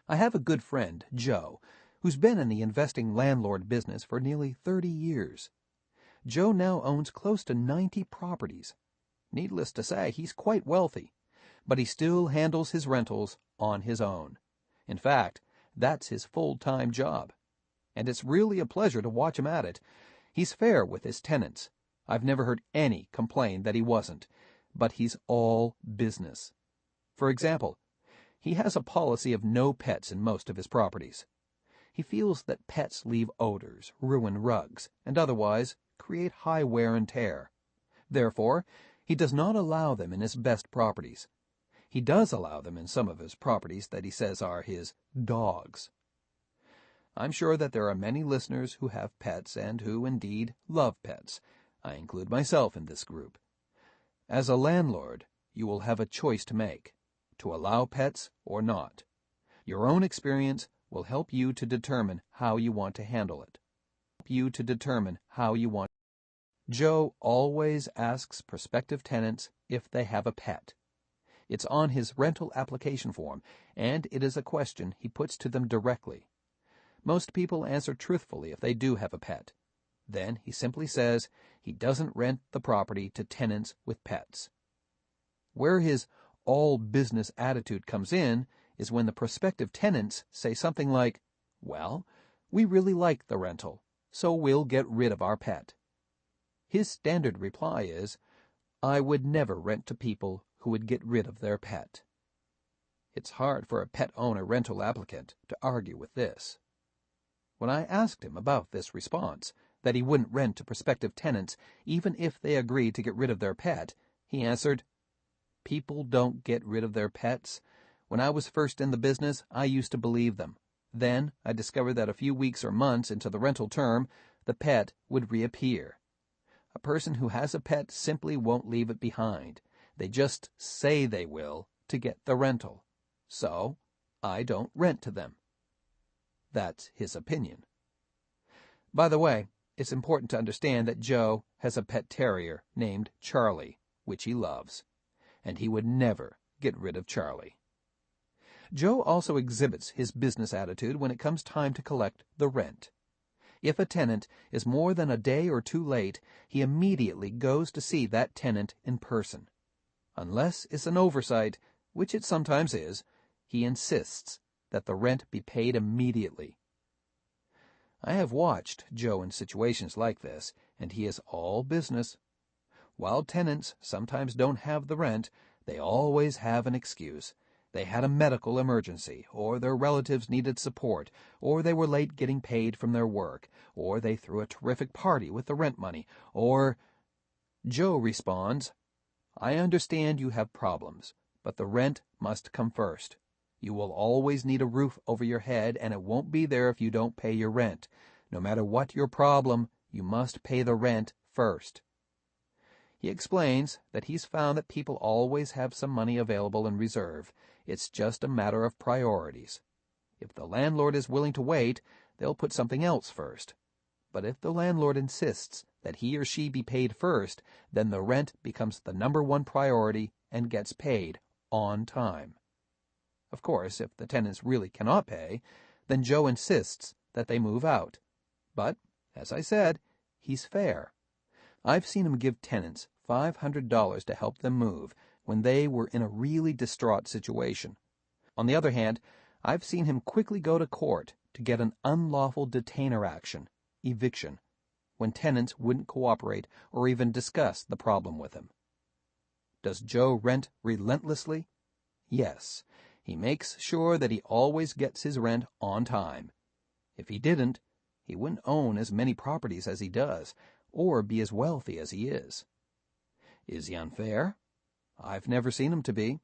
S1: I have a good friend, Joe, who's been in the investing landlord business for nearly 30 years. Joe now owns close to 90 properties. Needless to say, he's quite wealthy, but he still handles his rentals on his own. In fact, that's his full-time job. And it's really a pleasure to watch him at it. He's fair with his tenants. I've never heard any complain that he wasn't, but he's all business. For example, he has a policy of no pets in most of his properties. He feels that pets leave odors, ruin rugs, and otherwise create high wear and tear. Therefore, he does not allow them in his best properties. He does allow them in some of his properties that he says are his dogs. I'm sure that there are many listeners who have pets and who, indeed, love pets. I include myself in this group. As a landlord, you will have a choice to make, to allow pets or not. Your own experience will help you to determine how you want to handle it. Joe always asks prospective tenants if they have a pet. It's on his rental application form, and it is a question he puts to them directly. Most people answer truthfully if they do have a pet. Then he simply says he doesn't rent the property to tenants with pets. Where his all-business attitude comes in is when the prospective tenants say something like, "Well, we really like the rental, so we'll get rid of our pet." His standard reply is, "I would never rent to people who would get rid of their pet." It's hard for a pet owner rental applicant to argue with this. When I asked him about this response, that he wouldn't rent to prospective tenants even if they agreed to get rid of their pet, he answered, "People don't get rid of their pets. When I was first in the business, I used to believe them. Then I discovered that a few weeks or months into the rental term, the pet would reappear. A person who has a pet simply won't leave it behind. They just say they will to get the rental. So I don't rent to them." That's his opinion. By the way, it's important to understand that Joe has a pet terrier named Charlie, which he loves, and he would never get rid of Charlie. Joe also exhibits his business attitude when it comes time to collect the rent. If a tenant is more than a day or two late, he immediately goes to see that tenant in person. Unless it's an oversight, which it sometimes is, he insists that the rent be paid immediately. I have watched Joe in situations like this, and he is all business. While tenants sometimes don't have the rent, they always have an excuse. They had a medical emergency, or their relatives needed support, or they were late getting paid from their work, or they threw a terrific party with the rent money, or... Joe responds, "I understand you have problems, but the rent must come first. You will always need a roof over your head, and it won't be there if you don't pay your rent. No matter what your problem, you must pay the rent first." He explains that he's found that people always have some money available in reserve. It's just a matter of priorities. If the landlord is willing to wait, they'll put something else first. But if the landlord insists that he or she be paid first, then the rent becomes the number one priority and gets paid on time. Of course, if the tenants really cannot pay, then Joe insists that they move out. But, as I said, he's fair. I've seen him give tenants $500 to help them move when they were in a really distraught situation. On the other hand, I've seen him quickly go to court to get an unlawful detainer action, eviction, when tenants wouldn't cooperate or even discuss the problem with him. Does Joe rent relentlessly? Yes. He makes sure that he always gets his rent on time. If he didn't, he wouldn't own as many properties as he does, or be as wealthy as he is. Is he unfair? I've never seen him to be.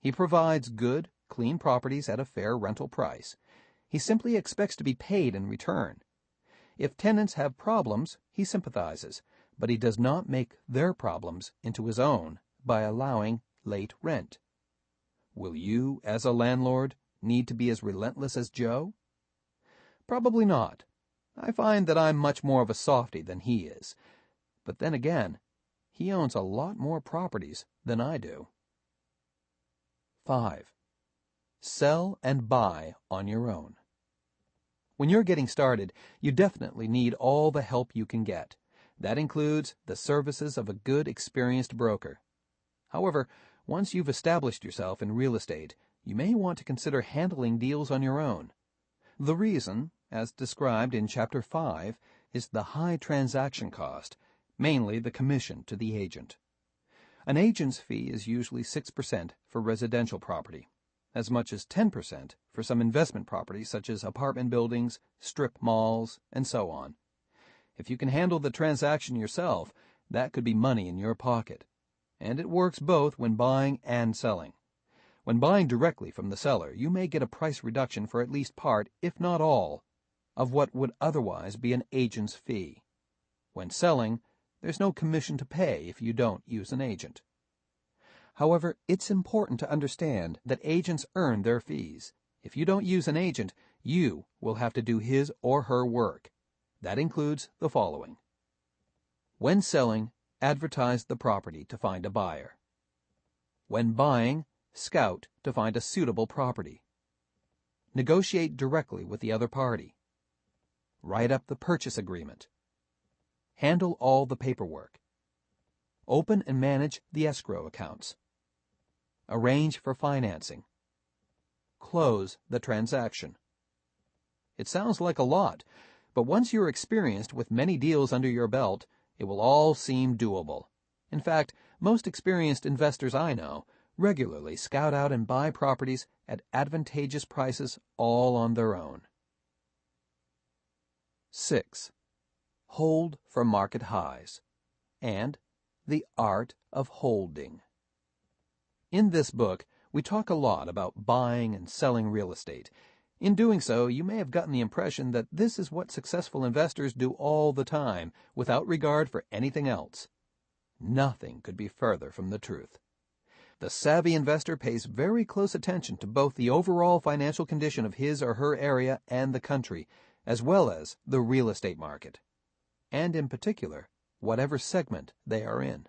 S1: He provides good, clean properties at a fair rental price. He simply expects to be paid in return. If tenants have problems, he sympathizes, but he does not make their problems into his own by allowing late rent. Will you, as a landlord, need to be as relentless as Joe? Probably not. I find that I'm much more of a softy than he is. But then again, he owns a lot more properties than I do. 5. Sell and buy on your own. When you're getting started, you definitely need all the help you can get. That includes the services of a good, experienced broker. However, once you've established yourself in real estate, you may want to consider handling deals on your own. The reason, as described in Chapter 5, is the high transaction cost, mainly the commission to the agent. An agent's fee is usually 6% for residential property, as much as 10% for some investment properties such as apartment buildings, strip malls, and so on. If you can handle the transaction yourself, that could be money in your pocket. And it works both when buying and selling. When buying directly from the seller, you may get a price reduction for at least part, if not all, of what would otherwise be an agent's fee. When selling, there's no commission to pay if you don't use an agent. However, it's important to understand that agents earn their fees. If you don't use an agent, you will have to do his or her work. That includes the following. When selling, advertise the property to find a buyer. When buying, scout to find a suitable property. Negotiate directly with the other party. Write up the purchase agreement. Handle all the paperwork. Open and manage the escrow accounts. Arrange for financing. Close the transaction. It sounds like a lot, but once you're experienced with many deals under your belt, it will all seem doable. In fact, most experienced investors I know regularly scout out and buy properties at advantageous prices all on their own. 6. Hold for market highs, and the art of holding. In this book, we talk a lot about buying and selling real estate. In doing so, you may have gotten the impression that this is what successful investors do all the time, without regard for anything else. Nothing could be further from the truth. The savvy investor pays very close attention to both the overall financial condition of his or her area and the country, as well as the real estate market. and in particular, whatever segment they are in.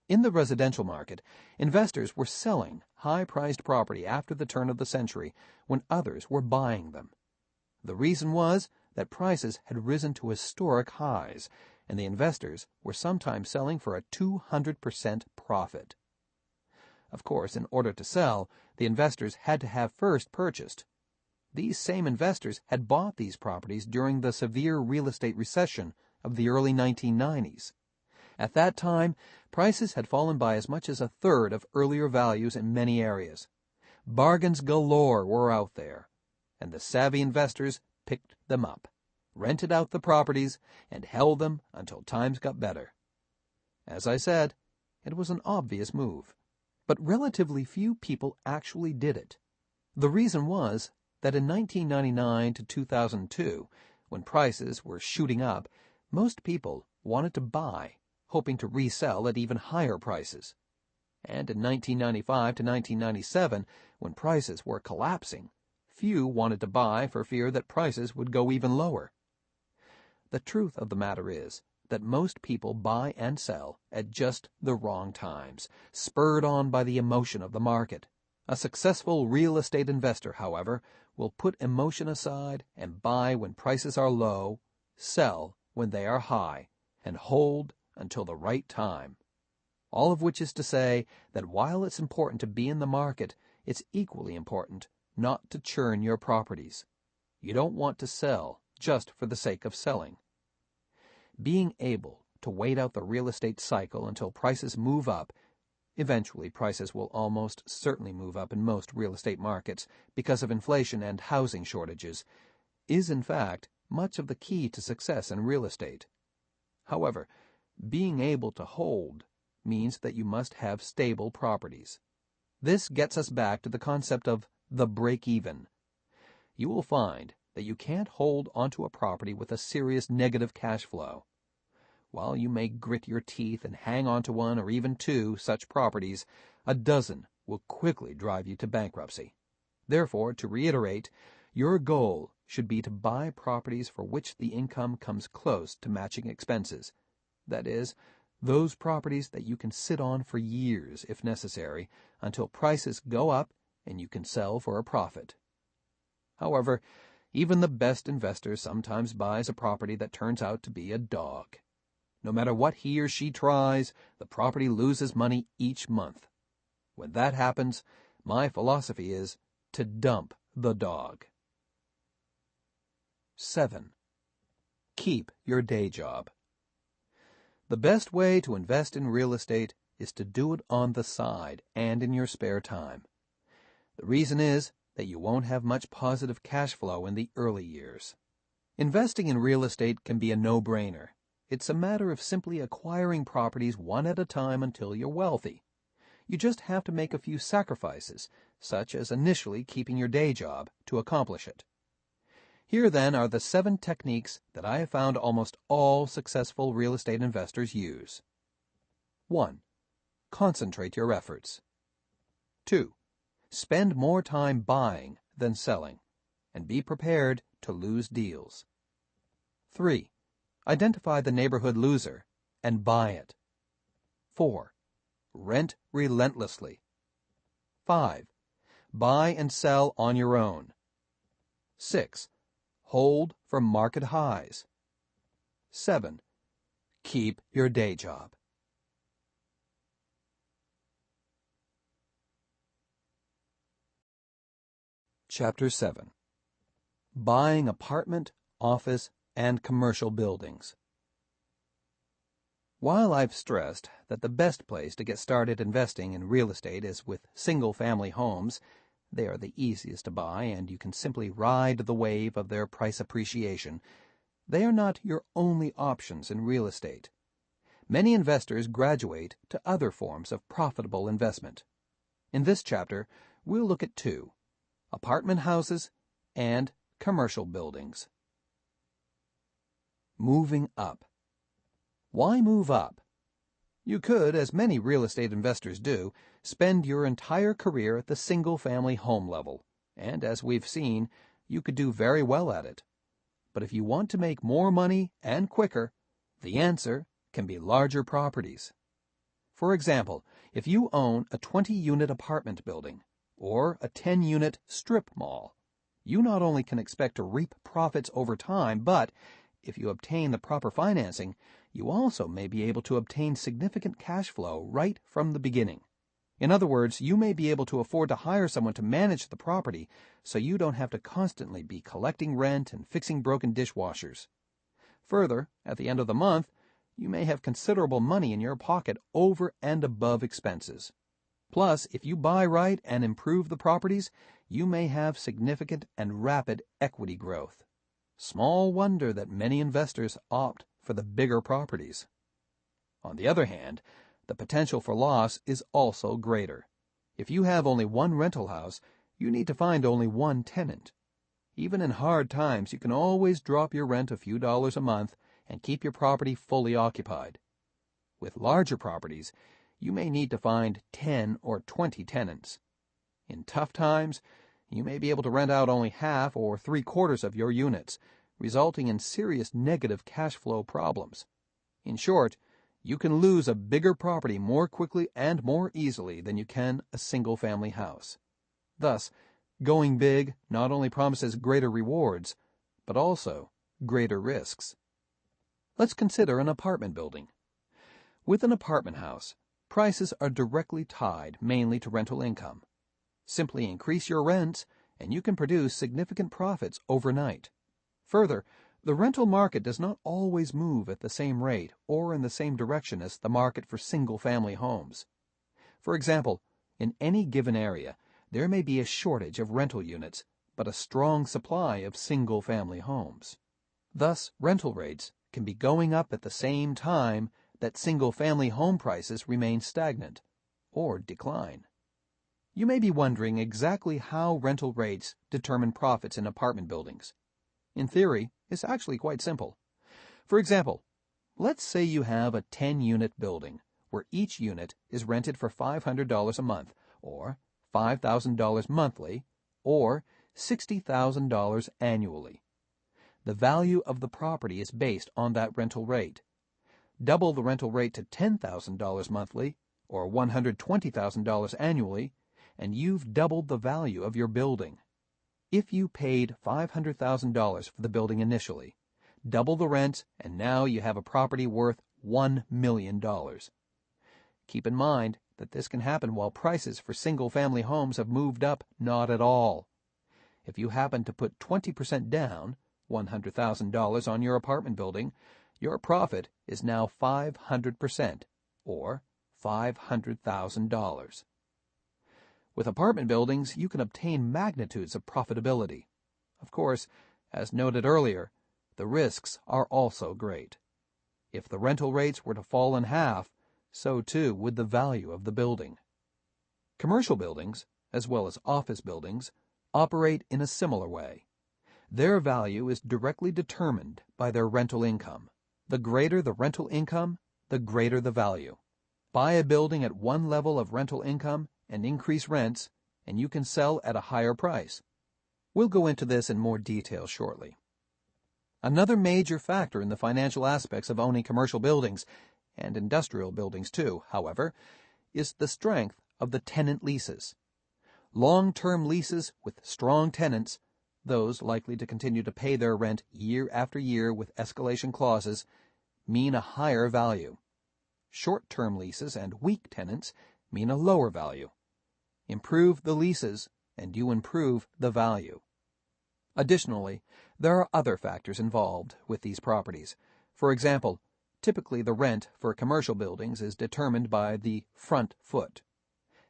S1: In the residential market, investors were selling high-priced property after the turn of the century when others were buying them. The reason was that prices had risen to historic highs, and the investors were sometimes selling for a 200% profit. Of course, in order to sell, the investors had to have first purchased. These same investors had bought these properties during the severe real estate recession of the early 1990s. At that time, prices had fallen by as much as a third of earlier values in many areas. Bargains galore were out there, and the savvy investors picked them up, rented out the properties, and held them until times got better. As I said, it was an obvious move, but relatively few people actually did it. The reason was that in 1999 to 2002, when prices were shooting up, most people wanted to buy, hoping to resell at even higher prices. And in 1995 to 1997, when prices were collapsing, few wanted to buy for fear that prices would go even lower. The truth of the matter is that most people buy and sell at just the wrong times, spurred on by the emotion of the market. A successful real estate investor, however, will put emotion aside and buy when prices are low, sell when they are high, and hold until the right time. All of which is to say that while it's important to be in the market, it's equally important not to churn your properties. You don't want to sell just for the sake of selling. Being able to wait out the real estate cycle until prices move up — eventually prices will almost certainly move up in most real estate markets because of inflation and housing shortages — is in fact much of the key to success in real estate. However, being able to hold means that you must have stable properties. This gets us back to the concept of the break-even. You will find that you can't hold onto a property with a serious negative cash flow. While you may grit your teeth and hang on to one or even two such properties, a dozen will quickly drive you to bankruptcy. Therefore, to reiterate, your goal should be to buy properties for which the income comes close to matching expenses. That is, those properties that you can sit on for years, if necessary, until prices go up and you can sell for a profit. However, even the best investor sometimes buys a property that turns out to be a dog. No matter what he or she tries, the property loses money each month. When that happens, my philosophy is to dump the dog. 7. Keep your day job. The best way to invest in real estate is to do it on the side and in your spare time. The reason is that you won't have much positive cash flow in the early years. Investing in real estate can be a no-brainer. It's a matter of simply acquiring properties one at a time until you're wealthy. You just have to make a few sacrifices, such as initially keeping your day job, to accomplish it. Here, then, are the 7 techniques that I have found almost all successful real estate investors use. 1. Concentrate your efforts. 2. Spend more time buying than selling, and be prepared to lose deals. 3. Identify the neighborhood loser and buy it. 4. Rent relentlessly. 5. Buy and sell on your own. 6. Hold for market highs. 7. Keep your day job. Chapter 7. Buying apartment, office, and commercial buildings. While I've stressed that the best place to get started investing in real estate is with single-family homes, they are the easiest to buy and you can simply ride the wave of their price appreciation, they are not your only options in real estate. Many investors graduate to other forms of profitable investment. In this chapter, we'll look at 2: apartment houses and commercial buildings. Moving up. Why move up? You could, as many real estate investors do, spend your entire career at the single-family home level, and as we've seen, you could do very well at it. But if you want to make more money and quicker, the answer can be larger properties. For example, if you own a 20-unit apartment building or a 10-unit strip mall, you not only can expect to reap profits over time, but if you obtain the proper financing, you also may be able to obtain significant cash flow right from the beginning. In other words, you may be able to afford to hire someone to manage the property so you don't have to constantly be collecting rent and fixing broken dishwashers. Further, at the end of the month, you may have considerable money in your pocket over and above expenses. Plus, if you buy right and improve the properties, you may have significant and rapid equity growth. Small wonder that many investors opt for the bigger properties. On the other hand, the potential for loss is also greater. If you have only one rental house, you need to find only one tenant. Even in hard times, you can always drop your rent a few dollars a month and keep your property fully occupied. With larger properties, you may need to find 10 or 20 tenants. In tough times, you may be able to rent out only half or three-quarters of your units, resulting in serious negative cash flow problems. In short, you can lose a bigger property more quickly and more easily than you can a single-family house. Thus, going big not only promises greater rewards, but also greater risks. Let's consider an apartment building. With an apartment house, prices are directly tied mainly to rental income. Simply increase your rents, and you can produce significant profits overnight. Further, the rental market does not always move at the same rate or in the same direction as the market for single-family homes. For example, in any given area, there may be a shortage of rental units, but a strong supply of single-family homes. Thus, rental rates can be going up at the same time that single-family home prices remain stagnant or decline. You may be wondering exactly how rental rates determine profits in apartment buildings. In theory, it's actually quite simple. For example, let's say you have a 10-unit building where each unit is rented for $500 a month, or $5,000 monthly, or $60,000 annually. The value of the property is based on that rental rate. Double the rental rate to $10,000 monthly, or $120,000 annually, and you've doubled the value of your building. If you paid $500,000 for the building initially, double the rent, and now you have a property worth $1 million. Keep in mind that this can happen while prices for single-family homes have moved up not at all. If you happen to put 20% down, $100,000 on your apartment building, your profit is now 500%, or $500,000. With apartment buildings, you can obtain magnitudes of profitability. Of course, as noted earlier, the risks are also great. If the rental rates were to fall in half, so too would the value of the building. Commercial buildings, as well as office buildings, operate in a similar way. Their value is directly determined by their rental income. The greater the rental income, the greater the value. Buy a building at one level of rental income and increase rents, and you can sell at a higher price. We'll go into this in more detail shortly. Another major factor in the financial aspects of owning commercial buildings, and industrial buildings too, however, is the strength of the tenant leases. Long-term leases with strong tenants, those likely to continue to pay their rent year after year with escalation clauses, mean a higher value. Short-term leases and weak tenants mean a lower value. Improve the leases, and you improve the value. Additionally, there are other factors involved with these properties. For example, typically the rent for commercial buildings is determined by the front foot.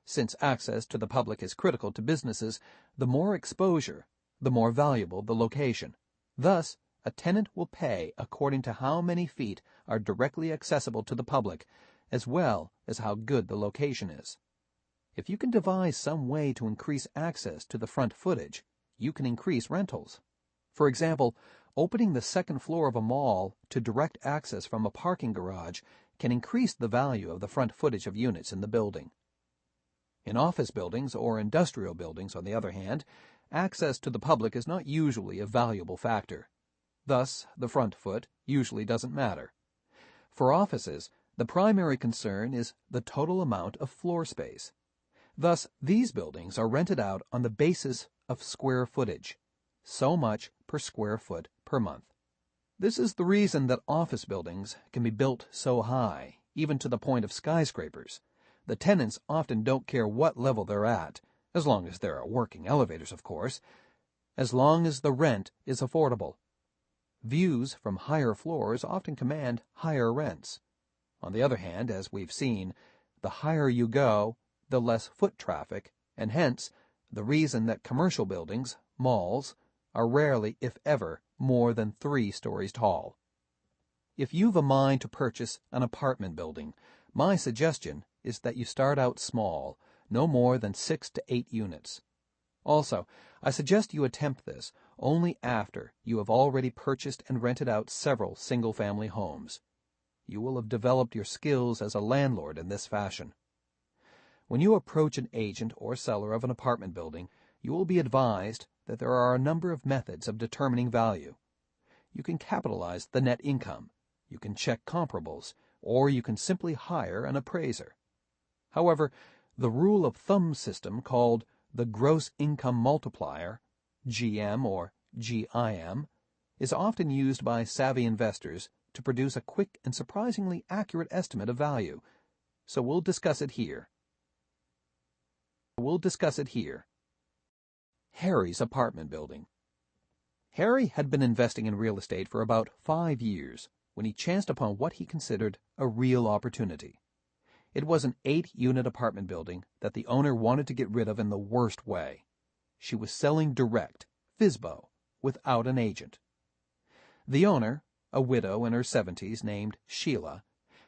S1: Since access to the public is critical to businesses, the more exposure, the more valuable the location. Thus, a tenant will pay according to how many feet are directly accessible to the public, as well as how good the location is. If you can devise some way to increase access to the front footage, you can increase rentals. For example, opening the second floor of a mall to direct access from a parking garage can increase the value of the front footage of units in the building. In office buildings or industrial buildings, on the other hand, access to the public is not usually a valuable factor. Thus, the front foot usually doesn't matter. For offices, the primary concern is the total amount of floor space. Thus, these buildings are rented out on the basis of square footage, so much per square foot per month. This is the reason that office buildings can be built so high, even to the point of skyscrapers. The tenants often don't care what level they're at, as long as there are working elevators, of course, as long as the rent is affordable. Views from higher floors often command higher rents. On the other hand, as we've seen, the higher you go, the less foot traffic, and hence the reason that commercial buildings, malls, are rarely, if ever, more than 3 stories tall. If you've a mind to purchase an apartment building, my suggestion is that you start out small, no more than 6 to 8 units. Also, I suggest you attempt this only after you have already purchased and rented out several single-family homes. You will have developed your skills as a landlord in this fashion. When you approach an agent or seller of an apartment building, you will be advised that there are a number of methods of determining value. You can capitalize the net income, you can check comparables, or you can simply hire an appraiser. However, the rule of thumb system called the gross income multiplier, GM or GIM, is often used by savvy investors to produce a quick and surprisingly accurate estimate of value. So we'll discuss it here. Harry's apartment building. Harry had been investing in real estate for about 5 years when he chanced upon what he considered a real opportunity. It was an 8-unit apartment building that the owner wanted to get rid of in the worst way. She was selling direct, FSBO, without an agent. The owner, a widow in her 70s named Sheila,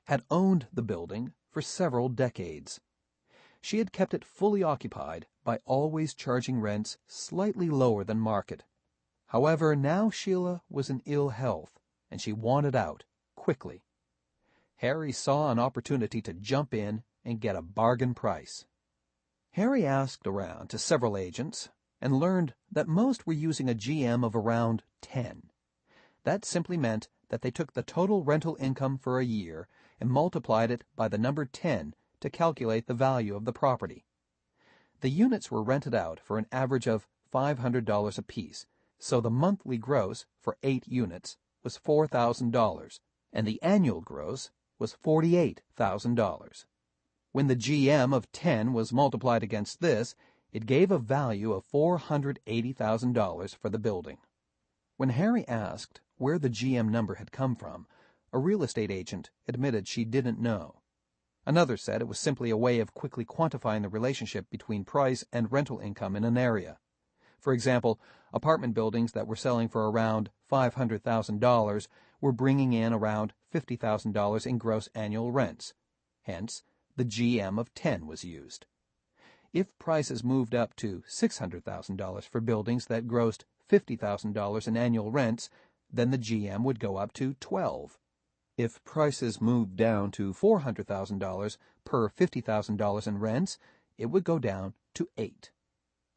S1: had owned the building for several decades. She had kept it fully occupied by always charging rents slightly lower than market. However, now Sheila was in ill health, and she wanted out, quickly. Harry saw an opportunity to jump in and get a bargain price. Harry asked around to several agents and learned that most were using a GM of around 10. That simply meant that they took the total rental income for a year and multiplied it by the number 10 to calculate the value of the property. The units were rented out for an average of $500 apiece, so the monthly gross for 8 units was $4,000, and the annual gross was $48,000. When the GM of 10 was multiplied against this, it gave a value of $480,000 for the building. When Harry asked where the GM number had come from, a real estate agent admitted she didn't know. Another said it was simply a way of quickly quantifying the relationship between price and rental income in an area. For example, apartment buildings that were selling for around $500,000 were bringing in around $50,000 in gross annual rents. Hence, the GM of 10 was used. If prices moved up to $600,000 for buildings that grossed $50,000 in annual rents, then the GM would go up to 12. If prices moved down to $400,000 per $50,000 in rents, it would go down to 8.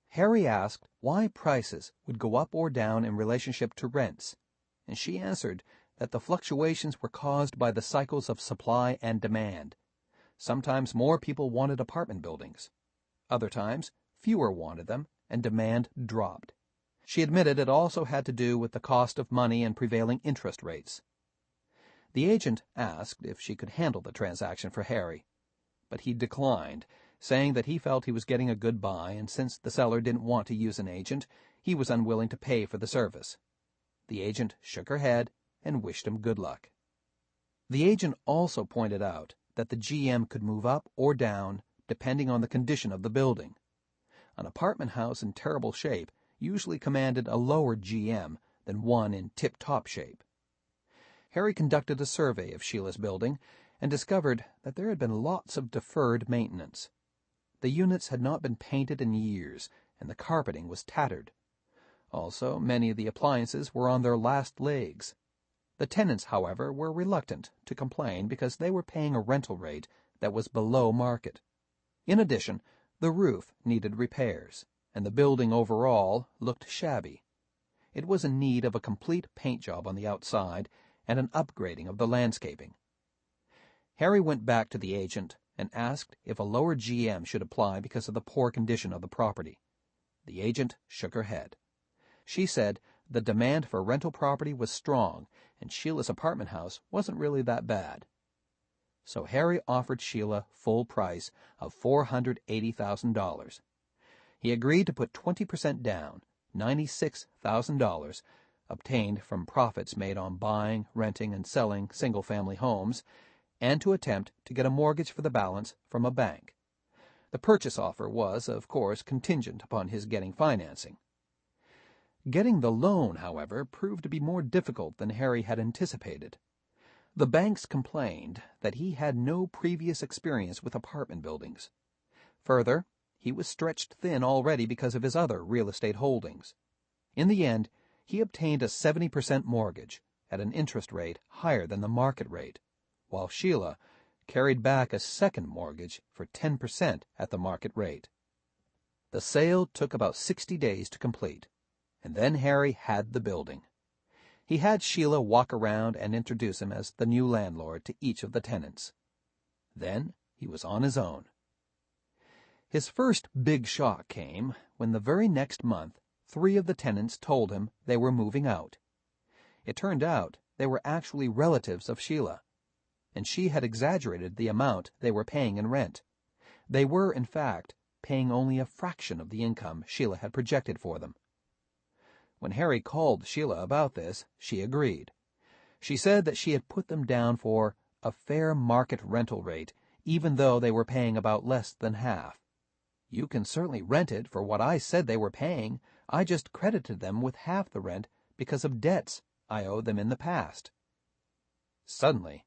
S1: Harry asked why prices would go up or down in relationship to rents, and she answered that the fluctuations were caused by the cycles of supply and demand. Sometimes more people wanted apartment buildings. Other times, fewer wanted them, and demand dropped. She admitted it also had to do with the cost of money and prevailing interest rates. The agent asked if she could handle the transaction for Harry, but he declined, saying that he felt he was getting a good buy, and since the seller didn't want to use an agent, he was unwilling to pay for the service. The agent shook her head and wished him good luck. The agent also pointed out that the GM could move up or down depending on the condition of the building. An apartment house in terrible shape usually commanded a lower GM than one in tip-top shape. Harry conducted a survey of Sheila's building and discovered that there had been lots of deferred maintenance. The units had not been painted in years, and the carpeting was tattered. Also, many of the appliances were on their last legs. The tenants, however, were reluctant to complain because they were paying a rental rate that was below market. In addition, the roof needed repairs, and the building overall looked shabby. it was in need of a complete paint job on the outside and an upgrading of the landscaping. Harry went back to the agent and asked if a lower GM should apply because of the poor condition of the property. The agent shook her head. She said the demand for rental property was strong, and Sheila's apartment house wasn't really that bad. So Harry offered Sheila full price of $480,000. He agreed to put 20% down, $96,000, obtained from profits made on buying, renting, and selling single-family homes, and to attempt to get a mortgage for the balance from a bank. The purchase offer was, of course, contingent upon his getting financing. Getting the loan, however, proved to be more difficult than Harry had anticipated. The banks complained that he had no previous experience with apartment buildings. Further, he was stretched thin already because of his other real estate holdings. In the end, he obtained a 70% mortgage at an interest rate higher than the market rate, while Sheila carried back a second mortgage for 10% at the market rate. The sale took about 60 days to complete, and then Harry had the building. He had Sheila walk around and introduce him as the new landlord to each of the tenants. Then he was on his own. His first big shock came when the very next month 3 of the tenants told him they were moving out. It turned out they were actually relatives of Sheila, and she had exaggerated the amount they were paying in rent. They were, in fact, paying only a fraction of the income Sheila had projected for them. When Harry called Sheila about this, she agreed. She said that she had put them down for a fair market rental rate, even though they were paying about less than half. "You can certainly rent it for what I said they were paying. I just credited them with half the rent because of debts I owed them in the past." Suddenly,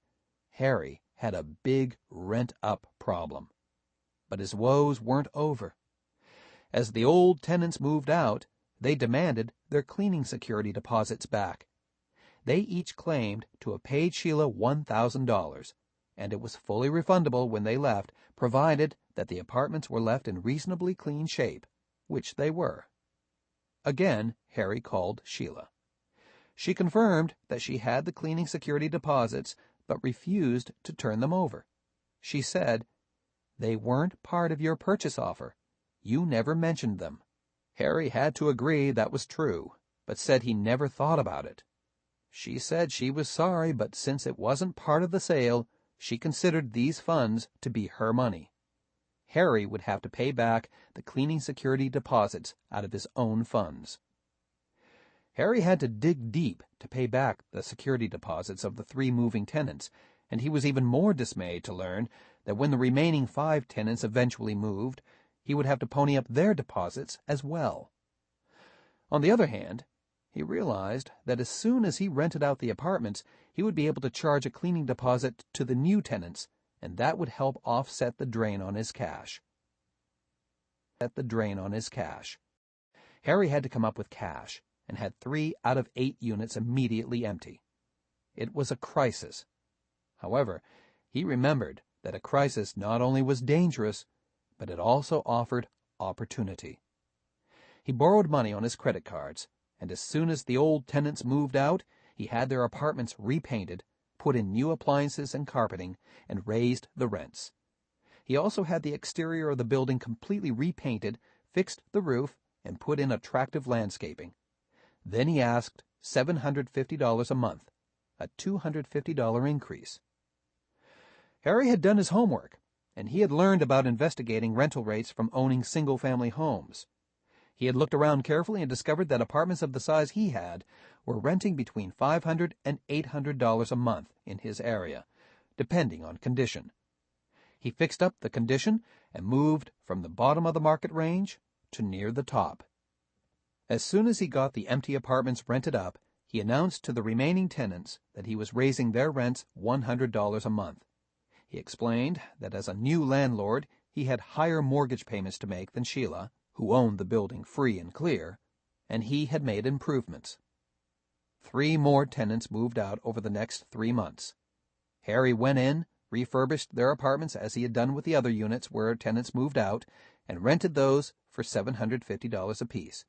S1: Harry had a big rent-up problem. But his woes weren't over. As the old tenants moved out, they demanded their cleaning security deposits back. They each claimed to have paid Sheila $1,000, and it was fully refundable when they left, provided that the apartments were left in reasonably clean shape, which they were. Again, Harry called Sheila. She confirmed that she had the cleaning security deposits, but refused to turn them over. She said, "They weren't part of your purchase offer. You never mentioned them." Harry had to agree that was true, but said he never thought about it. She said she was sorry, but since it wasn't part of the sale, she considered these funds to be her money. Harry would have to pay back the cleaning security deposits out of his own funds. Harry had to dig deep to pay back the security deposits of the 3 moving tenants, and he was even more dismayed to learn that when the remaining 5 tenants eventually moved, he would have to pony up their deposits as well. On the other hand, he realized that as soon as he rented out the apartments, he would be able to charge a cleaning deposit to the new tenants, and that would help offset the drain on his cash. Harry had to come up with cash, and had 3 out of 8 units immediately empty. It was a crisis. However, he remembered that a crisis not only was dangerous, but it also offered opportunity. He borrowed money on his credit cards, and as soon as the old tenants moved out, he had their apartments repainted, put in new appliances and carpeting, and raised the rents. He also had the exterior of the building completely repainted, fixed the roof, and put in attractive landscaping. Then he asked $750 a month, a $250 increase. Harry had done his homework, and he had learned about investigating rental rates from owning single-family homes. He had looked around carefully and discovered that apartments of the size he had were renting between $500 and $800 a month in his area, depending on condition. He fixed up the condition and moved from the bottom of the market range to near the top. As soon as he got the empty apartments rented up, he announced to the remaining tenants that he was raising their rents $100 a month. He explained that as a new landlord, he had higher mortgage payments to make than Sheila, who owned the building free and clear, and he had made improvements. 3 more tenants moved out over the next 3 months. Harry went in, refurbished their apartments as he had done with the other units where tenants moved out, and rented those for $750 apiece.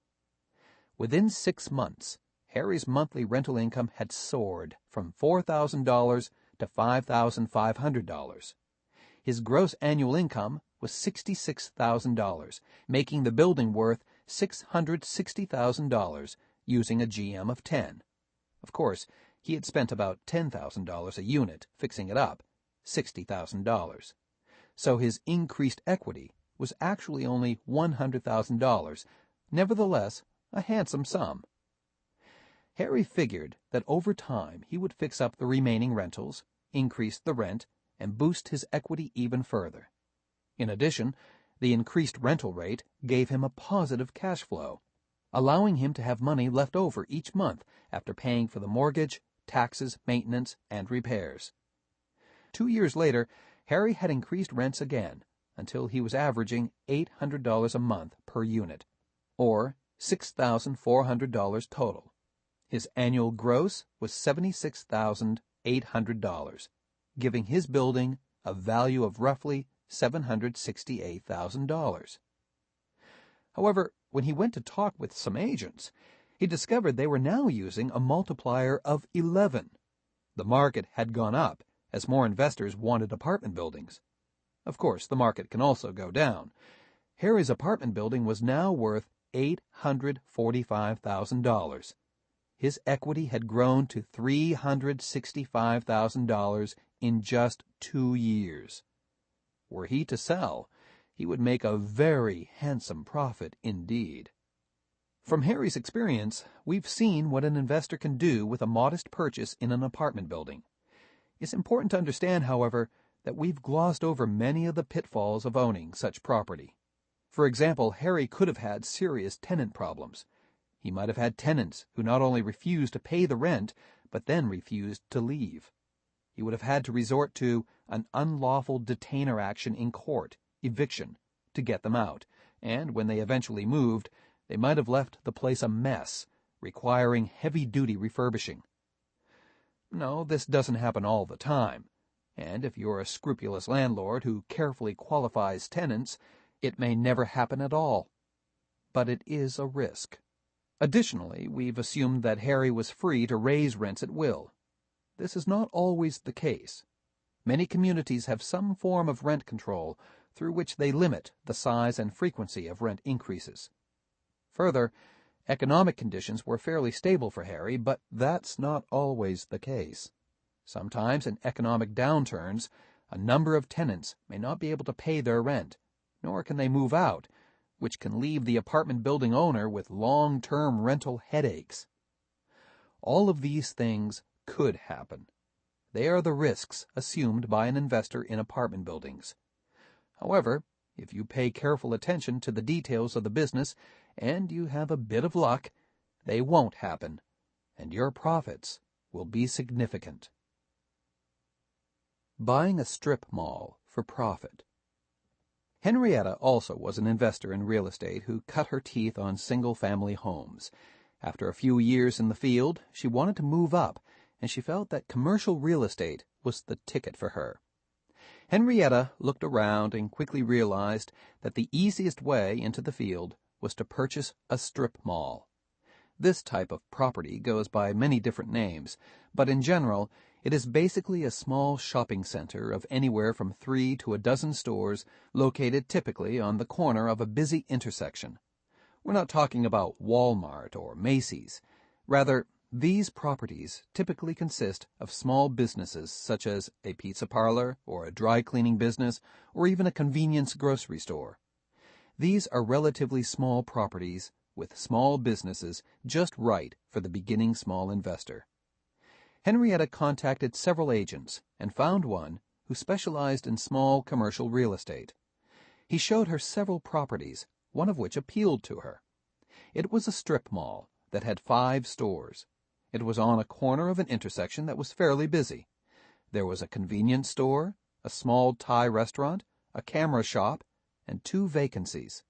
S1: Within 6 months, Harry's monthly rental income had soared from $4,000 to $5,500. His gross annual income was $66,000, making the building worth $660,000 using a GM of 10. Of course, he had spent about $10,000 a unit fixing it up, $60,000. So his increased equity was actually only $100,000, nevertheless a handsome sum. Harry figured that over time he would fix up the remaining rentals, increase the rent, and boost his equity even further. In addition, the increased rental rate gave him a positive cash flow, allowing him to have money left over each month after paying for the mortgage, taxes, maintenance, and repairs. 2 years later, Harry had increased rents again until he was averaging $800 a month per unit, or $6,400 total. His annual gross was $76,800, giving his building a value of roughly $768,000. However, when he went to talk with some agents, he discovered they were now using a multiplier of 11. The market had gone up as more investors wanted apartment buildings. Of course, the market can also go down. Harry's apartment building was now worth $845,000. His equity had grown to $365,000 in just 2 years. Were he to sell, he would make a very handsome profit indeed. From Harry's experience, we've seen what an investor can do with a modest purchase in an apartment building. It's important to understand, however, that we've glossed over many of the pitfalls of owning such property. For example, Harry could have had serious tenant problems. He might have had tenants who not only refused to pay the rent, but then refused to leave. He would have had to resort to an unlawful detainer action in court, eviction, to get them out, and when they eventually moved, they might have left the place a mess, requiring heavy-duty refurbishing. No, this doesn't happen all the time, and if you're a scrupulous landlord who carefully qualifies tenants, it may never happen at all. But it is a risk. Additionally, we've assumed that Harry was free to raise rents at will. This is not always the case. Many communities have some form of rent control through which they limit the size and frequency of rent increases. Further, economic conditions were fairly stable for Harry, but that's not always the case. Sometimes in economic downturns, a number of tenants may not be able to pay their rent, nor can they move out, which can leave the apartment building owner with long-term rental headaches. All of these things could happen. They are the risks assumed by an investor in apartment buildings. However, if you pay careful attention to the details of the business and you have a bit of luck, they won't happen, and your profits will be significant. Buying a strip mall for profit. Henrietta also was an investor in real estate who cut her teeth on single-family homes. After a few years in the field, she wanted to move up, and she felt that commercial real estate was the ticket for her. Henrietta looked around and quickly realized that the easiest way into the field was to purchase a strip mall. This type of property goes by many different names, but in general, it is basically a small shopping center of anywhere from 3 to a dozen stores located typically on the corner of a busy intersection. We're not talking about Walmart or Macy's. Rather, these properties typically consist of small businesses such as a pizza parlor or a dry cleaning business or even a convenience grocery store. These are relatively small properties with small businesses just right for the beginning small investor. Henrietta contacted several agents and found one who specialized in small commercial real estate. He showed her several properties, one of which appealed to her. It was a strip mall that had 5 stores. It was on a corner of an intersection that was fairly busy. There was a convenience store, a small Thai restaurant, a camera shop, and 2 vacancies.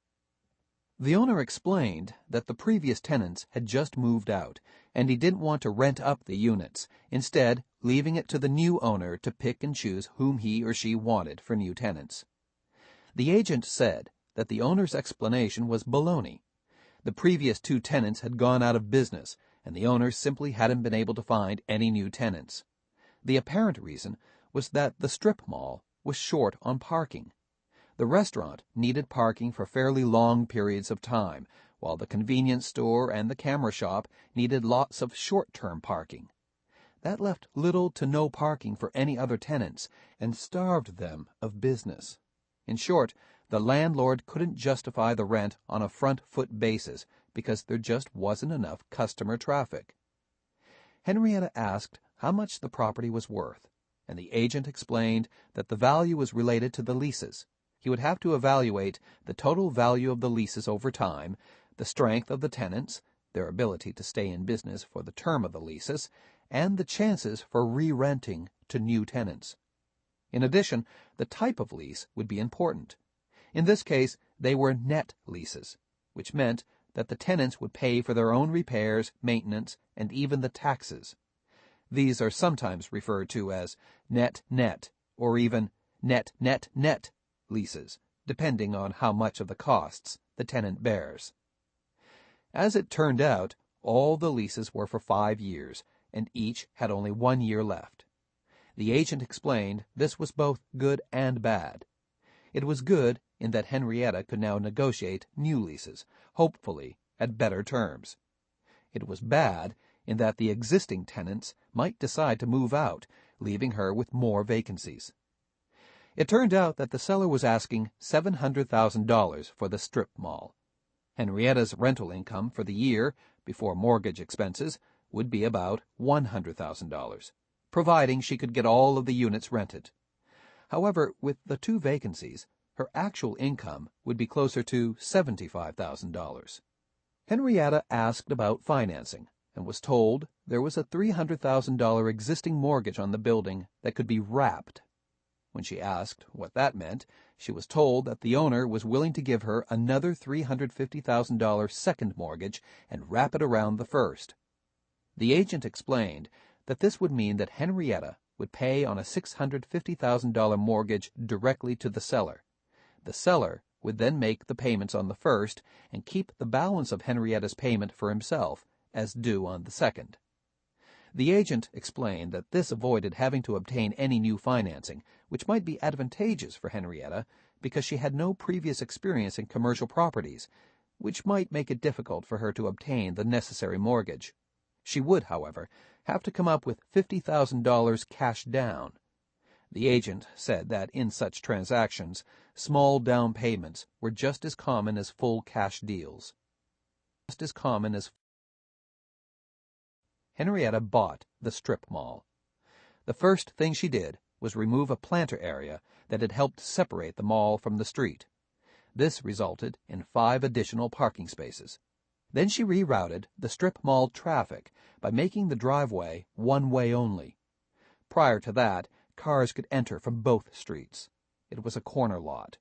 S1: The owner explained that the previous tenants had just moved out, and he didn't want to rent up the units, instead leaving it to the new owner to pick and choose whom he or she wanted for new tenants. The agent said that the owner's explanation was baloney. The previous 2 tenants had gone out of business, and the owner simply hadn't been able to find any new tenants. The apparent reason was that the strip mall was short on parking. The restaurant needed parking for fairly long periods of time, while the convenience store and the camera shop needed lots of short-term parking. That left little to no parking for any other tenants and starved them of business. In short, the landlord couldn't justify the rent on a front-foot basis because there just wasn't enough customer traffic. Henrietta asked how much the property was worth, and the agent explained that the value was related to the leases. He would have to evaluate the total value of the leases over time, the strength of the tenants, their ability to stay in business for the term of the leases, and the chances for re-renting to new tenants. In addition, the type of lease would be important. In this case, they were net leases, which meant that the tenants would pay for their own repairs, maintenance, and even the taxes. These are sometimes referred to as net-net, or even net-net-net leases, depending on how much of the costs the tenant bears. As it turned out, all the leases were for 5 years, and each had only 1 year left. The agent explained this was both good and bad. It was good in that Henrietta could now negotiate new leases, hopefully at better terms. It was bad in that the existing tenants might decide to move out, leaving her with more vacancies. It turned out that the seller was asking $700,000 for the strip mall. Henrietta's rental income for the year, before mortgage expenses, would be about $100,000, providing she could get all of the units rented. However, with the 2 vacancies, her actual income would be closer to $75,000. Henrietta asked about financing and was told there was a $300,000 existing mortgage on the building that could be wrapped. When she asked what that meant, she was told that the owner was willing to give her another $350,000 second mortgage and wrap it around the first. The agent explained that this would mean that Henrietta would pay on a $650,000 mortgage directly to the seller. The seller would then make the payments on the first and keep the balance of Henrietta's payment for himself as due on the second. The agent explained that this avoided having to obtain any new financing, which might be advantageous for Henrietta because she had no previous experience in commercial properties, which might make it difficult for her to obtain the necessary mortgage. She would, however, have to come up with $50,000 cash down. The agent said that in such transactions, small down payments were just as common as full cash deals. Henrietta bought the strip mall. The first thing she did was remove a planter area that had helped separate the mall from the street. This resulted in 5 additional parking spaces. Then she rerouted the strip mall traffic by making the driveway one-way only. Prior to that, cars could enter from both streets. It was a corner lot.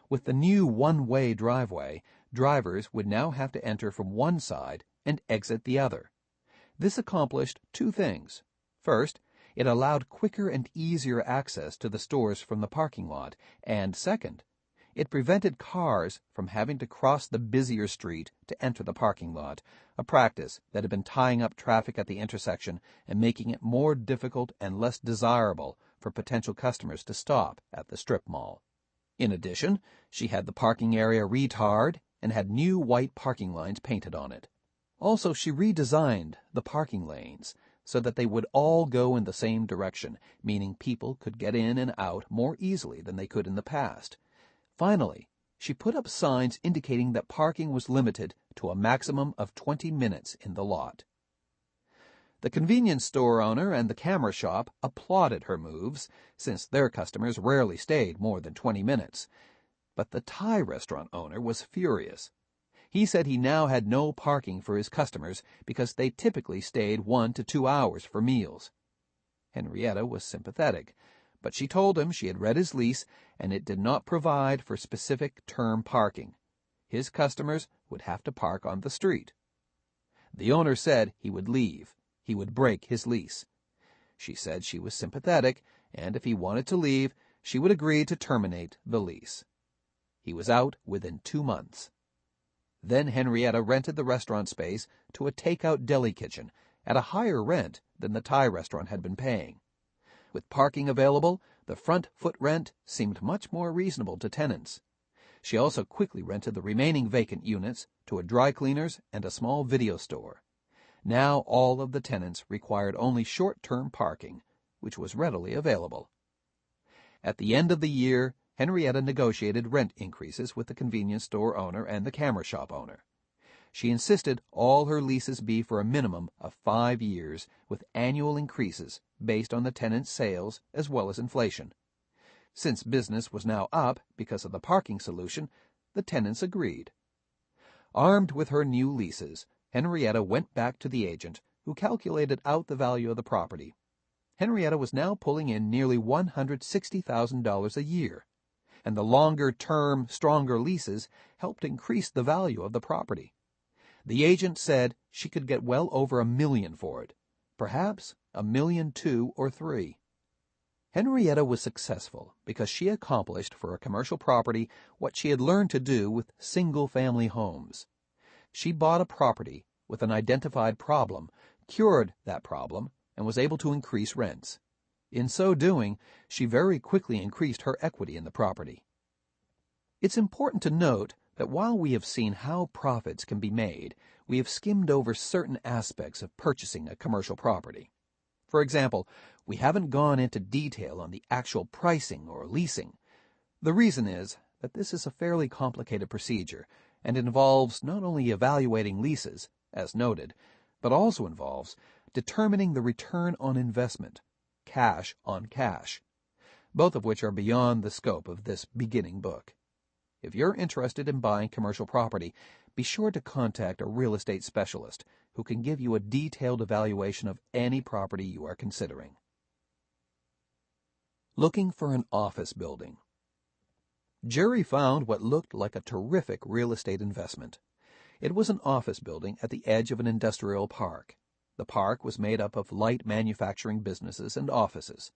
S1: With the new one-way driveway, drivers would now have to enter from one side and exit the other. This accomplished 2 things. First, it allowed quicker and easier access to the stores from the parking lot, and second, it prevented cars from having to cross the busier street to enter the parking lot, a practice that had been tying up traffic at the intersection and making it more difficult and less desirable for potential customers to stop at the strip mall. In addition, she had the parking area retarred and had new white parking lines painted on it. Also, she redesigned the parking lanes so that they would all go in the same direction, meaning people could get in and out more easily than they could in the past. Finally, she put up signs indicating that parking was limited to a maximum of 20 minutes in the lot. The convenience store owner and the camera shop applauded her moves, since their customers rarely stayed more than 20 minutes. But the Thai restaurant owner was furious. He said he now had no parking for his customers because they typically stayed 1 to 2 hours for meals. Henrietta was sympathetic, but she told him she had read his lease and it did not provide for specific term parking. His customers would have to park on the street. The owner said he would leave. He would break his lease. She said she was sympathetic, and if he wanted to leave, she would agree to terminate the lease. He was out within 2 months. Then Henrietta rented the restaurant space to a take-out deli kitchen at a higher rent than the Thai restaurant had been paying. With parking available, the front foot rent seemed much more reasonable to tenants. She also quickly rented the remaining vacant units to a dry cleaner's and a small video store. Now all of the tenants required only short-term parking, which was readily available. At the end of the year, Henrietta negotiated rent increases with the convenience store owner and the camera shop owner. She insisted all her leases be for a minimum of 5 years, with annual increases based on the tenants' sales as well as inflation. Since business was now up because of the parking solution, the tenants agreed. Armed with her new leases, Henrietta went back to the agent, who calculated out the value of the property. Henrietta was now pulling in nearly $160,000 a year, and the longer-term, stronger leases helped increase the value of the property. The agent said she could get well over $1 million for it, perhaps $1.2 million or $3 million. Henrietta was successful because she accomplished for a commercial property what she had learned to do with single-family homes. She bought a property with an identified problem, cured that problem, and was able to increase rents. In so doing, she very quickly increased her equity in the property. It's important to note that while we have seen how profits can be made, we have skimmed over certain aspects of purchasing a commercial property. For example, we haven't gone into detail on the actual pricing or leasing. The reason is that this is a fairly complicated procedure, and involves not only evaluating leases, as noted, but also involves determining the return on investment, cash on cash, both of which are beyond the scope of this beginning book. If you're interested in buying commercial property, be sure to contact a real estate specialist who can give you a detailed evaluation of any property you are considering. Looking for an office building. Jerry found what looked like a terrific real estate investment. It was an office building at the edge of an industrial park. The park was made up of light manufacturing businesses and offices.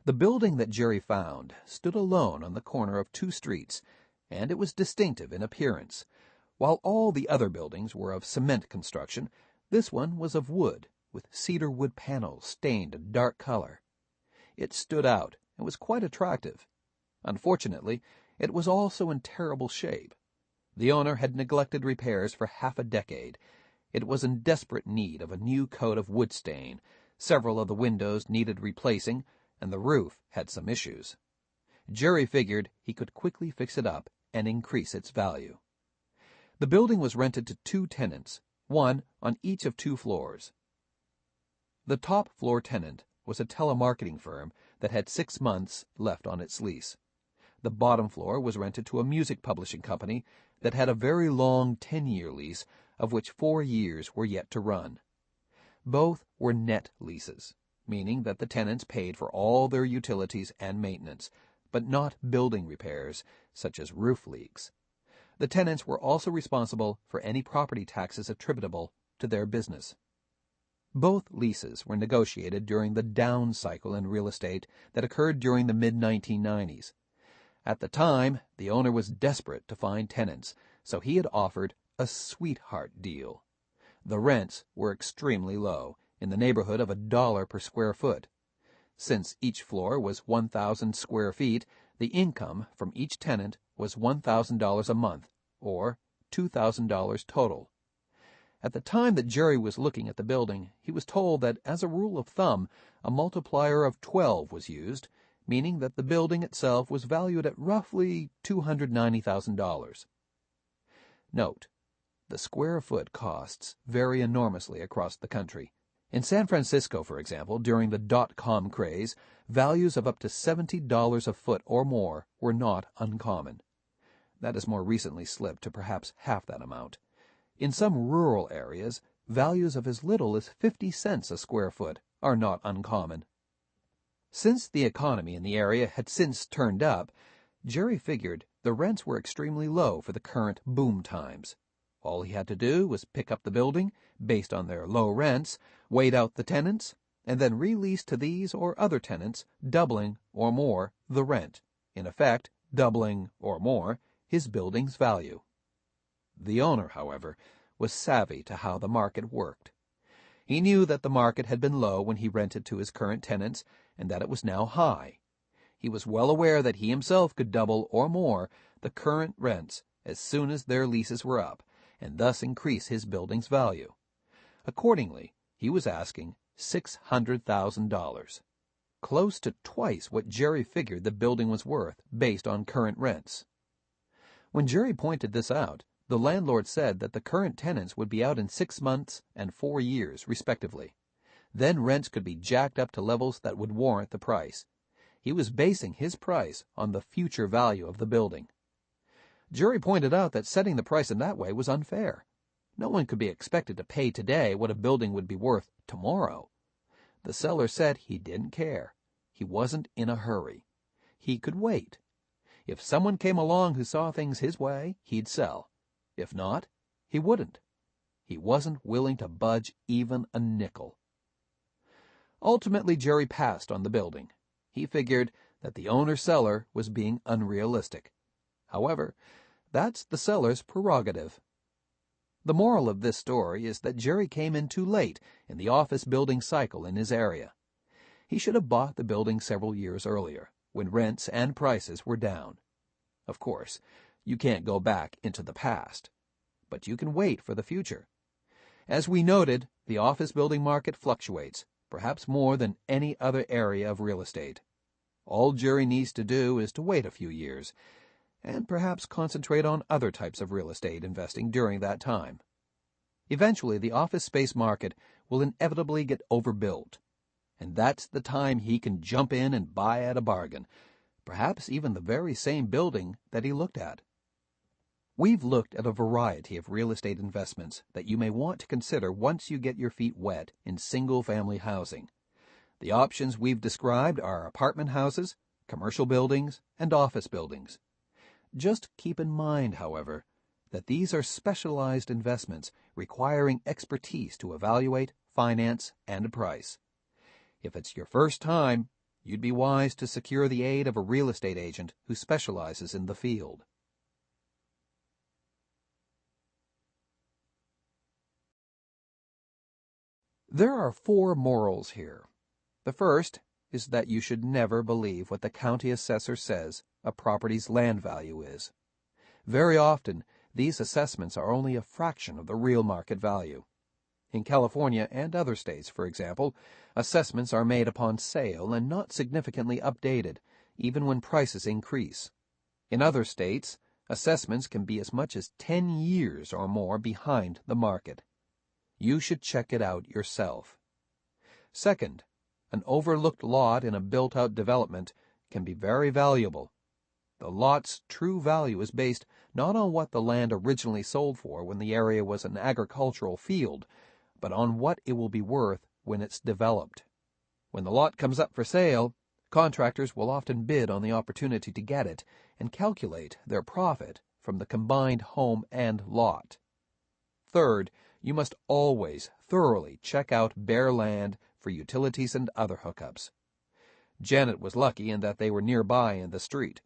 S1: The building that Jerry found stood alone on the corner of 2 streets, and it was distinctive in appearance. While all the other buildings were of cement construction, this one was of wood, with cedar wood panels stained a dark color. It stood out and was quite attractive. Unfortunately, it was also in terrible shape. The owner had neglected repairs for half a decade. It was in desperate need of a new coat of wood stain. Several of the windows needed replacing, and the roof had some issues. Jerry figured he could quickly fix it up and increase its value. The building was rented to 2 tenants, one on each of 2 floors. The top floor tenant was a telemarketing firm that had 6 months left on its lease. The bottom floor was rented to a music publishing company that had a very long 10-year lease, of which 4 years were yet to run. Both were net leases, meaning that the tenants paid for all their utilities and maintenance, but not building repairs, such as roof leaks. The tenants were also responsible for any property taxes attributable to their business. Both leases were negotiated during the down cycle in real estate that occurred during the mid-1990s. At the time, the owner was desperate to find tenants, so he had offered a sweetheart deal. The rents were extremely low, in the neighborhood of $1 per square foot. Since each floor was 1,000 square feet, the income from each tenant was $1,000 a month, or $2,000 total. At the time that Jerry was looking at the building, he was told that, as a rule of thumb, a multiplier of 12 was used, meaning that the building itself was valued at roughly $290,000. Note: the square foot costs vary enormously across the country. In San Francisco, for example, during the dot-com craze, values of up to $70 a foot or more were not uncommon. That has more recently slipped to perhaps half that amount. In some rural areas, values of as little as 50 cents a square foot are not uncommon. Since the economy in the area had since turned up, Jerry figured the rents were extremely low for the current boom times. All he had to do was pick up the building, based on their low rents, wait out the tenants, and then release to these or other tenants, doubling or more the rent, in effect doubling or more his building's value. The owner, however, was savvy to how the market worked. He knew that the market had been low when he rented to his current tenants and that it was now high. He was well aware that he himself could double or more the current rents as soon as their leases were up, and thus increase his building's value. Accordingly, he was asking $600,000, close to twice what Jerry figured the building was worth based on current rents. When Jerry pointed this out, the landlord said that the current tenants would be out in 6 months and 4 years, respectively. Then rents could be jacked up to levels that would warrant the price. He was basing his price on the future value of the building. Jerry pointed out that setting the price in that way was unfair. No one could be expected to pay today what a building would be worth tomorrow. The seller said he didn't care. He wasn't in a hurry. He could wait. If someone came along who saw things his way, he'd sell. If not, he wouldn't. He wasn't willing to budge even a nickel. Ultimately, Jerry passed on the building. He figured that the owner-seller was being unrealistic. However, that's the seller's prerogative. The moral of this story is that Jerry came in too late in the office building cycle in his area. He should have bought the building several years earlier, when rents and prices were down. Of course, you can't go back into the past, but you can wait for the future. As we noted, the office building market fluctuates, perhaps more than any other area of real estate. All Jerry needs to do is to wait a few years, and perhaps concentrate on other types of real estate investing during that time. Eventually, the office space market will inevitably get overbuilt, and that's the time he can jump in and buy at a bargain, perhaps even the very same building that he looked at. We've looked at a variety of real estate investments that you may want to consider once you get your feet wet in single-family housing. The options we've described are apartment houses, commercial buildings, and office buildings. Just keep in mind, however, that these are specialized investments requiring expertise to evaluate, finance, and price. If it's your first time, you'd be wise to secure the aid of a real estate agent who specializes in the field. There are 4 morals here. The first is that you should never believe what the county assessor says a property's land value is. Very often, these assessments are only a fraction of the real market value. In California and other states, for example, assessments are made upon sale and not significantly updated, even when prices increase. In other states, assessments can be as much as 10 years or more behind the market. You should check it out yourself. Second, an overlooked lot in a built-out development can be very valuable. The lot's true value is based not on what the land originally sold for when the area was an agricultural field, but on what it will be worth when it's developed. When the lot comes up for sale, contractors will often bid on the opportunity to get it and calculate their profit from the combined home and lot. Third, you must always thoroughly check out bare land for utilities and other hookups. Janet was lucky in that they were nearby in the street,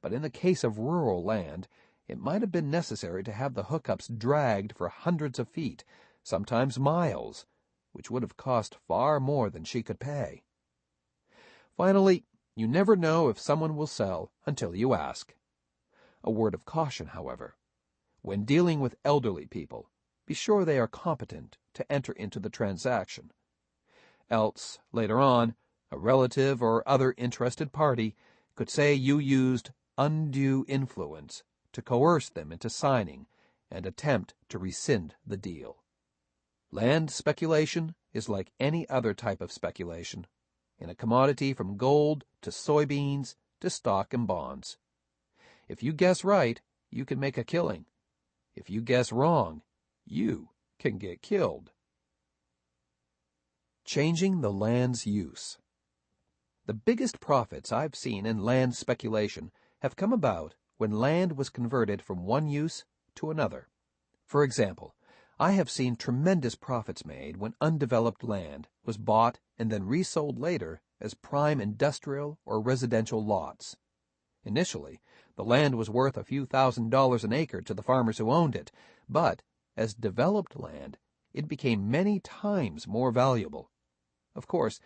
S1: but in the case of rural land, it might have been necessary to have the hookups dragged for hundreds of feet, sometimes miles, which would have cost far more than she could pay. Finally, you never know if someone will sell until you ask. A word of caution, however. When dealing with elderly people, be sure they are competent to enter into the transaction. Else, later on, a relative or other interested party could say you used undue influence to coerce them into signing and attempt to rescind the deal. Land speculation is like any other type of speculation, in a commodity from gold to soybeans to stock and bonds. If you guess right, you can make a killing. If you guess wrong, you can get killed. Changing the land's use. The biggest profits I've seen in land speculation have come about when land was converted from one use to another. For example, I have seen tremendous profits made when undeveloped land was bought and then resold later as prime industrial or residential lots. Initially, The land was worth a few $1,000s an acre to the farmers who owned it, but as developed land, it became many times more valuable. Of course,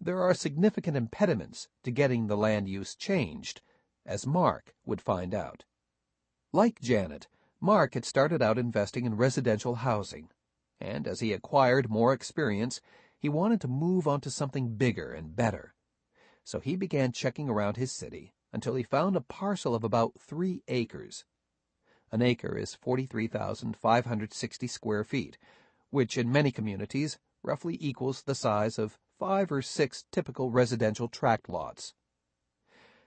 S1: there are significant impediments to getting the land use changed, as Mark would find out. Like Janet, Mark had started out investing in residential housing, and as he acquired more experience, he wanted to move on to something bigger and better. So he began checking around his city until he found a parcel of about 3 acres. An acre is 43,560 square feet, which in many communities roughly equals the size of 5 or 6 typical residential tract lots.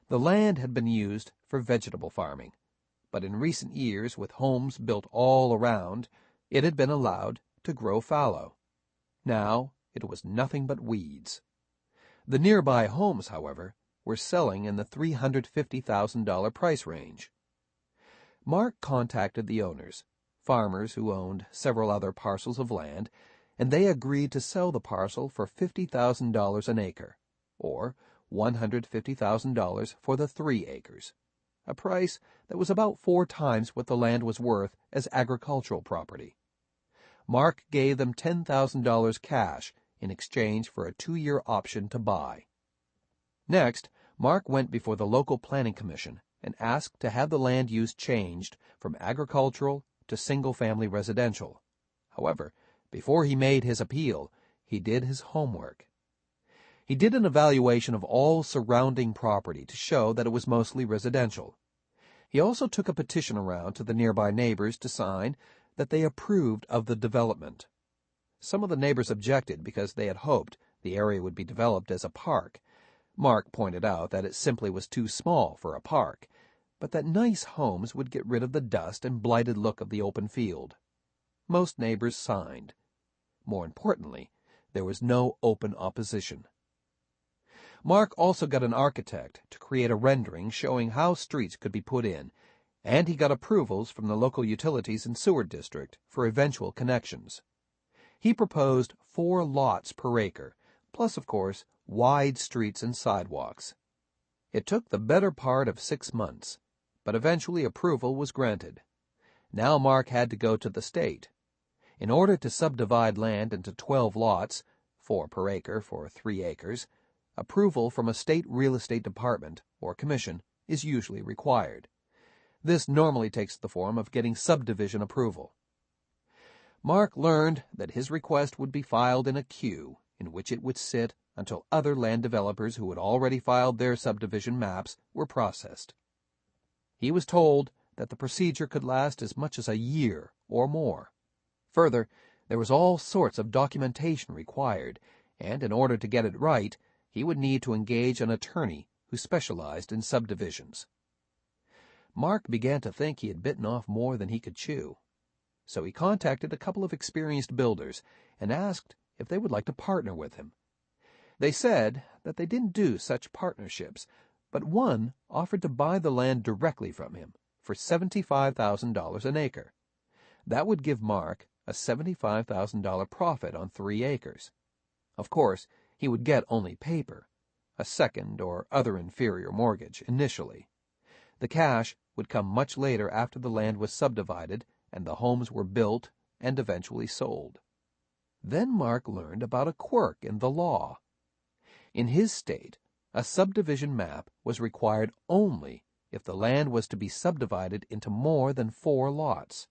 S1: The land had been used for vegetable farming, but in recent years, with homes built all around, it had been allowed to grow fallow. Now it was nothing but weeds. The nearby homes, however, were selling in the $350,000 price range. Mark contacted the owners, farmers who owned several other parcels of land, and they agreed to sell the parcel for $50,000 an acre, or $150,000 for the 3 acres, a price that was about 4 times what the land was worth as agricultural property. Mark gave them $10,000 cash in exchange for a 2-year option to buy. Next, Mark went before the local planning commission and asked to have the land use changed from agricultural to single-family residential. However, before he made his appeal, he did his homework. He did an evaluation of all surrounding property to show that it was mostly residential. He also took a petition around to the nearby neighbors to sign that they approved of the development. Some of the neighbors objected because they had hoped the area would be developed as a park. Mark pointed out that it simply was too small for a park, but that nice homes would get rid of the dust and blighted look of the open field. Most neighbors signed. More importantly, there was no open opposition. Mark also got an architect to create a rendering showing how streets could be put in, and he got approvals from the local utilities and sewer district for eventual connections. He proposed 4 lots per acre, plus, of course, wide streets and sidewalks. It took the better part of 6 months, but eventually approval was granted. Now Mark had to go to the state. In order to subdivide land into 12 lots, 4 per acre for 3 acres, approval from a state real estate department or commission is usually required. This normally takes the form of getting subdivision approval. Mark learned that his request would be filed in a queue in which it would sit until other land developers who had already filed their subdivision maps were processed. He was told that the procedure could last as much as a year or more. Further, there was all sorts of documentation required, and in order to get it right, he would need to engage an attorney who specialized in subdivisions. Mark began to think he had bitten off more than he could chew. So he contacted a couple of experienced builders and asked if they would like to partner with him. They said that they didn't do such partnerships, but one offered to buy the land directly from him for $75,000 an acre. That would give Mark a $75,000 profit on 3 acres. Of course, he would get only paper, a second or other inferior mortgage, initially. The cash would come much later after the land was subdivided and the homes were built and eventually sold. Then Mark learned about a quirk in the law. In his state, a subdivision map was required only if the land was to be subdivided into more than 4 lots.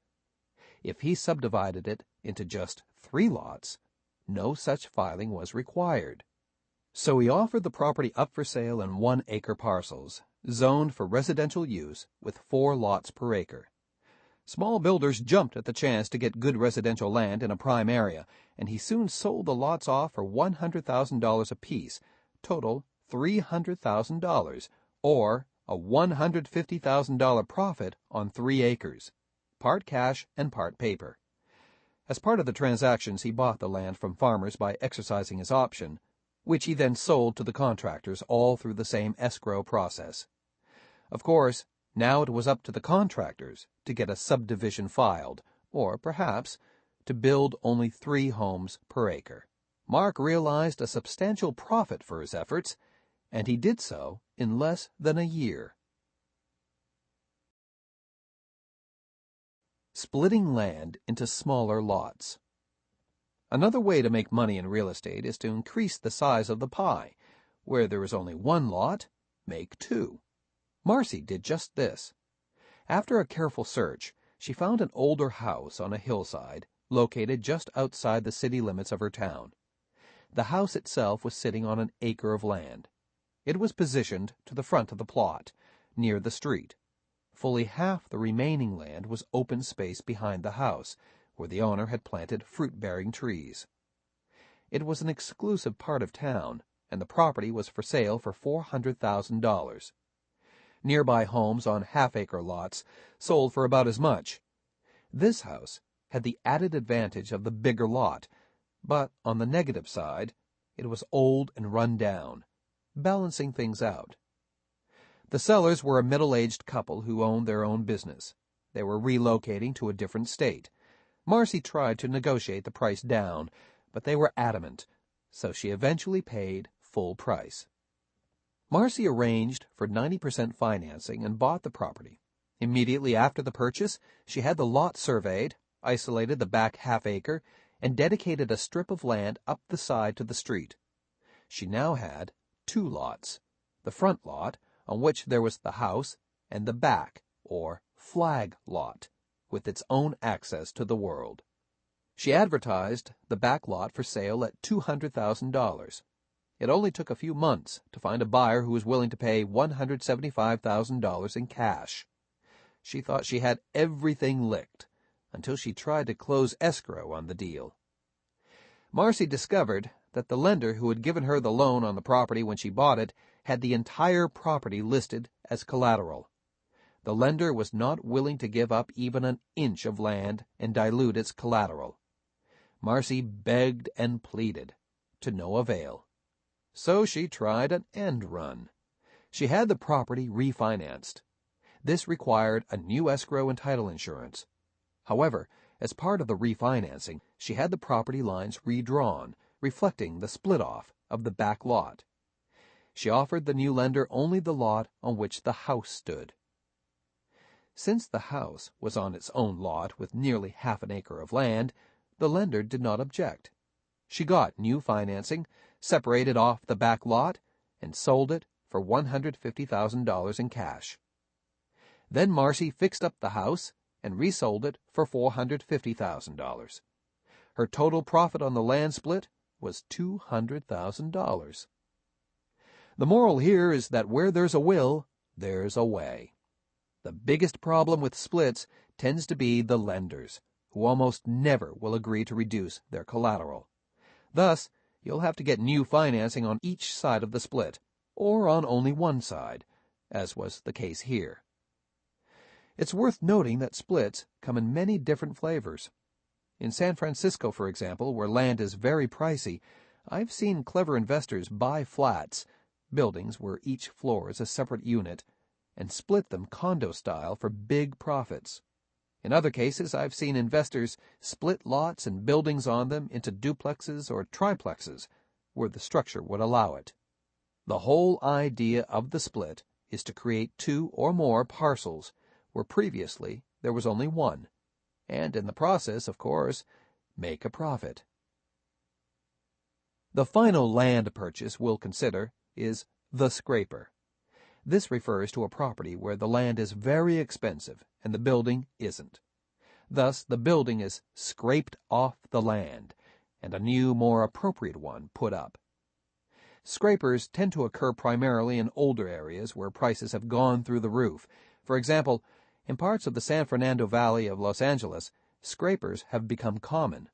S1: If he subdivided it into just 3 lots, no such filing was required. So he offered the property up for sale in 1-acre parcels, zoned for residential use with 4 lots per acre. Small builders jumped at the chance to get good residential land in a prime area, and he soon sold the lots off for $100,000 apiece, total $300,000, or a $150,000 profit on 3 acres, part cash and part paper. As part of the transactions, he bought the land from farmers by exercising his option, which he then sold to the contractors all through the same escrow process. Of course, now it was up to the contractors to get a subdivision filed, or perhaps to build only 3 homes per acre. Mark realized a substantial profit for his efforts, and he did so in less than a year. splitting land into smaller lots. Another way to make money in real estate is to increase the size of the pie. Where there is only one lot, make two. Marcy did just this. After a careful search, she found an older house on a hillside located just outside the city limits of her town. The house itself was sitting on an acre of land. It was positioned to the front of the plot, near the street. Fully half the remaining land was open space behind the house, where the owner had planted fruit-bearing trees. It was an exclusive part of town, and the property was for sale for $400,000. Nearby homes on half-acre lots sold for about as much. This house had the added advantage of the bigger lot, but on the negative side, it was old and run down, balancing things out. The sellers were a middle-aged couple who owned their own business. They were relocating to a different state. Marcy tried to negotiate the price down, but they were adamant, so she eventually paid full price. Marcy arranged for 90% financing and bought the property. Immediately after the purchase, she had the lot surveyed, isolated the back half-acre, and dedicated a strip of land up the side to the street. She now had two lots, the front lot, on which there was the house, and the back, or flag lot, with its own access to the world. She advertised the back lot for sale at $200,000. It only took a few months to find a buyer who was willing to pay $175,000 in cash. She thought she had everything licked, until she tried to close escrow on the deal. Marcy discovered that the lender who had given her the loan on the property when she bought it had the entire property listed as collateral. The lender was not willing to give up even an inch of land and dilute its collateral. Marcy begged and pleaded, to no avail. So she tried an end run. She had the property refinanced. This required a new escrow and title insurance. However, as part of the refinancing, she had the property lines redrawn, reflecting the split-off of the back lot. She offered the new lender only the lot on which the house stood. Since the house was on its own lot with nearly half an acre of land, the lender did not object. She got new financing, separated off the back lot, and sold it for $150,000 in cash. Then Marcy fixed up the house and resold it for $450,000. Her total profit on the land split was $200,000. The moral here is that where there's a will, there's a way. The biggest problem with splits tends to be the lenders, who almost never will agree to reduce their collateral. Thus, you'll have to get new financing on each side of the split, or on only one side, as was the case here. It's worth noting that splits come in many different flavors. In San Francisco, for example, where land is very pricey, I've seen clever investors buy flats, buildings where each floor is a separate unit, and split them condo-style for big profits. In other cases, I've seen investors split lots and buildings on them into duplexes or triplexes, where the structure would allow it. The whole idea of the split is to create two or more parcels, where previously there was only one, and in the process, of course, make a profit. The final land purchase we'll consider is the scraper. This refers to a property where the land is very expensive and the building isn't. Thus, the building is scraped off the land, and a new, more appropriate one put up. Scrapers tend to occur primarily in older areas where prices have gone through the roof. For example, in parts of the San Fernando Valley of Los Angeles, scrapers have become common.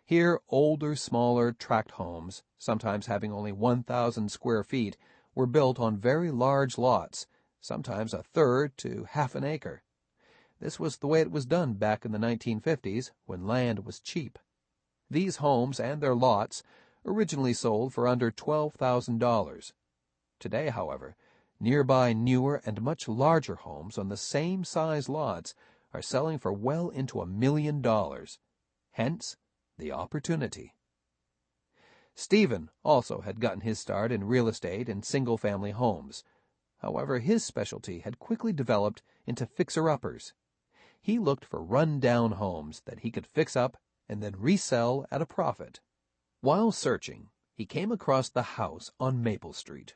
S1: Here, older, smaller tract homes, sometimes having only 1,000 square feet, were built on very large lots, sometimes a third to half an acre. This was the way it was done back in the 1950s, when land was cheap. These homes and their lots originally sold for under $12,000. Today, however, nearby newer and much larger homes on the same size lots are selling for well into $1 million. Hence, the opportunity. Stephen also had gotten his start in real estate and single-family homes. However, his specialty had quickly developed into fixer-uppers. he looked for run-down homes that he could fix up and then resell at a profit. While searching, he came across the house on Maple Street.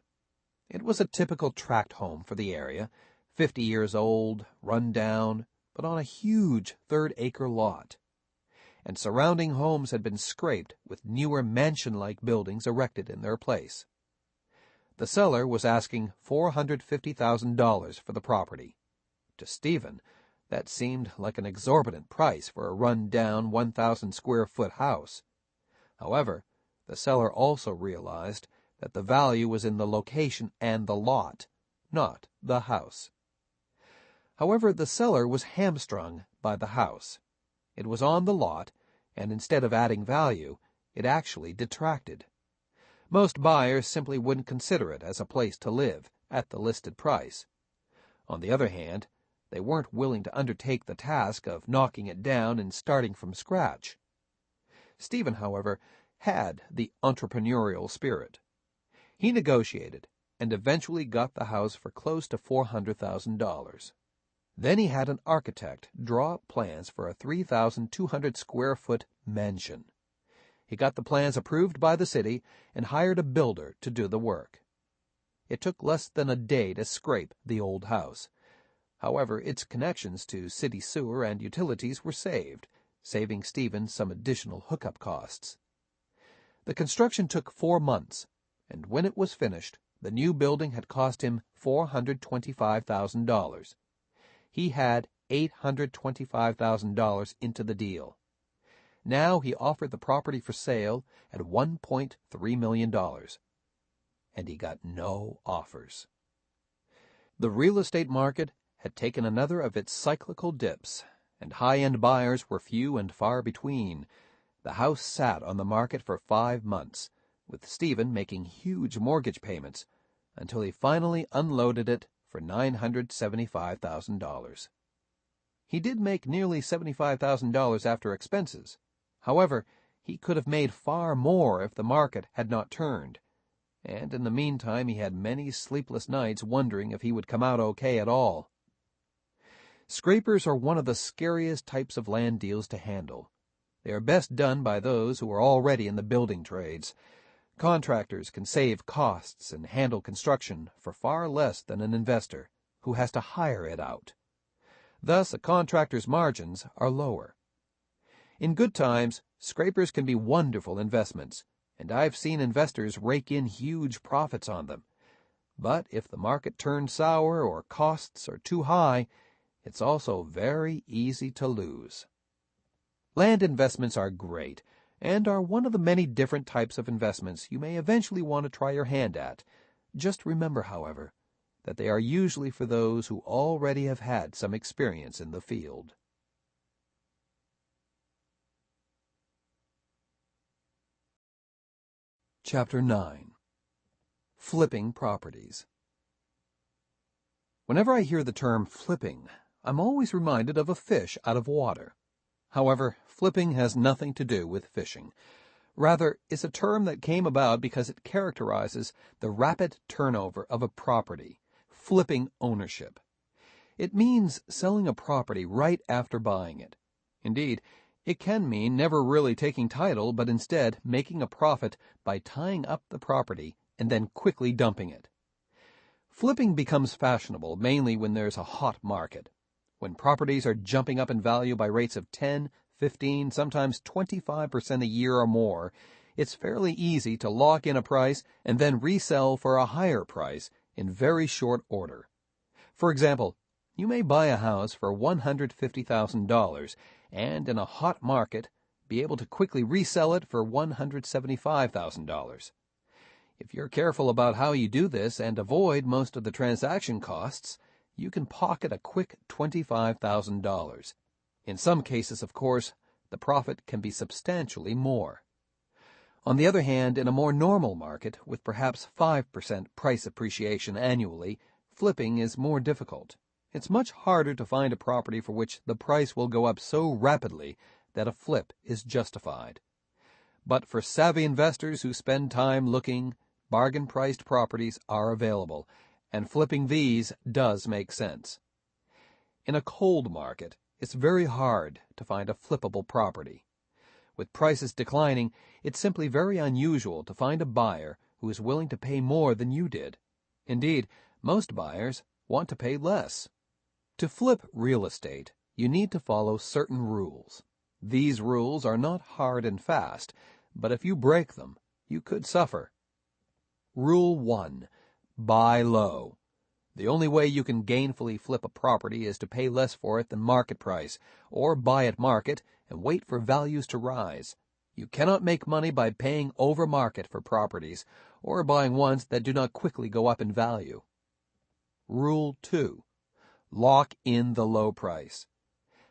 S1: It was a typical tract home for the area, 50 years old, run down, but on a huge third-acre lot. And surrounding homes had been scraped with newer mansion-like buildings erected in their place. The seller was asking $450,000 for the property. To Stephen, that seemed like an exorbitant price for a run-down 1,000-square-foot house. However, the seller also realized that the value was in the location and the lot, not the house. However, the seller was hamstrung by the house. It was on the lot, and instead of adding value, it actually detracted. Most buyers simply wouldn't consider it as a place to live at the listed price. On the other hand, they weren't willing to undertake the task of knocking it down and starting from scratch. Stephen, however, had the entrepreneurial spirit. He negotiated and eventually got the house for close to $400,000. Then he had an architect draw up plans for a 3,200-square-foot mansion. He got the plans approved by the city and hired a builder to do the work. It took less than a day to scrape the old house. However, its connections to city sewer and utilities were saving Stephen some additional hookup costs. The construction took 4 months, and when it was finished, the new building had cost him $425,000. He had $825,000 into the deal. Now he offered the property for sale at $1.3 million, and he got no offers. The real estate market had taken another of its cyclical dips, and high-end buyers were few and far between. The house sat on the market for 5 months, with Stephen making huge mortgage payments, until he finally unloaded it for $975,000. He did make nearly $75,000 after expenses. However, he could have made far more if the market had not turned, and in the meantime he had many sleepless nights wondering if he would come out okay at all. Scrapers are one of the scariest types of land deals to handle. They are best done by those who are already in the building trades. Contractors can save costs and handle construction for far less than an investor who has to hire it out. Thus, a contractor's margins are lower. In good times, scrapers can be wonderful investments, and I've seen investors rake in huge profits on them. But if the market turns sour or costs are too high, it's also very easy to lose. Land investments are great, and are one of the many different types of investments you may eventually want to try your hand at. Just remember, however, that they are usually for those who already have had some experience in the field. Chapter 9. Flipping Properties. Whenever I hear the term flipping, I'm always reminded of a fish out of water. However, flipping has nothing to do with fishing. Rather, it's a term that came about because it characterizes the rapid turnover of a property, flipping ownership. It means selling a property right after buying it. Indeed, it can mean never really taking title, but instead making a profit by tying up the property and then quickly dumping it. Flipping becomes fashionable mainly when there's a hot market. When properties are jumping up in value by rates of 10, 15, sometimes 25% a year or more, it's fairly easy to lock in a price and then resell for a higher price in very short order. For example, you may buy a house for $150,000 and in a hot market be able to quickly resell it for $175,000. If you're careful about how you do this and avoid most of the transaction costs, you can pocket a quick $25,000. In some cases, of course, the profit can be substantially more. On the other hand, in a more normal market, with perhaps 5% price appreciation annually, flipping is more difficult. It's much harder to find a property for which the price will go up so rapidly that a flip is justified. But for savvy investors who spend time looking, bargain-priced properties are available, and flipping these does make sense. In a cold market, it's very hard to find a flippable property. With prices declining, it's simply very unusual to find a buyer who is willing to pay more than you did. Indeed, most buyers want to pay less. To flip real estate, you need to follow certain rules. These rules are not hard and fast, but if you break them, you could suffer. Rule 1. Buy low. The only way you can gainfully flip a property is to pay less for it than market price, or buy at market and wait for values to rise. You cannot make money by paying over market for properties, or buying ones that do not quickly go up in value. Rule 2. Lock in the low price.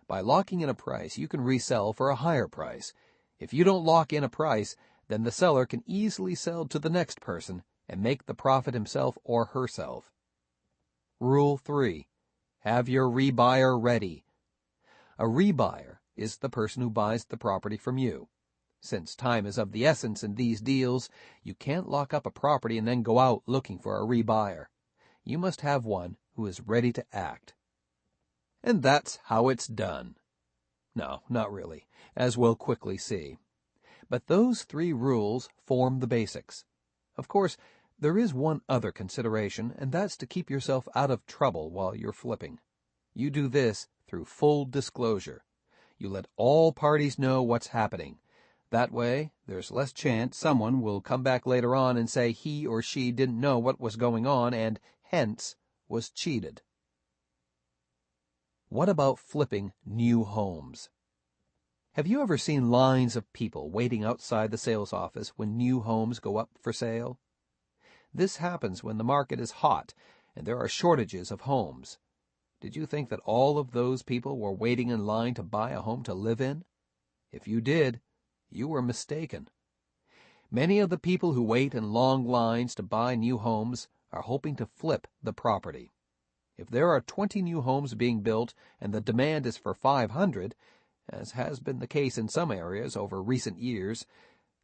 S1: By locking in a price, you can resell for a higher price. If you don't lock in a price, then the seller can easily sell to the next person and make the profit himself or herself. Rule 3. Have your rebuyer ready. A rebuyer is the person who buys the property from you. Since time is of the essence in these deals, you can't lock up a property and then go out looking for a rebuyer. You must have one who is ready to act. And that's how it's done. No, not really, as we'll quickly see. But those 3 rules form the basics. Of course, there is one other consideration, and that's to keep yourself out of trouble while you're flipping. You do this through full disclosure. You let all parties know what's happening. That way, there's less chance someone will come back later on and say he or she didn't know what was going on and, hence, was cheated. What about flipping new homes? Have you ever seen lines of people waiting outside the sales office when new homes go up for sale? This happens when the market is hot and there are shortages of homes. Did you think that all of those people were waiting in line to buy a home to live in? If you did, you were mistaken. Many of the people who wait in long lines to buy new homes are hoping to flip the property. If there are 20 new homes being built and the demand is for 500, as has been the case in some areas over recent years,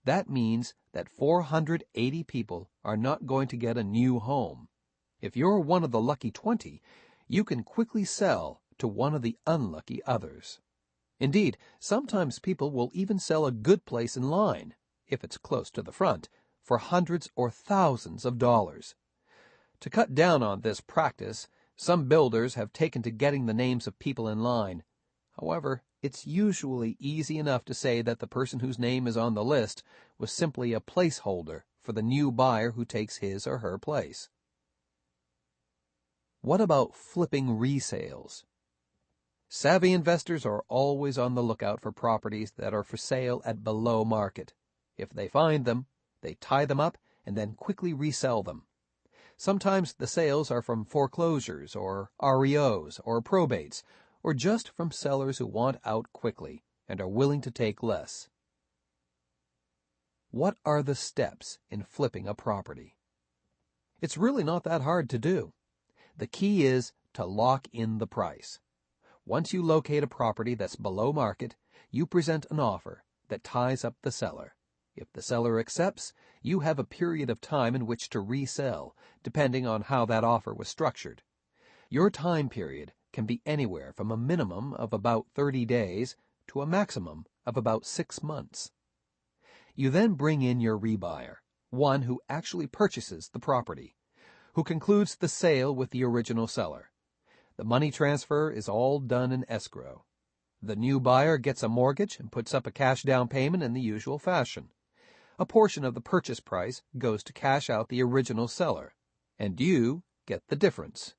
S1: that means that 480 people are not going to get a new home. If you're one of the lucky 20, you can quickly sell to one of the unlucky others. Indeed, sometimes people will even sell a good place in line, if it's close to the front, for hundreds or thousands of dollars. To cut down on this practice, some builders have taken to getting the names of people in line. However, it's usually easy enough to say that the person whose name is on the list was simply a placeholder for the new buyer who takes his or her place. What about flipping resales? Savvy investors are always on the lookout for properties that are for sale at below market. If they find them, they tie them up and then quickly resell them. Sometimes the sales are from foreclosures or REOs or probates, or just from sellers who want out quickly and are willing to take less. What are the steps in flipping a property? It's really not that hard to do. The key is to lock in the price. Once you locate a property that's below market, you present an offer that ties up the seller. If the seller accepts, you have a period of time in which to resell, depending on how that offer was structured. Your time period can be anywhere from a minimum of about 30 days to a maximum of about 6 months. You then bring in your rebuyer, one who actually purchases the property, who concludes the sale with the original seller. The money transfer is all done in escrow. The new buyer gets a mortgage and puts up a cash down payment in the usual fashion. A portion of the purchase price goes to cash out the original seller, and you get the difference,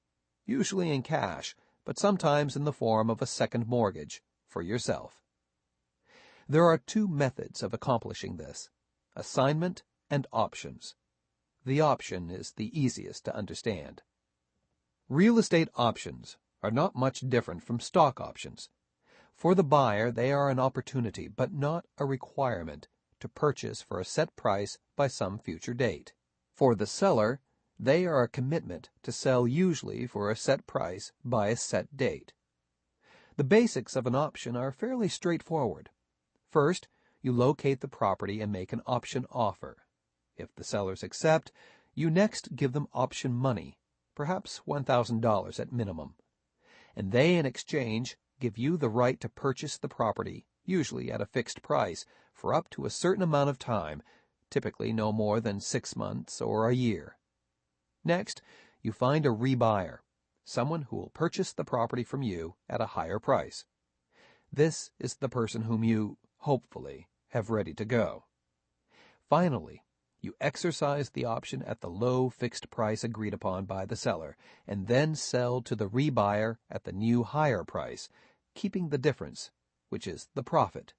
S1: usually in cash, but sometimes in the form of a second mortgage for yourself. There are 2 methods of accomplishing this: assignment and options. The option is the easiest to understand. Real estate options are not much different from stock options. For the buyer, they are an opportunity, but not a requirement, to purchase for a set price by some future date. For the seller, they are a commitment to sell usually for a set price by a set date. The basics of an option are fairly straightforward. First, you locate the property and make an option offer. If the sellers accept, you next give them option money, perhaps $1,000 at minimum, and they in exchange give you the right to purchase the property, usually at a fixed price, for up to a certain amount of time, typically no more than 6 months or a year. Next, you find a rebuyer, someone who will purchase the property from you at a higher price. This is the person whom you, hopefully, have ready to go. Finally, you exercise the option at the low fixed price agreed upon by the seller, and then sell to the rebuyer at the new higher price, keeping the difference, which is the profit.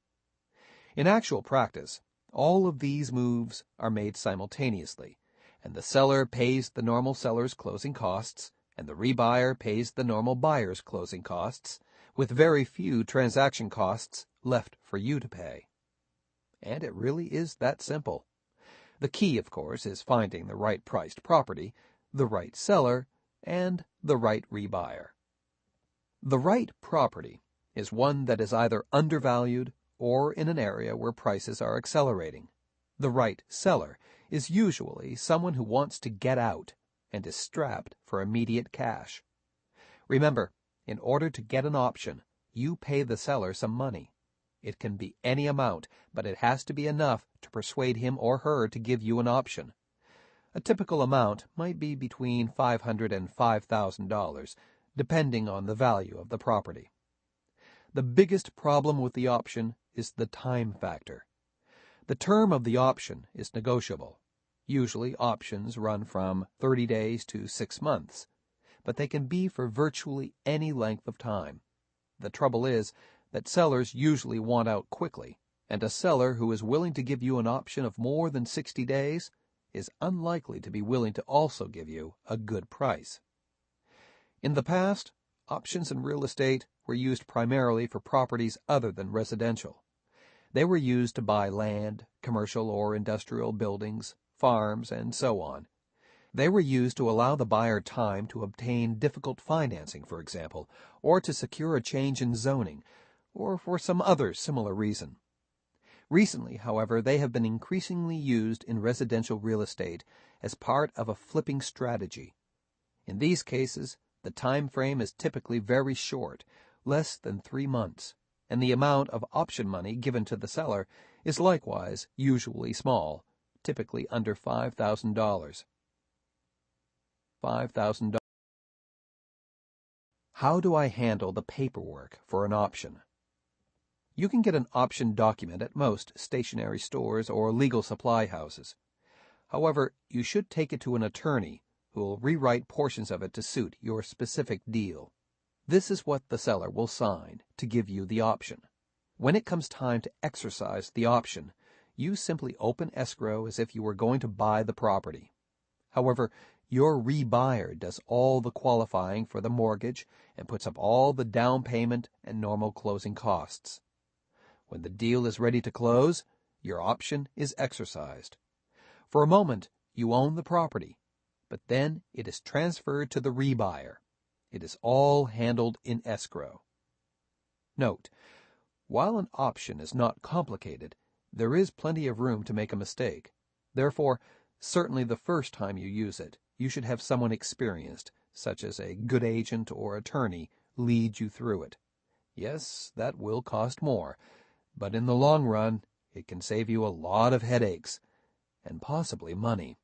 S1: In actual practice, all of these moves are made simultaneously, and the seller pays the normal seller's closing costs, and the rebuyer pays the normal buyer's closing costs, with very few transaction costs left for you to pay. And it really is that simple. The key, of course, is finding the right priced property, the right seller, and the right rebuyer. The right property is one that is either undervalued or in an area where prices are accelerating. The right seller is usually someone who wants to get out and is strapped for immediate cash. Remember, in order to get an option, you pay the seller some money. It can be any amount, but it has to be enough to persuade him or her to give you an option. A typical amount might be between $500 and $5,000, depending on the value of the property. The biggest problem with the option is the time factor. The term of the option is negotiable. Usually options run from 30 days to 6 months, but they can be for virtually any length of time. The trouble is that sellers usually want out quickly, and a seller who is willing to give you an option of more than 60 days is unlikely to be willing to also give you a good price. In the past, options in real estate were used primarily for properties other than residential. They were used to buy land, commercial or industrial buildings, farms, and so on. They were used to allow the buyer time to obtain difficult financing, for example, or to secure a change in zoning, or for some other similar reason. Recently, however, they have been increasingly used in residential real estate as part of a flipping strategy. In these cases, the time frame is typically very short, less than 3 months, and the amount of option money given to the seller is likewise usually small, typically under $5,000. $5,000. How do I handle the paperwork for an option? You can get an option document at most stationery stores or legal supply houses. However, you should take it to an attorney who will rewrite portions of it to suit your specific deal. This is what the seller will sign to give you the option. When it comes time to exercise the option, you simply open escrow as if you were going to buy the property. However, your rebuyer does all the qualifying for the mortgage and puts up all the down payment and normal closing costs. When the deal is ready to close, your option is exercised. For a moment, you own the property, but then it is transferred to the rebuyer. It is all handled in escrow. Note, while an option is not complicated, there is plenty of room to make a mistake. Therefore, certainly the first time you use it, you should have someone experienced, such as a good agent or attorney, lead you through it. Yes, that will cost more, but in the long run, it can save you a lot of headaches, and possibly money.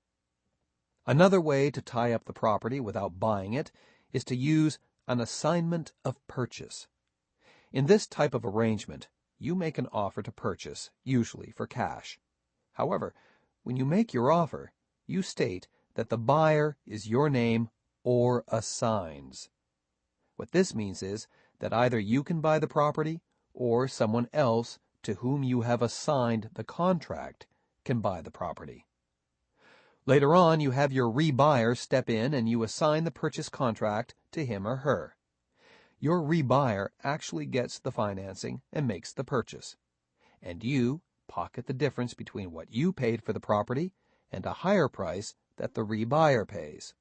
S1: Another way to tie up the property without buying it is to use an assignment of purchase. In this type of arrangement, you make an offer to purchase, usually for cash. However, when you make your offer, you state that the buyer is your name or assigns. What this means is that either you can buy the property or someone else to whom you have assigned the contract can buy the property. Later on, you have your rebuyer step in and you assign the purchase contract to him or her. Your rebuyer actually gets the financing and makes the purchase, and you pocket the difference between what you paid for the property and a higher price that the rebuyer pays.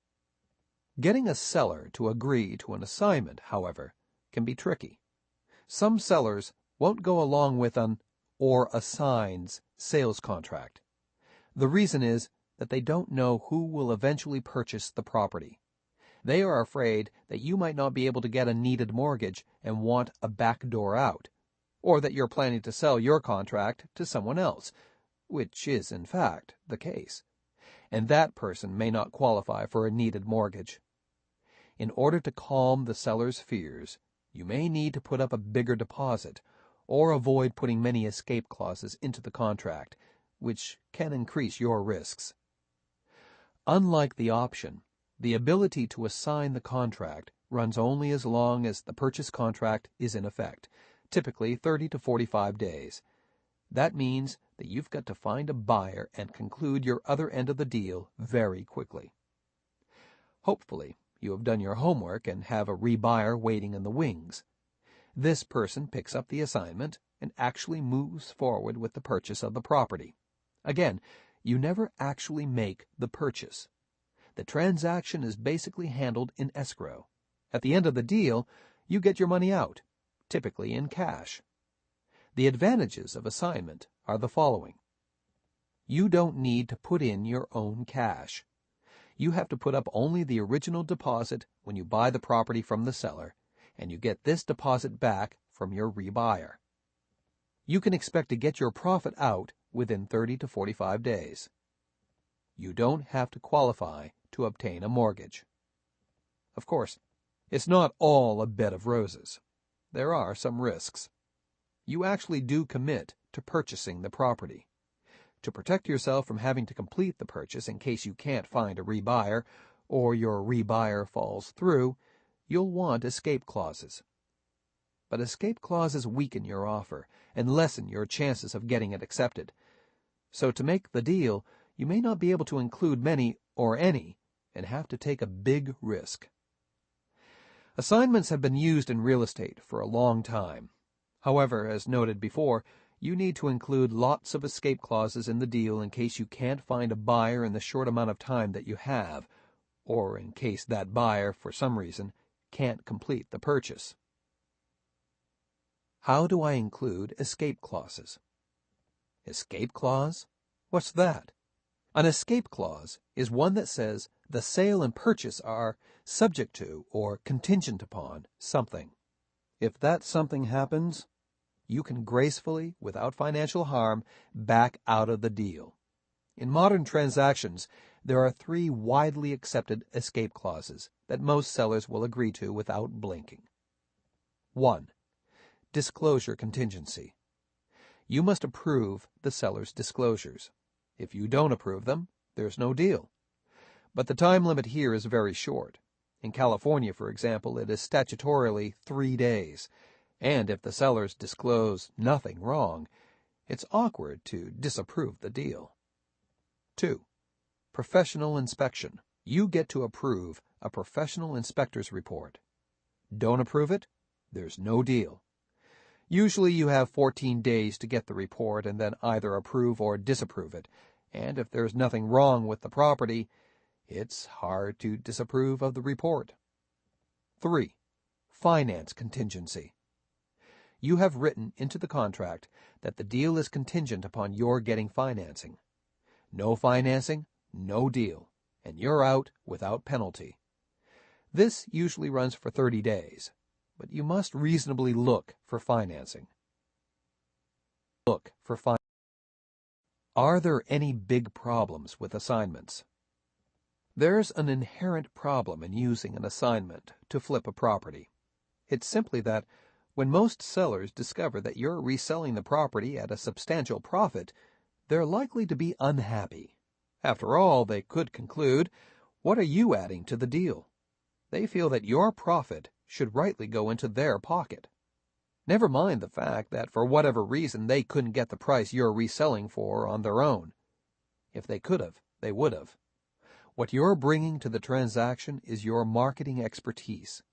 S1: Getting a seller to agree to an assignment, however, can be tricky. Some sellers won't go along with an or assigns sales contract. The reason is that they don't know who will eventually purchase the property. They are afraid that you might not be able to get a needed mortgage and want a back door out, or that you're planning to sell your contract to someone else, which is, in fact, the case, and that person may not qualify for a needed mortgage. In order to calm the seller's fears, you may need to put up a bigger deposit, or avoid putting many escape clauses into the contract, which can increase your risks. Unlike the option, the ability to assign the contract runs only as long as the purchase contract is in effect, typically 30 to 45 days. That means that you've got to find a buyer and conclude your other end of the deal very quickly. Hopefully, you have done your homework and have a rebuyer waiting in the wings. This person picks up the assignment and actually moves forward with the purchase of the property. Again, you never actually make the purchase. The transaction is basically handled in escrow. At the end of the deal, you get your money out, typically in cash. The advantages of assignment are the following. You don't need to put in your own cash. You have to put up only the original deposit when you buy the property from the seller, and you get this deposit back from your rebuyer. You can expect to get your profit out within 30 to 45 days. You don't have to qualify to obtain a mortgage. Of course, it's not all a bed of roses. There are some risks. You actually do commit to purchasing the property. To protect yourself from having to complete the purchase in case you can't find a rebuyer or your rebuyer falls through, you'll want escape clauses. But escape clauses weaken your offer and lessen your chances of getting it accepted. So to make the deal, you may not be able to include many or any and have to take a big risk. Assignments have been used in real estate for a long time. However, as noted before, you need to include lots of escape clauses in the deal in case you can't find a buyer in the short amount of time that you have, or in case that buyer, for some reason, can't complete the purchase. How do I include escape clauses? Escape clause? What's that? An escape clause is one that says the sale and purchase are subject to or contingent upon something. If that something happens, you can gracefully, without financial harm, back out of the deal. In modern transactions, there are 3 widely accepted escape clauses that most sellers will agree to without blinking. 1. Disclosure contingency. You must approve the seller's disclosures. If you don't approve them, there's no deal. But the time limit here is very short. In California, for example, it is statutorily 3 days, and if the sellers disclose nothing wrong, it's awkward to disapprove the deal. 2. Professional inspection. You get to approve a professional inspector's report. Don't approve it, there's no deal. Usually you have 14 days to get the report and then either approve or disapprove it, and if there's nothing wrong with the property, it's hard to disapprove of the report. 3. Finance contingency. You have written into the contract that the deal is contingent upon your getting financing. No financing, no deal, and you're out without penalty. This usually runs for 30 days, but you must reasonably look for financing. Are there any big problems with assignments? There's an inherent problem in using an assignment to flip a property. It's simply that when most sellers discover that you're reselling the property at a substantial profit, they're likely to be unhappy. After all, they could conclude, what are you adding to the deal? They feel that your profit should rightly go into their pocket. Never mind the fact that for whatever reason they couldn't get the price you're reselling for on their own. If they could have, they would have. What you're bringing to the transaction is your marketing expertise.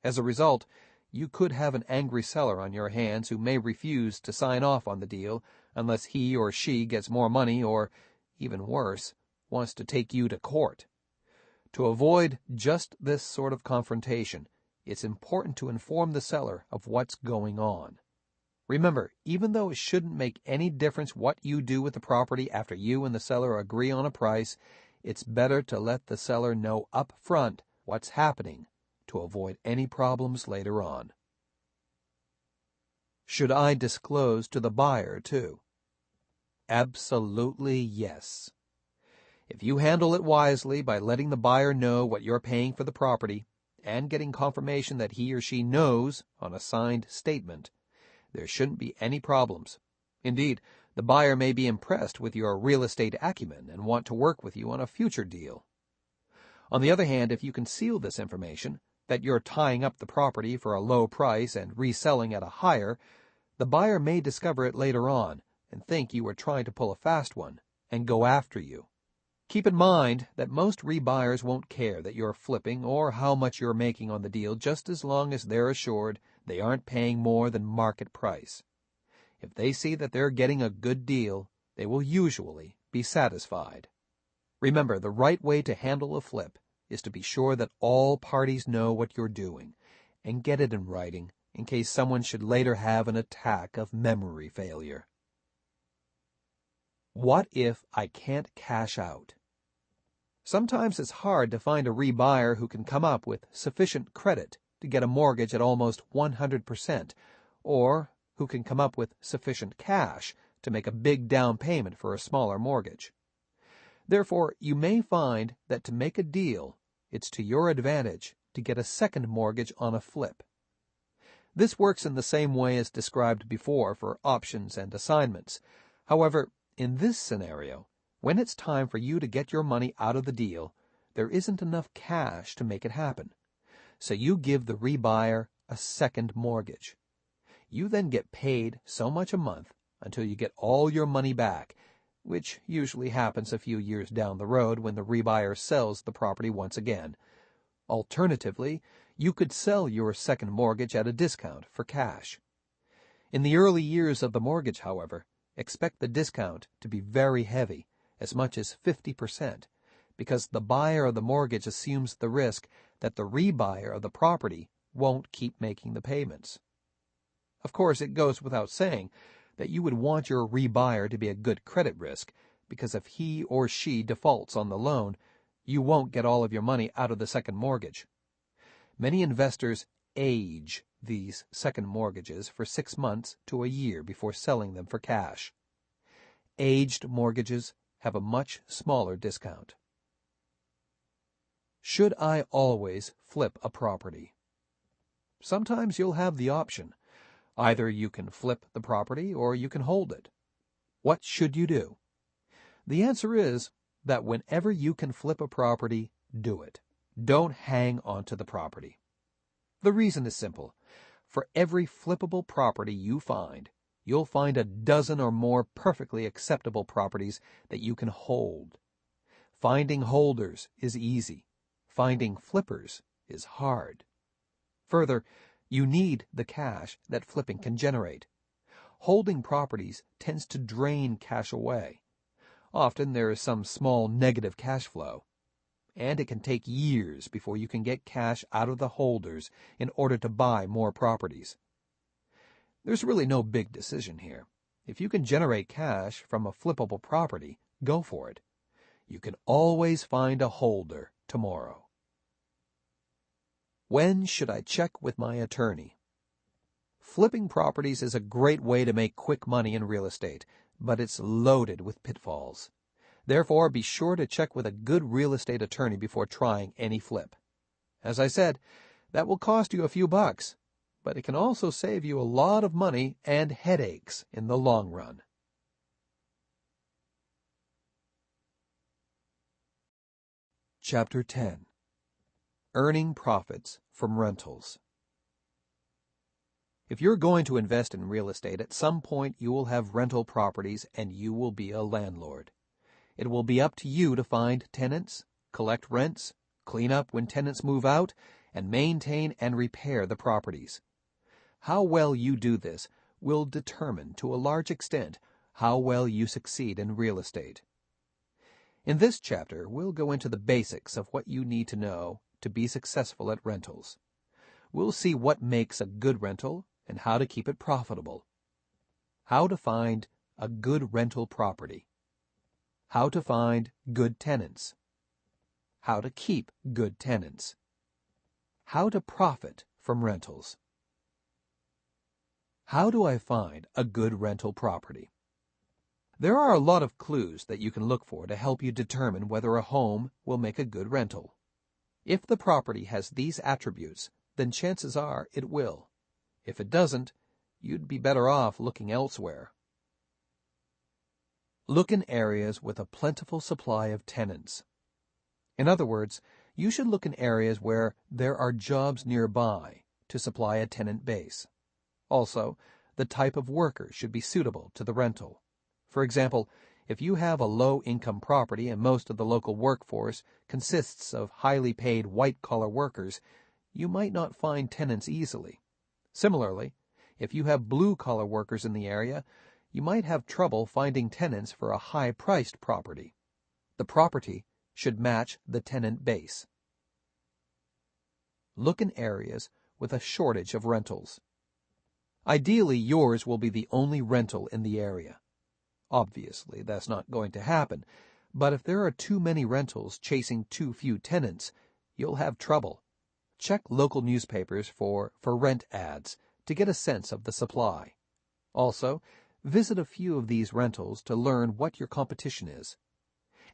S1: As a result, you could have an angry seller on your hands who may refuse to sign off on the deal unless he or she gets more money or, even worse, wants to take you to court. To avoid just this sort of confrontation, it's important to inform the seller of what's going on. Remember, even though it shouldn't make any difference what you do with the property after you and the seller agree on a price, it's better to let the seller know up front what's happening to avoid any problems later on. Should I disclose to the buyer, too? Absolutely yes. If you handle it wisely by letting the buyer know what you're paying for the property and getting confirmation that he or she knows on a signed statement, there shouldn't be any problems. Indeed, the buyer may be impressed with your real estate acumen and want to work with you on a future deal. On the other hand, if you conceal this information, that you're tying up the property for a low price and reselling at a higher, the buyer may discover it later on and think you were trying to pull a fast one and go after you. Keep in mind that most rebuyers won't care that you're flipping or how much you're making on the deal, just as long as they're assured they aren't paying more than market price. If they see that they're getting a good deal, they will usually be satisfied. Remember, the right way to handle a flip is to be sure that all parties know what you're doing and get it in writing in case someone should later have an attack of memory failure. What if I can't cash out? Sometimes it's hard to find a rebuyer who can come up with sufficient credit to get a mortgage at almost 100%, or who can come up with sufficient cash to make a big down payment for a smaller mortgage. Therefore, you may find that to make a deal, it's to your advantage to get a second mortgage on a flip. This works in the same way as described before for options and assignments. However, in this scenario, when it's time for you to get your money out of the deal, there isn't enough cash to make it happen. So you give the rebuyer a second mortgage. You then get paid so much a month until you get all your money back, which usually happens a few years down the road when the rebuyer sells the property once again. Alternatively, you could sell your second mortgage at a discount for cash. In the early years of the mortgage, however, expect the discount to be very heavy, as much as 50%, because the buyer of the mortgage assumes the risk that the rebuyer of the property won't keep making the payments. Of course, it goes without saying that you would want your rebuyer to be a good credit risk, because if he or she defaults on the loan, you won't get all of your money out of the second mortgage. Many investors age these second mortgages for 6 months to a year before selling them for cash. Aged mortgages have a much smaller discount. Should I always flip a property? Sometimes you'll have the option. Either you can flip the property or you can hold it. What should you do? The answer is that whenever you can flip a property, do it. Don't hang on to the property. The reason is simple. For every flippable property you find, you'll find a dozen or more perfectly acceptable properties that you can hold. Finding holders is easy. Finding flippers is hard. Further, you need the cash that flipping can generate. Holding properties tends to drain cash away. Often there is some small negative cash flow, and it can take years before you can get cash out of the holders in order to buy more properties. There's really no big decision here. If you can generate cash from a flippable property, go for it. You can always find a holder tomorrow. When should I check with my attorney? Flipping properties is a great way to make quick money in real estate, but it's loaded with pitfalls. Therefore, be sure to check with a good real estate attorney before trying any flip. As I said, that will cost you a few bucks, but it can also save you a lot of money and headaches in the long run. Chapter 10. Earning Profits from Rentals. If you're going to invest in real estate, at some point you will have rental properties and you will be a landlord. It will be up to you to find tenants, collect rents, clean up when tenants move out, and maintain and repair the properties. How well you do this will determine, to a large extent, how well you succeed in real estate. In this chapter, we'll go into the basics of what you need to know to be successful at rentals. We'll see what makes a good rental and how to keep it profitable. How to find a good rental property. How to find good tenants. How to keep good tenants. How to profit from rentals. How do I find a good rental property? There are a lot of clues that you can look for to help you determine whether a home will make a good rental. If the property has these attributes, then chances are it will. If it doesn't, you'd be better off looking elsewhere. Look in areas with a plentiful supply of tenants. In other words, you should look in areas where there are jobs nearby to supply a tenant base. Also, the type of worker should be suitable to the rental. For example, if you have a low-income property and most of the local workforce consists of highly paid white-collar workers, you might not find tenants easily. Similarly, if you have blue-collar workers in the area, you might have trouble finding tenants for a high-priced property. The property should match the tenant base. Look in areas with a shortage of rentals. Ideally, yours will be the only rental in the area. Obviously, that's not going to happen, but if there are too many rentals chasing too few tenants, you'll have trouble. Check local newspapers for rent ads to get a sense of the supply. Also, visit a few of these rentals to learn what your competition is.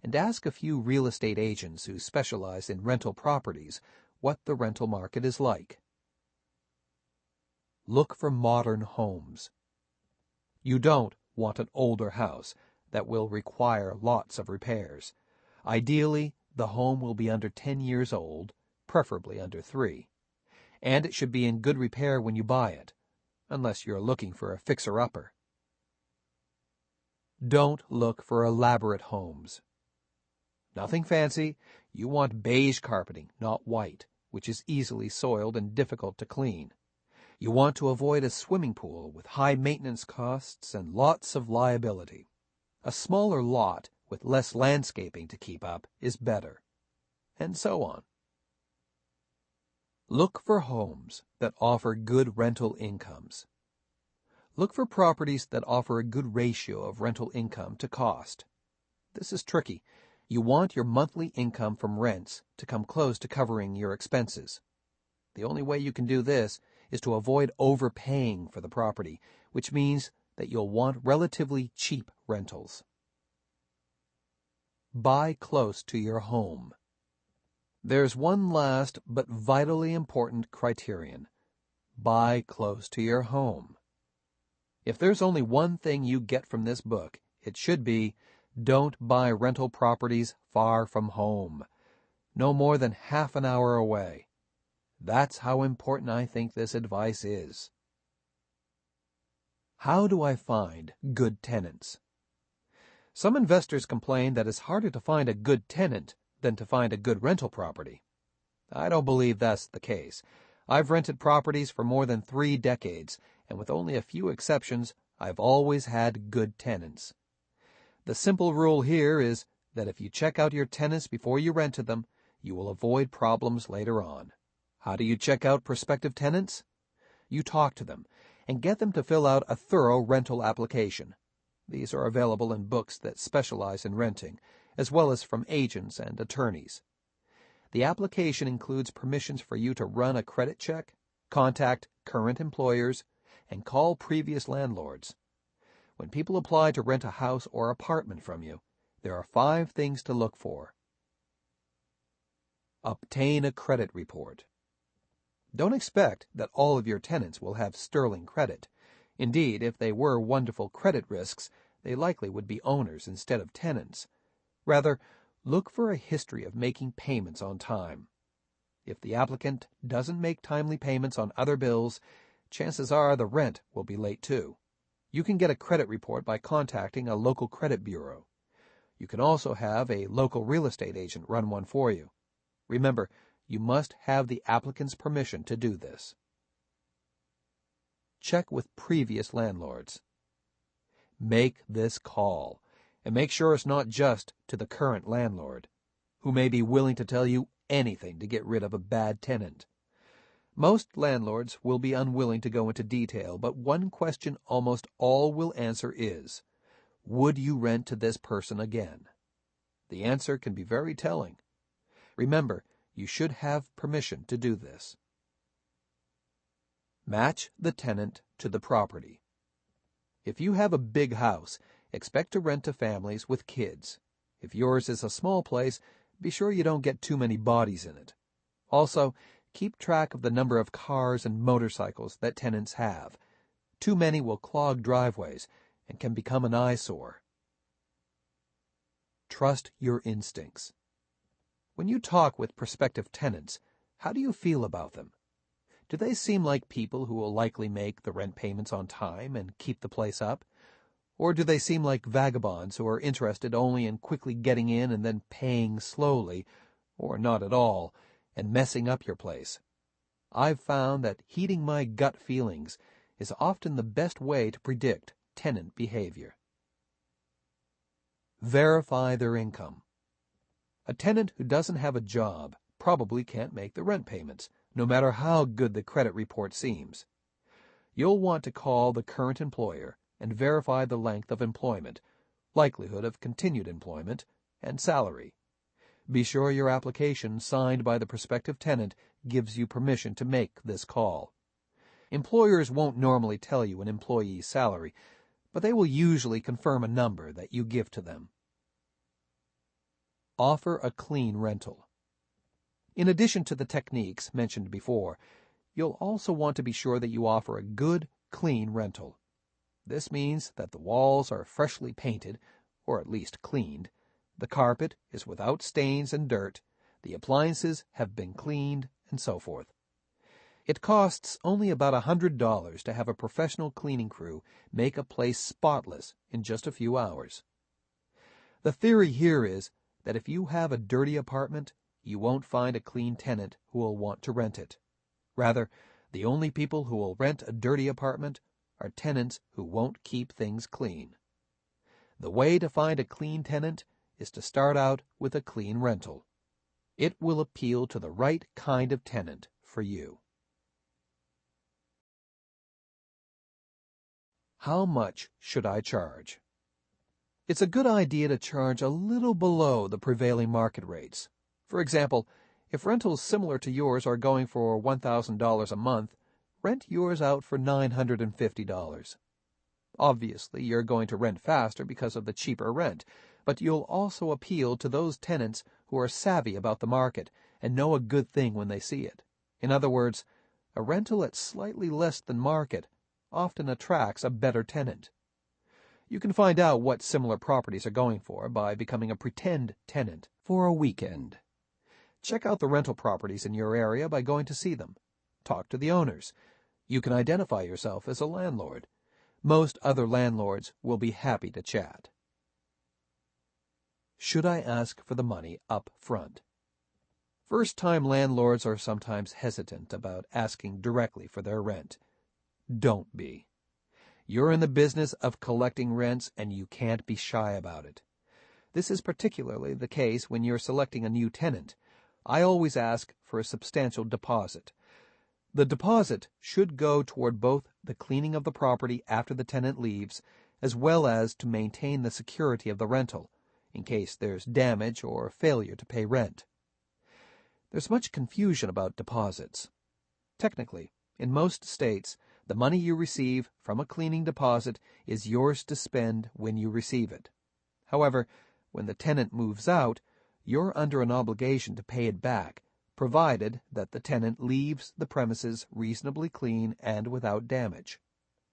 S1: And ask a few real estate agents who specialize in rental properties what the rental market is like. Look for modern homes. You don't want an older house that will require lots of repairs. Ideally, the home will be under 10 years old, preferably under 3. And it should be in good repair when you buy it, unless you're looking for a fixer-upper. Don't look for elaborate homes. Nothing fancy. You want beige carpeting, not white, which is easily soiled and difficult to clean. You want to avoid a swimming pool with high maintenance costs and lots of liability. A smaller lot with less landscaping to keep up is better. And so on. Look for homes that offer good rental incomes. Look for properties that offer a good ratio of rental income to cost. This is tricky. You want your monthly income from rents to come close to covering your expenses. The only way you can do this is to avoid overpaying for the property, which means that you'll want relatively cheap rentals. Buy close to your home. There's one last but vitally important criterion. Buy close to your home. If there's only one thing you get from this book, it should be, don't buy rental properties far from home. No more than half an hour away. That's how important I think this advice is. How do I find good tenants? Some investors complain that it's harder to find a good tenant than to find a good rental property. I don't believe that's the case. I've rented properties for more than 3 decades, and with only a few exceptions, I've always had good tenants. The simple rule here is that if you check out your tenants before you rent to them, you will avoid problems later on. How do you check out prospective tenants? You talk to them and get them to fill out a thorough rental application. These are available in books that specialize in renting, as well as from agents and attorneys. The application includes permissions for you to run a credit check, contact current employers, and call previous landlords. When people apply to rent a house or apartment from you, there are 5 things to look for. Obtain a credit report. Don't expect that all of your tenants will have sterling credit. Indeed, if they were wonderful credit risks, they likely would be owners instead of tenants. Rather, look for a history of making payments on time. If the applicant doesn't make timely payments on other bills, chances are the rent will be late too. You can get a credit report by contacting a local credit bureau. You can also have a local real estate agent run one for you. Remember, you must have the applicant's permission to do this. Check with previous landlords. Make this call, and make sure it's not just to the current landlord, who may be willing to tell you anything to get rid of a bad tenant. Most landlords will be unwilling to go into detail, but one question almost all will answer is, would you rent to this person again? The answer can be very telling. Remember, you should have permission to do this. Match the tenant to the property. If you have a big house, expect to rent to families with kids. If yours is a small place, be sure you don't get too many bodies in it. Also, keep track of the number of cars and motorcycles that tenants have. Too many will clog driveways and can become an eyesore. Trust your instincts. When you talk with prospective tenants, how do you feel about them? Do they seem like people who will likely make the rent payments on time and keep the place up? Or do they seem like vagabonds who are interested only in quickly getting in and then paying slowly, or not at all, and messing up your place? I've found that heeding my gut feelings is often the best way to predict tenant behavior. Verify their income. A tenant who doesn't have a job probably can't make the rent payments, no matter how good the credit report seems. You'll want to call the current employer and verify the length of employment, likelihood of continued employment, and salary. Be sure your application signed by the prospective tenant gives you permission to make this call. Employers won't normally tell you an employee's salary, but they will usually confirm a number that you give to them. Offer a clean rental. In addition to the techniques mentioned before, you'll also want to be sure that you offer a good, clean rental. This means that the walls are freshly painted, or at least cleaned, the carpet is without stains and dirt, the appliances have been cleaned, and so forth. It costs only about $100 to have a professional cleaning crew make a place spotless in just a few hours. The theory here is that if you have a dirty apartment, you won't find a clean tenant who will want to rent it. Rather, the only people who will rent a dirty apartment are tenants who won't keep things clean. The way to find a clean tenant is to start out with a clean rental. It will appeal to the right kind of tenant for you. How much should I charge? It's a good idea to charge a little below the prevailing market rates. For example, if rentals similar to yours are going for $1,000 a month, rent yours out for $950. Obviously, you're going to rent faster because of the cheaper rent, but you'll also appeal to those tenants who are savvy about the market and know a good thing when they see it. In other words, a rental at slightly less than market often attracts a better tenant. You can find out what similar properties are going for by becoming a pretend tenant for a weekend. Check out the rental properties in your area by going to see them. Talk to the owners. You can identify yourself as a landlord. Most other landlords will be happy to chat. Should I ask for the money up front? First-time landlords are sometimes hesitant about asking directly for their rent. Don't be. You're in the business of collecting rents, and you can't be shy about it. This is particularly the case when you're selecting a new tenant. I always ask for a substantial deposit. The deposit should go toward both the cleaning of the property after the tenant leaves, as well as to maintain the security of the rental, in case there's damage or failure to pay rent. There's much confusion about deposits. Technically, in most states, the money you receive from a cleaning deposit is yours to spend when you receive it. However, when the tenant moves out, you're under an obligation to pay it back, provided that the tenant leaves the premises reasonably clean and without damage.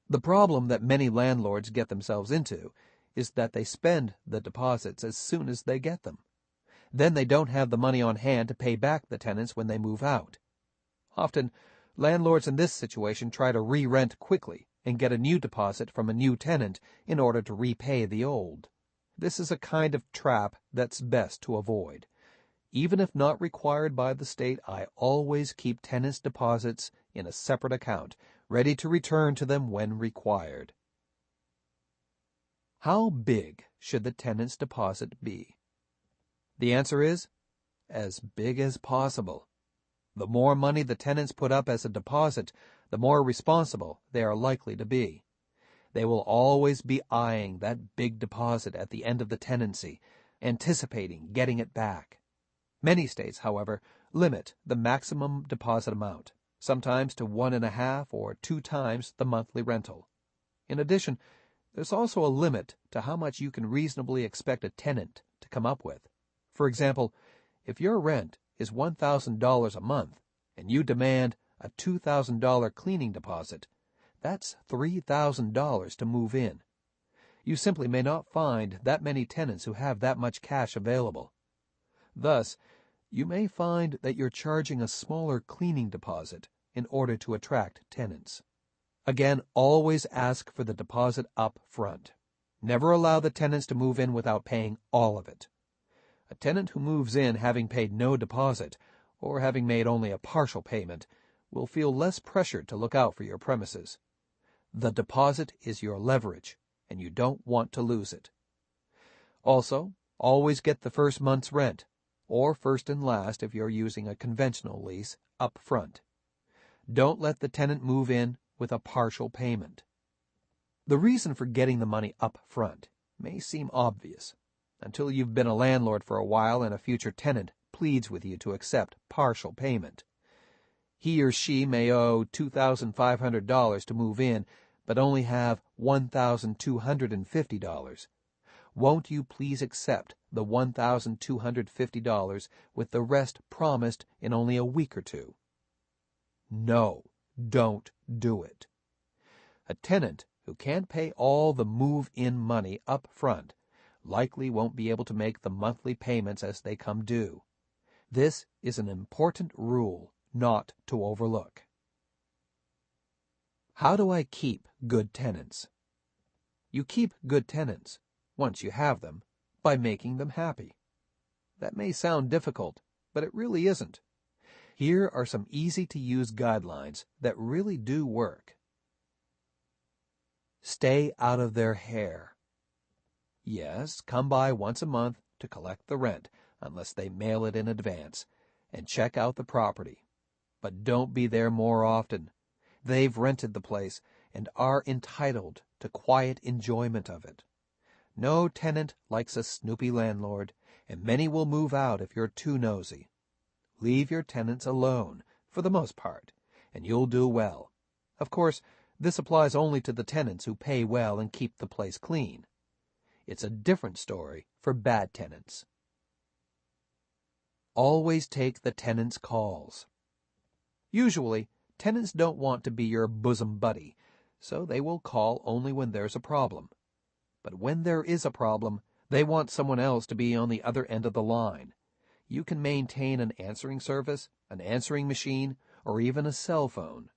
S1: The problem that many landlords get themselves into is that they spend the deposits as soon as they get them. Then they don't have the money on hand to pay back the tenants when they move out. Often, landlords in this situation try to re-rent quickly and get a new deposit from a new tenant in order to repay the old. This is a kind of trap that's best to avoid. Even if not required by the state, I always keep tenants' deposits in a separate account, ready to return to them when required. How big should the tenant's deposit be? The answer is, as big as possible. The more money the tenants put up as a deposit, the more responsible they are likely to be. They will always be eyeing that big deposit at the end of the tenancy, anticipating getting it back. Many states, however, limit the maximum deposit amount. sometimes to 1.5 or 2 times the monthly rental. In addition, there's also a limit to how much you can reasonably expect a tenant to come up with. For example, if your rent is $1,000 a month and you demand a $2,000 cleaning deposit, that's $3,000 to move in. You simply may not find that many tenants who have that much cash available. Thus, you may find that you're charging a smaller cleaning deposit in order to attract tenants. Again, always ask for the deposit up front. Never allow the tenants to move in without paying all of it. A tenant who moves in having paid no deposit, or having made only a partial payment, will feel less pressured to look out for your premises. The deposit is your leverage, and you don't want to lose it. Also, always get the first month's rent, or first and last if you're using a conventional lease, up front. Don't let the tenant move in with a partial payment. The reason for getting the money up front may seem obvious, until you've been a landlord for a while and a future tenant pleads with you to accept partial payment. He or she may owe $2,500 to move in, but only have $1,250. Won't you please accept the $1,250 with the rest promised in only a week or two? No, don't do it. A tenant who can't pay all the move-in money up front likely won't be able to make the monthly payments as they come due. This is an important rule not to overlook. How do I keep good tenants? You keep good tenants, once you have them, by making them happy. That may sound difficult, but it really isn't. Here are some easy-to-use guidelines that really do work. Stay out of their hair. Yes, come by once a month to collect the rent, unless they mail it in advance, and check out the property. But don't be there more often. They've rented the place and are entitled to quiet enjoyment of it. No tenant likes a snoopy landlord, and many will move out if you're too nosy. Leave your tenants alone, for the most part, and you'll do well. Of course, this applies only to the tenants who pay well and keep the place clean. It's a different story for bad tenants. Always take the tenants' calls. Usually, tenants don't want to be your bosom buddy, so they will call only when there's a problem. But when there is a problem, they want someone else to be on the other end of the line. You can maintain an answering service, an answering machine, or even a cell phone.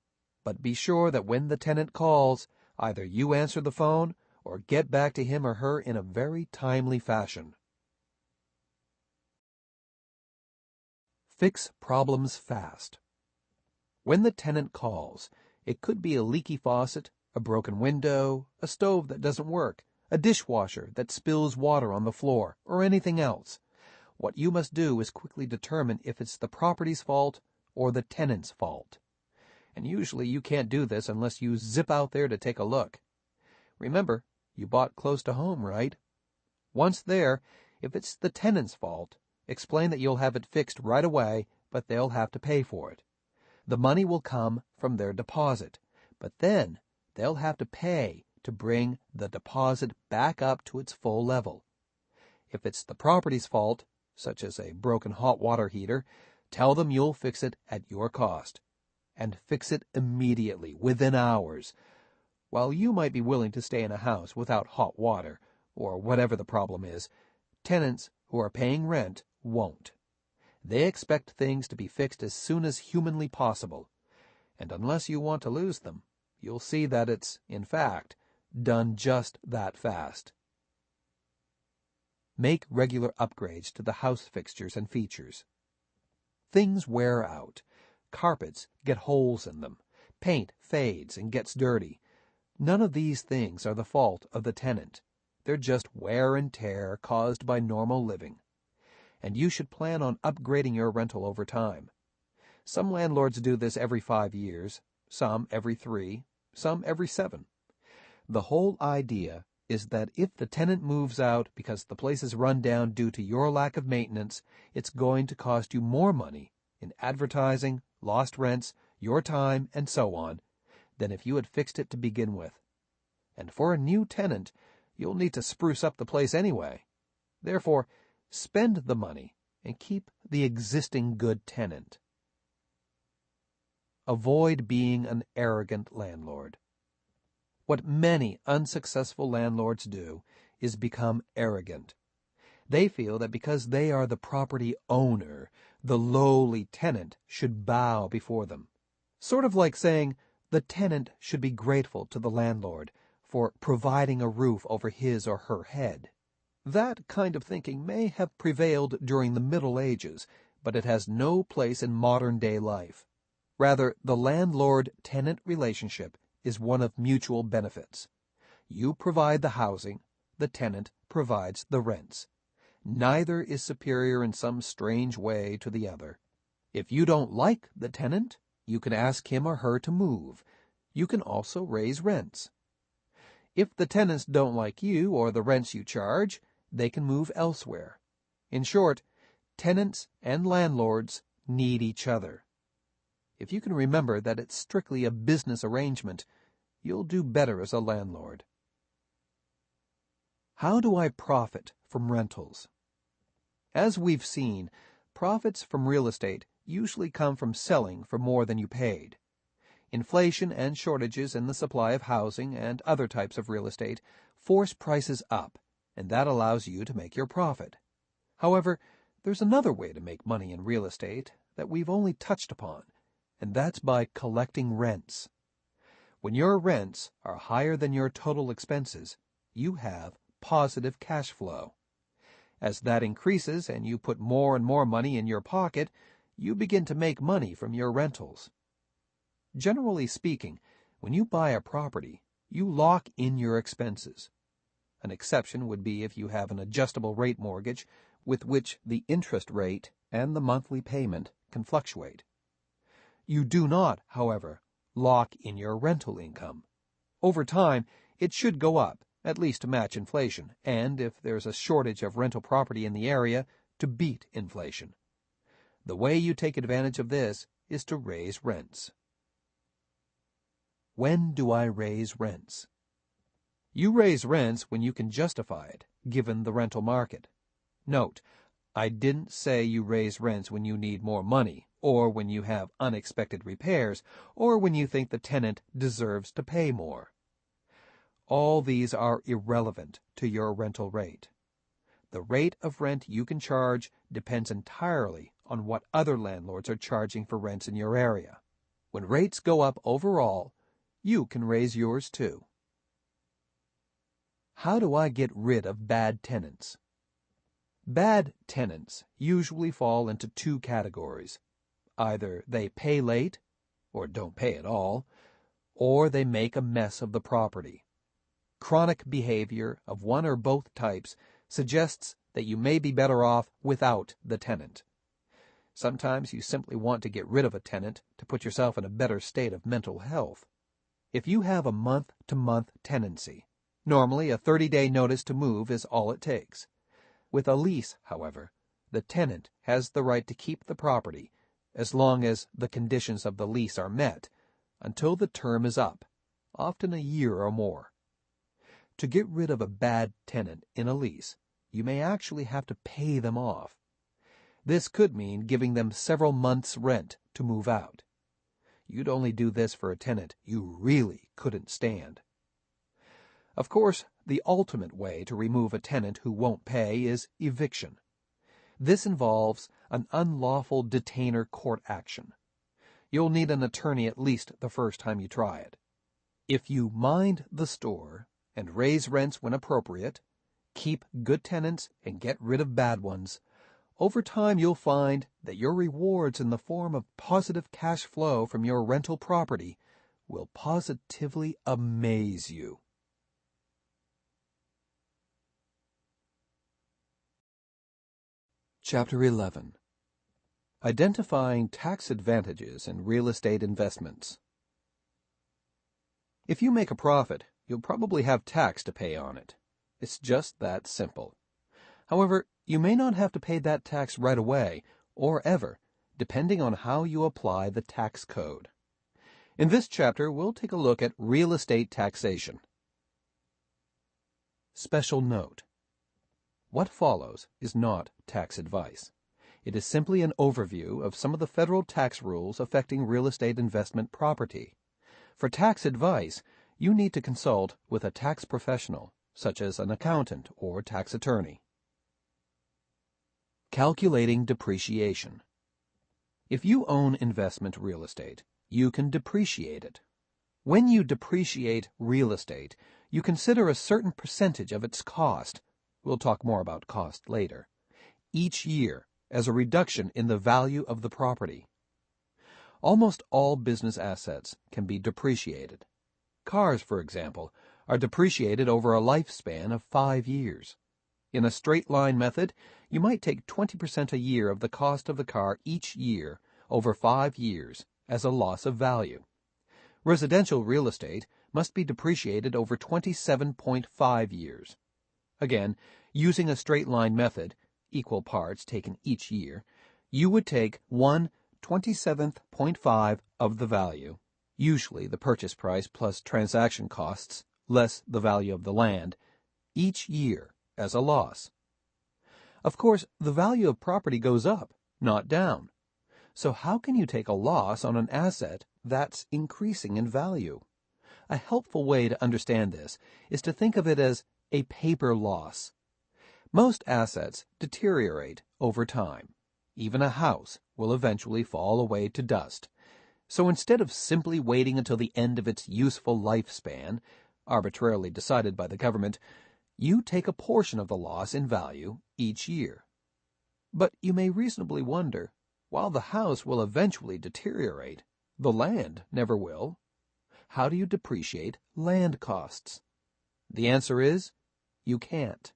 S1: But be sure that when the tenant calls, either you answer the phone or get back to him or her in a very timely fashion. Fix problems fast. When the tenant calls, it could be a leaky faucet, a broken window, a stove that doesn't work, a dishwasher that spills water on the floor, or anything else. What you must do is quickly determine if it's the property's fault or the tenant's fault. And usually you can't do this unless you zip out there to take a look. Remember, you bought close to home, right? Once there, if it's the tenant's fault, explain that you'll have it fixed right away, but they'll have to pay for it. The money will come from their deposit, but then they'll have to pay to bring the deposit back up to its full level. If it's the property's fault, such as a broken hot water heater, tell them you'll fix it at your cost. And fix it immediately, within hours. While you might be willing to stay in a house without hot water, or whatever the problem is, tenants who are paying rent won't. They expect things to be fixed as soon as humanly possible, and unless you want to lose them, you'll see that it's, in fact, done just that fast. Make regular upgrades to the house fixtures and features. Things wear out. Carpets get holes in them. Paint fades and gets dirty. None of these things are the fault of the tenant. They're just wear and tear caused by normal living. And you should plan on upgrading your rental over time. Some landlords do this every 5 years, some every 3, some every 7. The whole idea is that if the tenant moves out because the place is run down due to your lack of maintenance, it's going to cost you more money in advertising, lost rents, your time, and so on, than if you had fixed it to begin with. And for a new tenant, you'll need to spruce up the place anyway. Therefore, spend the money and keep the existing good tenant. Avoid being an arrogant landlord. What many unsuccessful landlords do is become arrogant. They feel that because they are the property owner, the lowly tenant should bow before them. Sort of like saying the tenant should be grateful to the landlord for providing a roof over his or her head. That kind of thinking may have prevailed during the Middle Ages, but it has no place in modern-day life. Rather, the landlord-tenant relationship is one of mutual benefits. You provide the housing, the tenant provides the rents. Neither is superior in some strange way to the other. If you don't like the tenant, you can ask him or her to move. You can also raise rents. If the tenants don't like you or the rents you charge, they can move elsewhere. In short, tenants and landlords need each other. If you can remember that it's strictly a business arrangement, you'll do better as a landlord. How do I profit from rentals? As we've seen, profits from real estate usually come from selling for more than you paid. Inflation and shortages in the supply of housing and other types of real estate force prices up, and that allows you to make your profit. However, there's another way to make money in real estate that we've only touched upon, and that's by collecting rents. When your rents are higher than your total expenses, you have positive cash flow. As that increases and you put more and more money in your pocket, you begin to make money from your rentals. Generally speaking, when you buy a property, you lock in your expenses. An exception would be if you have an adjustable rate mortgage with which the interest rate and the monthly payment can fluctuate. You do not, however, lock in your rental income. Over time, it should go up, at least to match inflation, and if there's a shortage of rental property in the area, to beat inflation. The way you take advantage of this is to raise rents. When do I raise rents? You raise rents when you can justify it, given the rental market. Note, I didn't say you raise rents when you need more money, or when you have unexpected repairs, or when you think the tenant deserves to pay more. All these are irrelevant to your rental rate. The rate of rent you can charge depends entirely on what other landlords are charging for rents in your area. When rates go up overall, you can raise yours too. How do I get rid of bad tenants? Bad tenants usually fall into two categories. Either they pay late, or don't pay at all, or they make a mess of the property. Chronic behavior of one or both types suggests that you may be better off without the tenant. Sometimes you simply want to get rid of a tenant to put yourself in a better state of mental health. If you have a month-to-month tenancy, normally a 30-day notice to move is all it takes. With a lease, however, the tenant has the right to keep the property as long as the conditions of the lease are met, until the term is up, often a year or more. To get rid of a bad tenant in a lease, you may actually have to pay them off. This could mean giving them several months' rent to move out. You'd only do this for a tenant you really couldn't stand. Of course, the ultimate way to remove a tenant who won't pay is eviction. This involves an unlawful detainer court action. You'll need an attorney at least the first time you try it. If you mind the store and raise rents when appropriate, keep good tenants and get rid of bad ones, over time you'll find that your rewards in the form of positive cash flow from your rental property will positively amaze you. Chapter 11. Identifying Tax Advantages in Real Estate Investments. If you make a profit, you'll probably have tax to pay on it. It's just that simple. However, you may not have to pay that tax right away, or ever, depending on how you apply the tax code. In this chapter, we'll take a look at real estate taxation. Special note: what follows is not tax advice. It is simply an overview of some of the federal tax rules affecting real estate investment property. For tax advice, you need to consult with a tax professional, such as an accountant or tax attorney. Calculating depreciation. If you own investment real estate, you can depreciate it. When you depreciate real estate, you consider a certain percentage of its cost, we'll talk more about cost later, each year as a reduction in the value of the property. Almost all business assets can be depreciated. Cars, for example, are depreciated over a lifespan of 5 years. In a straight-line method, you might take 20% a year of the cost of the car each year over 5 years as a loss of value. Residential real estate must be depreciated over 27.5 years. Again, using a straight-line method, equal parts taken each year, you would take 1/27.5 of the value, usually the purchase price plus transaction costs, less the value of the land, each year as a loss. Of course, the value of property goes up, not down. So how can you take a loss on an asset that's increasing in value? A helpful way to understand this is to think of it as a paper loss. Most assets deteriorate over time. Even a house will eventually fall away to dust. So instead of simply waiting until the end of its useful lifespan, arbitrarily decided by the government, you take a portion of the loss in value each year. But you may reasonably wonder, while the house will eventually deteriorate, the land never will. How do you depreciate land costs? The answer is, you can't.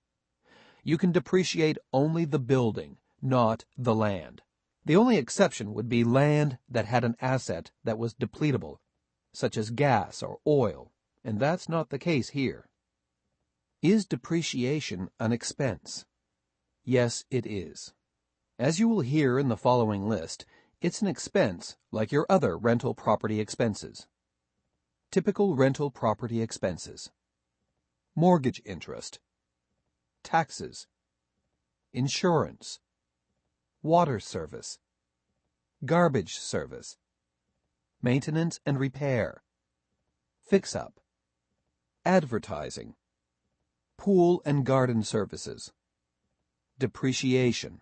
S1: You can depreciate only the building, not the land. The only exception would be land that had an asset that was depletable, such as gas or oil, and that's not the case here. Is depreciation an expense? Yes, it is. As you will hear in the following list, it's an expense like your other rental property expenses. Typical rental property expenses: mortgage interest, taxes, insurance, water service, garbage service, maintenance and repair, fix-up, advertising, pool and garden services, depreciation.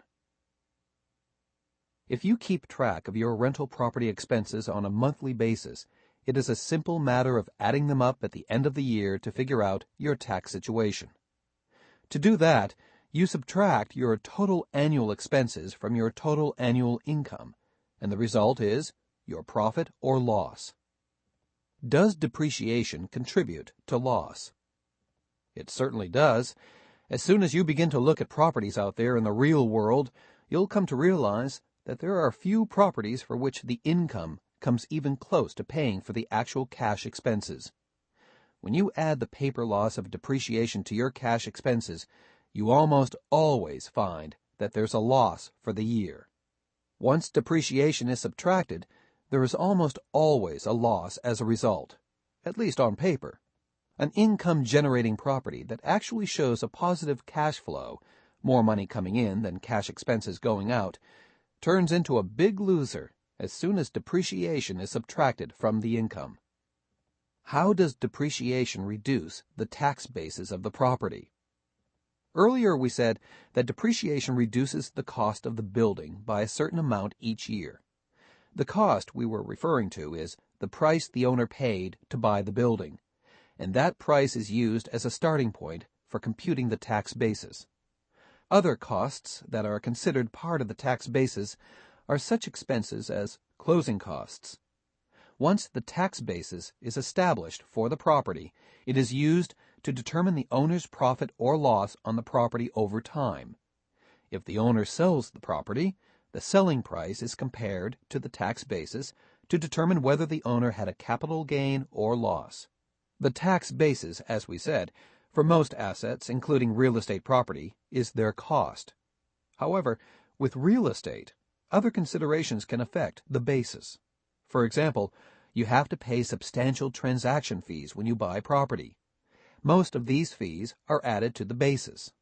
S1: If you keep track of your rental property expenses on a monthly basis, it is a simple matter of adding them up at the end of the year to figure out your tax situation. To do that, you subtract your total annual expenses from your total annual income, and the result is your profit or loss. Does depreciation contribute to loss? It certainly does. As soon as you begin to look at properties out there in the real world, you'll come to realize that there are few properties for which the income comes even close to paying for the actual cash expenses. When you add the paper loss of depreciation to your cash expenses, you almost always find that there's a loss for the year. Once depreciation is subtracted, there is almost always a loss as a result, at least on paper. An income-generating property that actually shows a positive cash flow, more money coming in than cash expenses going out, turns into a big loser as soon as depreciation is subtracted from the income. How does depreciation reduce the tax basis of the property? Earlier we said that depreciation reduces the cost of the building by a certain amount each year. The cost we were referring to is the price the owner paid to buy the building, and that price is used as a starting point for computing the tax basis. Other costs that are considered part of the tax basis are such expenses as closing costs. Once the tax basis is established for the property, it is used to determine the owner's profit or loss on the property over time. If the owner sells the property, the selling price is compared to the tax basis to determine whether the owner had a capital gain or loss. The tax basis, as we said, for most assets, including real estate property, is their cost. However, with real estate, other considerations can affect the basis. For example, You have to pay substantial transaction fees when you buy property. Most of these fees are added to the basis.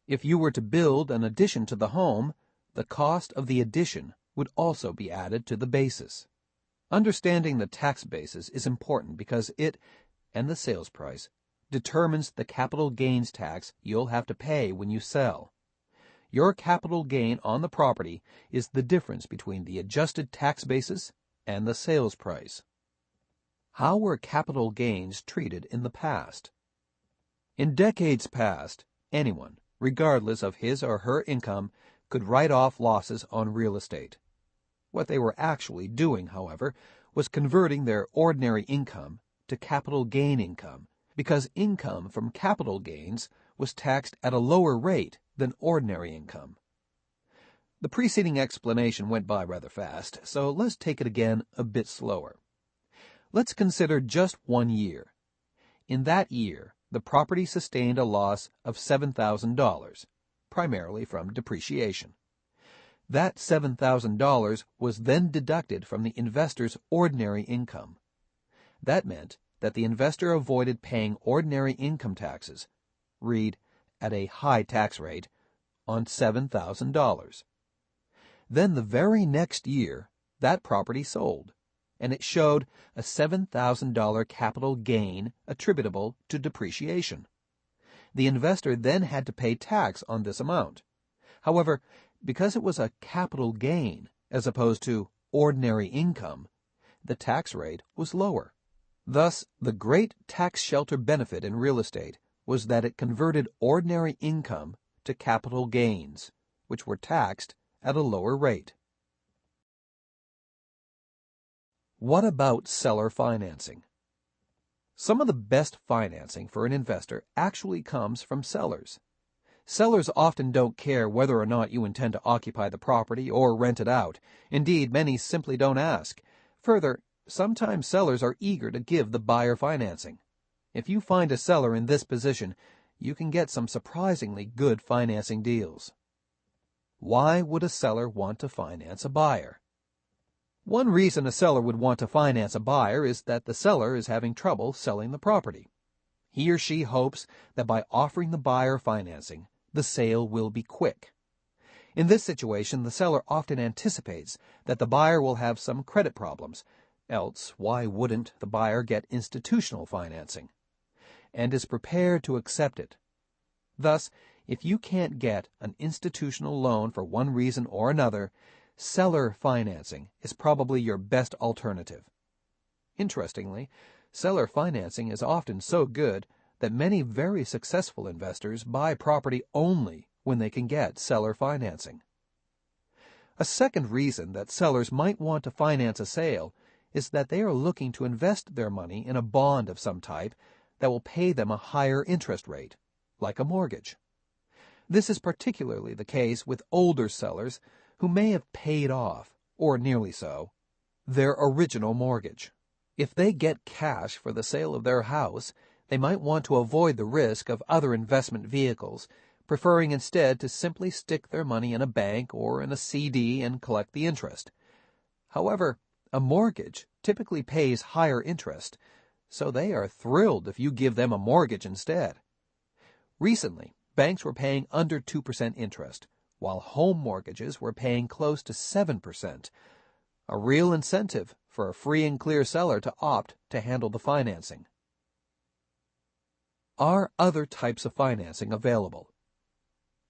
S1: If you were to build an addition to the home, the cost of the addition would also be added to the basis. Understanding the tax basis is important because it, and the sales price, determines the capital gains tax you'll have to pay when you sell. Your capital gain on the property is the difference between the adjusted tax basis and the sales price. How were capital gains treated in the past? In decades past, anyone, regardless of his or her income, could write off losses on real estate. What they were actually doing, however, was converting their ordinary income to capital gain income, because income from capital gains was taxed at a lower rate than ordinary income. The preceding explanation went by rather fast, so let's take it again a bit slower. Let's consider just 1 year. In that year, the property sustained a loss of $7,000, primarily from depreciation. That $7,000 was then deducted from the investor's ordinary income. That meant that the investor avoided paying ordinary income taxes, read, at a high tax rate, on $7,000. Then the very next year, that property sold, and it showed a $7,000 capital gain attributable to depreciation. The investor then had to pay tax on this amount. However, because it was a capital gain as opposed to ordinary income, the tax rate was lower. Thus, the great tax shelter benefit in real estate was that it converted ordinary income to capital gains, which were taxed at a lower rate. What about seller financing? Some of the best financing for an investor actually comes from sellers. Sellers often don't care whether or not you intend to occupy the property or rent it out. Indeed, many simply don't ask. Further, sometimes sellers are eager to give the buyer financing. If you find a seller in this position, you can get some surprisingly good financing deals. Why would a seller want to finance a buyer? One reason a seller would want to finance a buyer is that the seller is having trouble selling the property. He or she hopes that by offering the buyer financing, the sale will be quick. In this situation, the seller often anticipates that the buyer will have some credit problems, else why wouldn't the buyer get institutional financing, and is prepared to accept it. Thus, if you can't get an institutional loan for one reason or another, seller financing is probably your best alternative. Interestingly, seller financing is often so good that many very successful investors buy property only when they can get seller financing. A second reason that sellers might want to finance a sale is that they are looking to invest their money in a bond of some type that will pay them a higher interest rate, like a mortgage. This is particularly the case with older sellers who may have paid off, or nearly so, their original mortgage. If they get cash for the sale of their house, they might want to avoid the risk of other investment vehicles, preferring instead to simply stick their money in a bank or in a CD and collect the interest. However, a mortgage typically pays higher interest, so they are thrilled if you give them a mortgage instead. Recently, banks were paying under 2% interest, while home mortgages were paying close to 7%, a real incentive for a free and clear seller to opt to handle the financing. Are other types of financing available?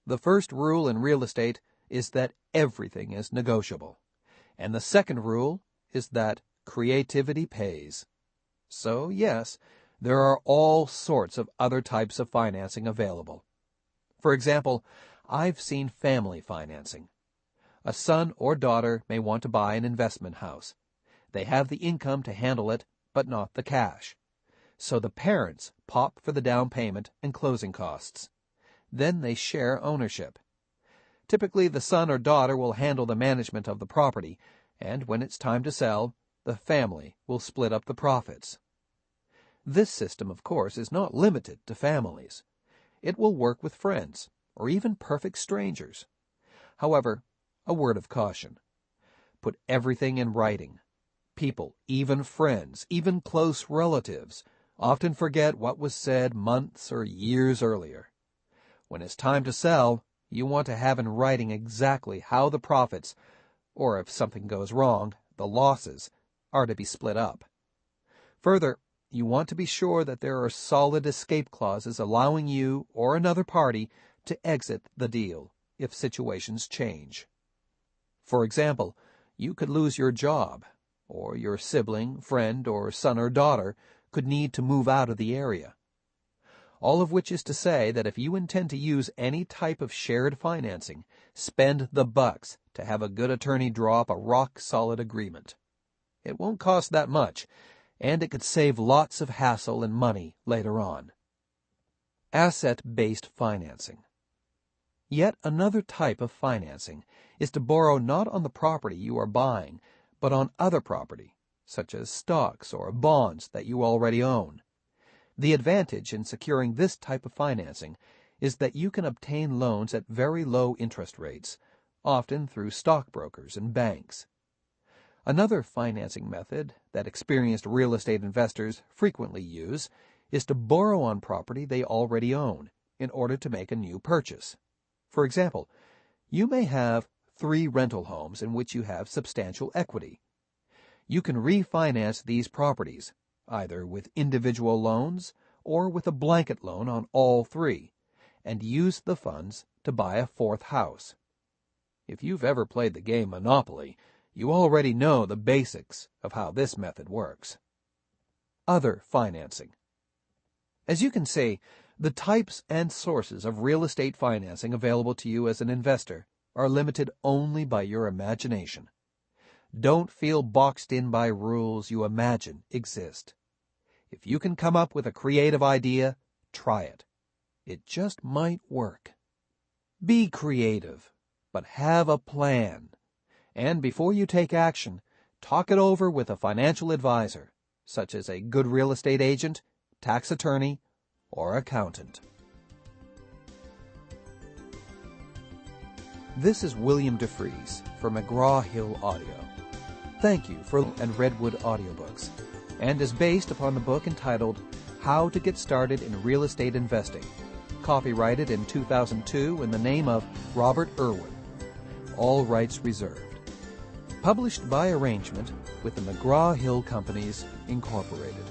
S1: The first rule in real estate is that everything is negotiable, and the second rule is that creativity pays. So, yes, there are all sorts of other types of financing available. For example, I've seen family financing. A son or daughter may want to buy an investment house. They have the income to handle it, but not the cash. So the parents pop for the down payment and closing costs. Then they share ownership. Typically, the son or daughter will handle the management of the property, and when it's time to sell, the family will split up the profits. This system, of course, is not limited to families. It will work with friends, or even perfect strangers. However, a word of caution. Put everything in writing. People, even friends, even close relatives, often forget what was said months or years earlier. When it's time to sell, you want to have in writing exactly how the profits, or if something goes wrong, the losses, are to be split up. Further, you want to be sure that there are solid escape clauses allowing you or another party to exit the deal if situations change. For example, you could lose your job, or your sibling, friend, or son or daughter could need to move out of the area. All of which is to say that if you intend to use any type of shared financing, spend the bucks to have a good attorney draw up a rock-solid agreement. It won't cost that much, and it could save lots of hassle and money later on. Asset-based financing. Yet another type of financing is to borrow not on the property you are buying, but on other property, such as stocks or bonds that you already own. The advantage in securing this type of financing is that you can obtain loans at very low interest rates, often through stockbrokers and banks. Another financing method that experienced real estate investors frequently use is to borrow on property they already own in order to make a new purchase. For example, you may have 3 rental homes in which you have substantial equity. You can refinance these properties, either with individual loans or with a blanket loan on all 3, and use the funds to buy a 4th house. If you've ever played the game Monopoly, you already know the basics of how this method works. Other financing. As you can see, the types and sources of real estate financing available to you as an investor are limited only by your imagination. Don't feel boxed in by rules you imagine exist. If you can come up with a creative idea, try it. It just might work. Be creative, but have a plan. And before you take action, talk it over with a financial advisor, such as a good real estate agent, tax attorney, or accountant. This is William DeFries for McGraw-Hill Audio. Thank you for and Redwood Audiobooks, and is based upon the book entitled How to Get Started in Real Estate Investing, copyrighted in 2002 in the name of Robert Irwin. All rights reserved. Published by arrangement with the McGraw-Hill Companies, Incorporated.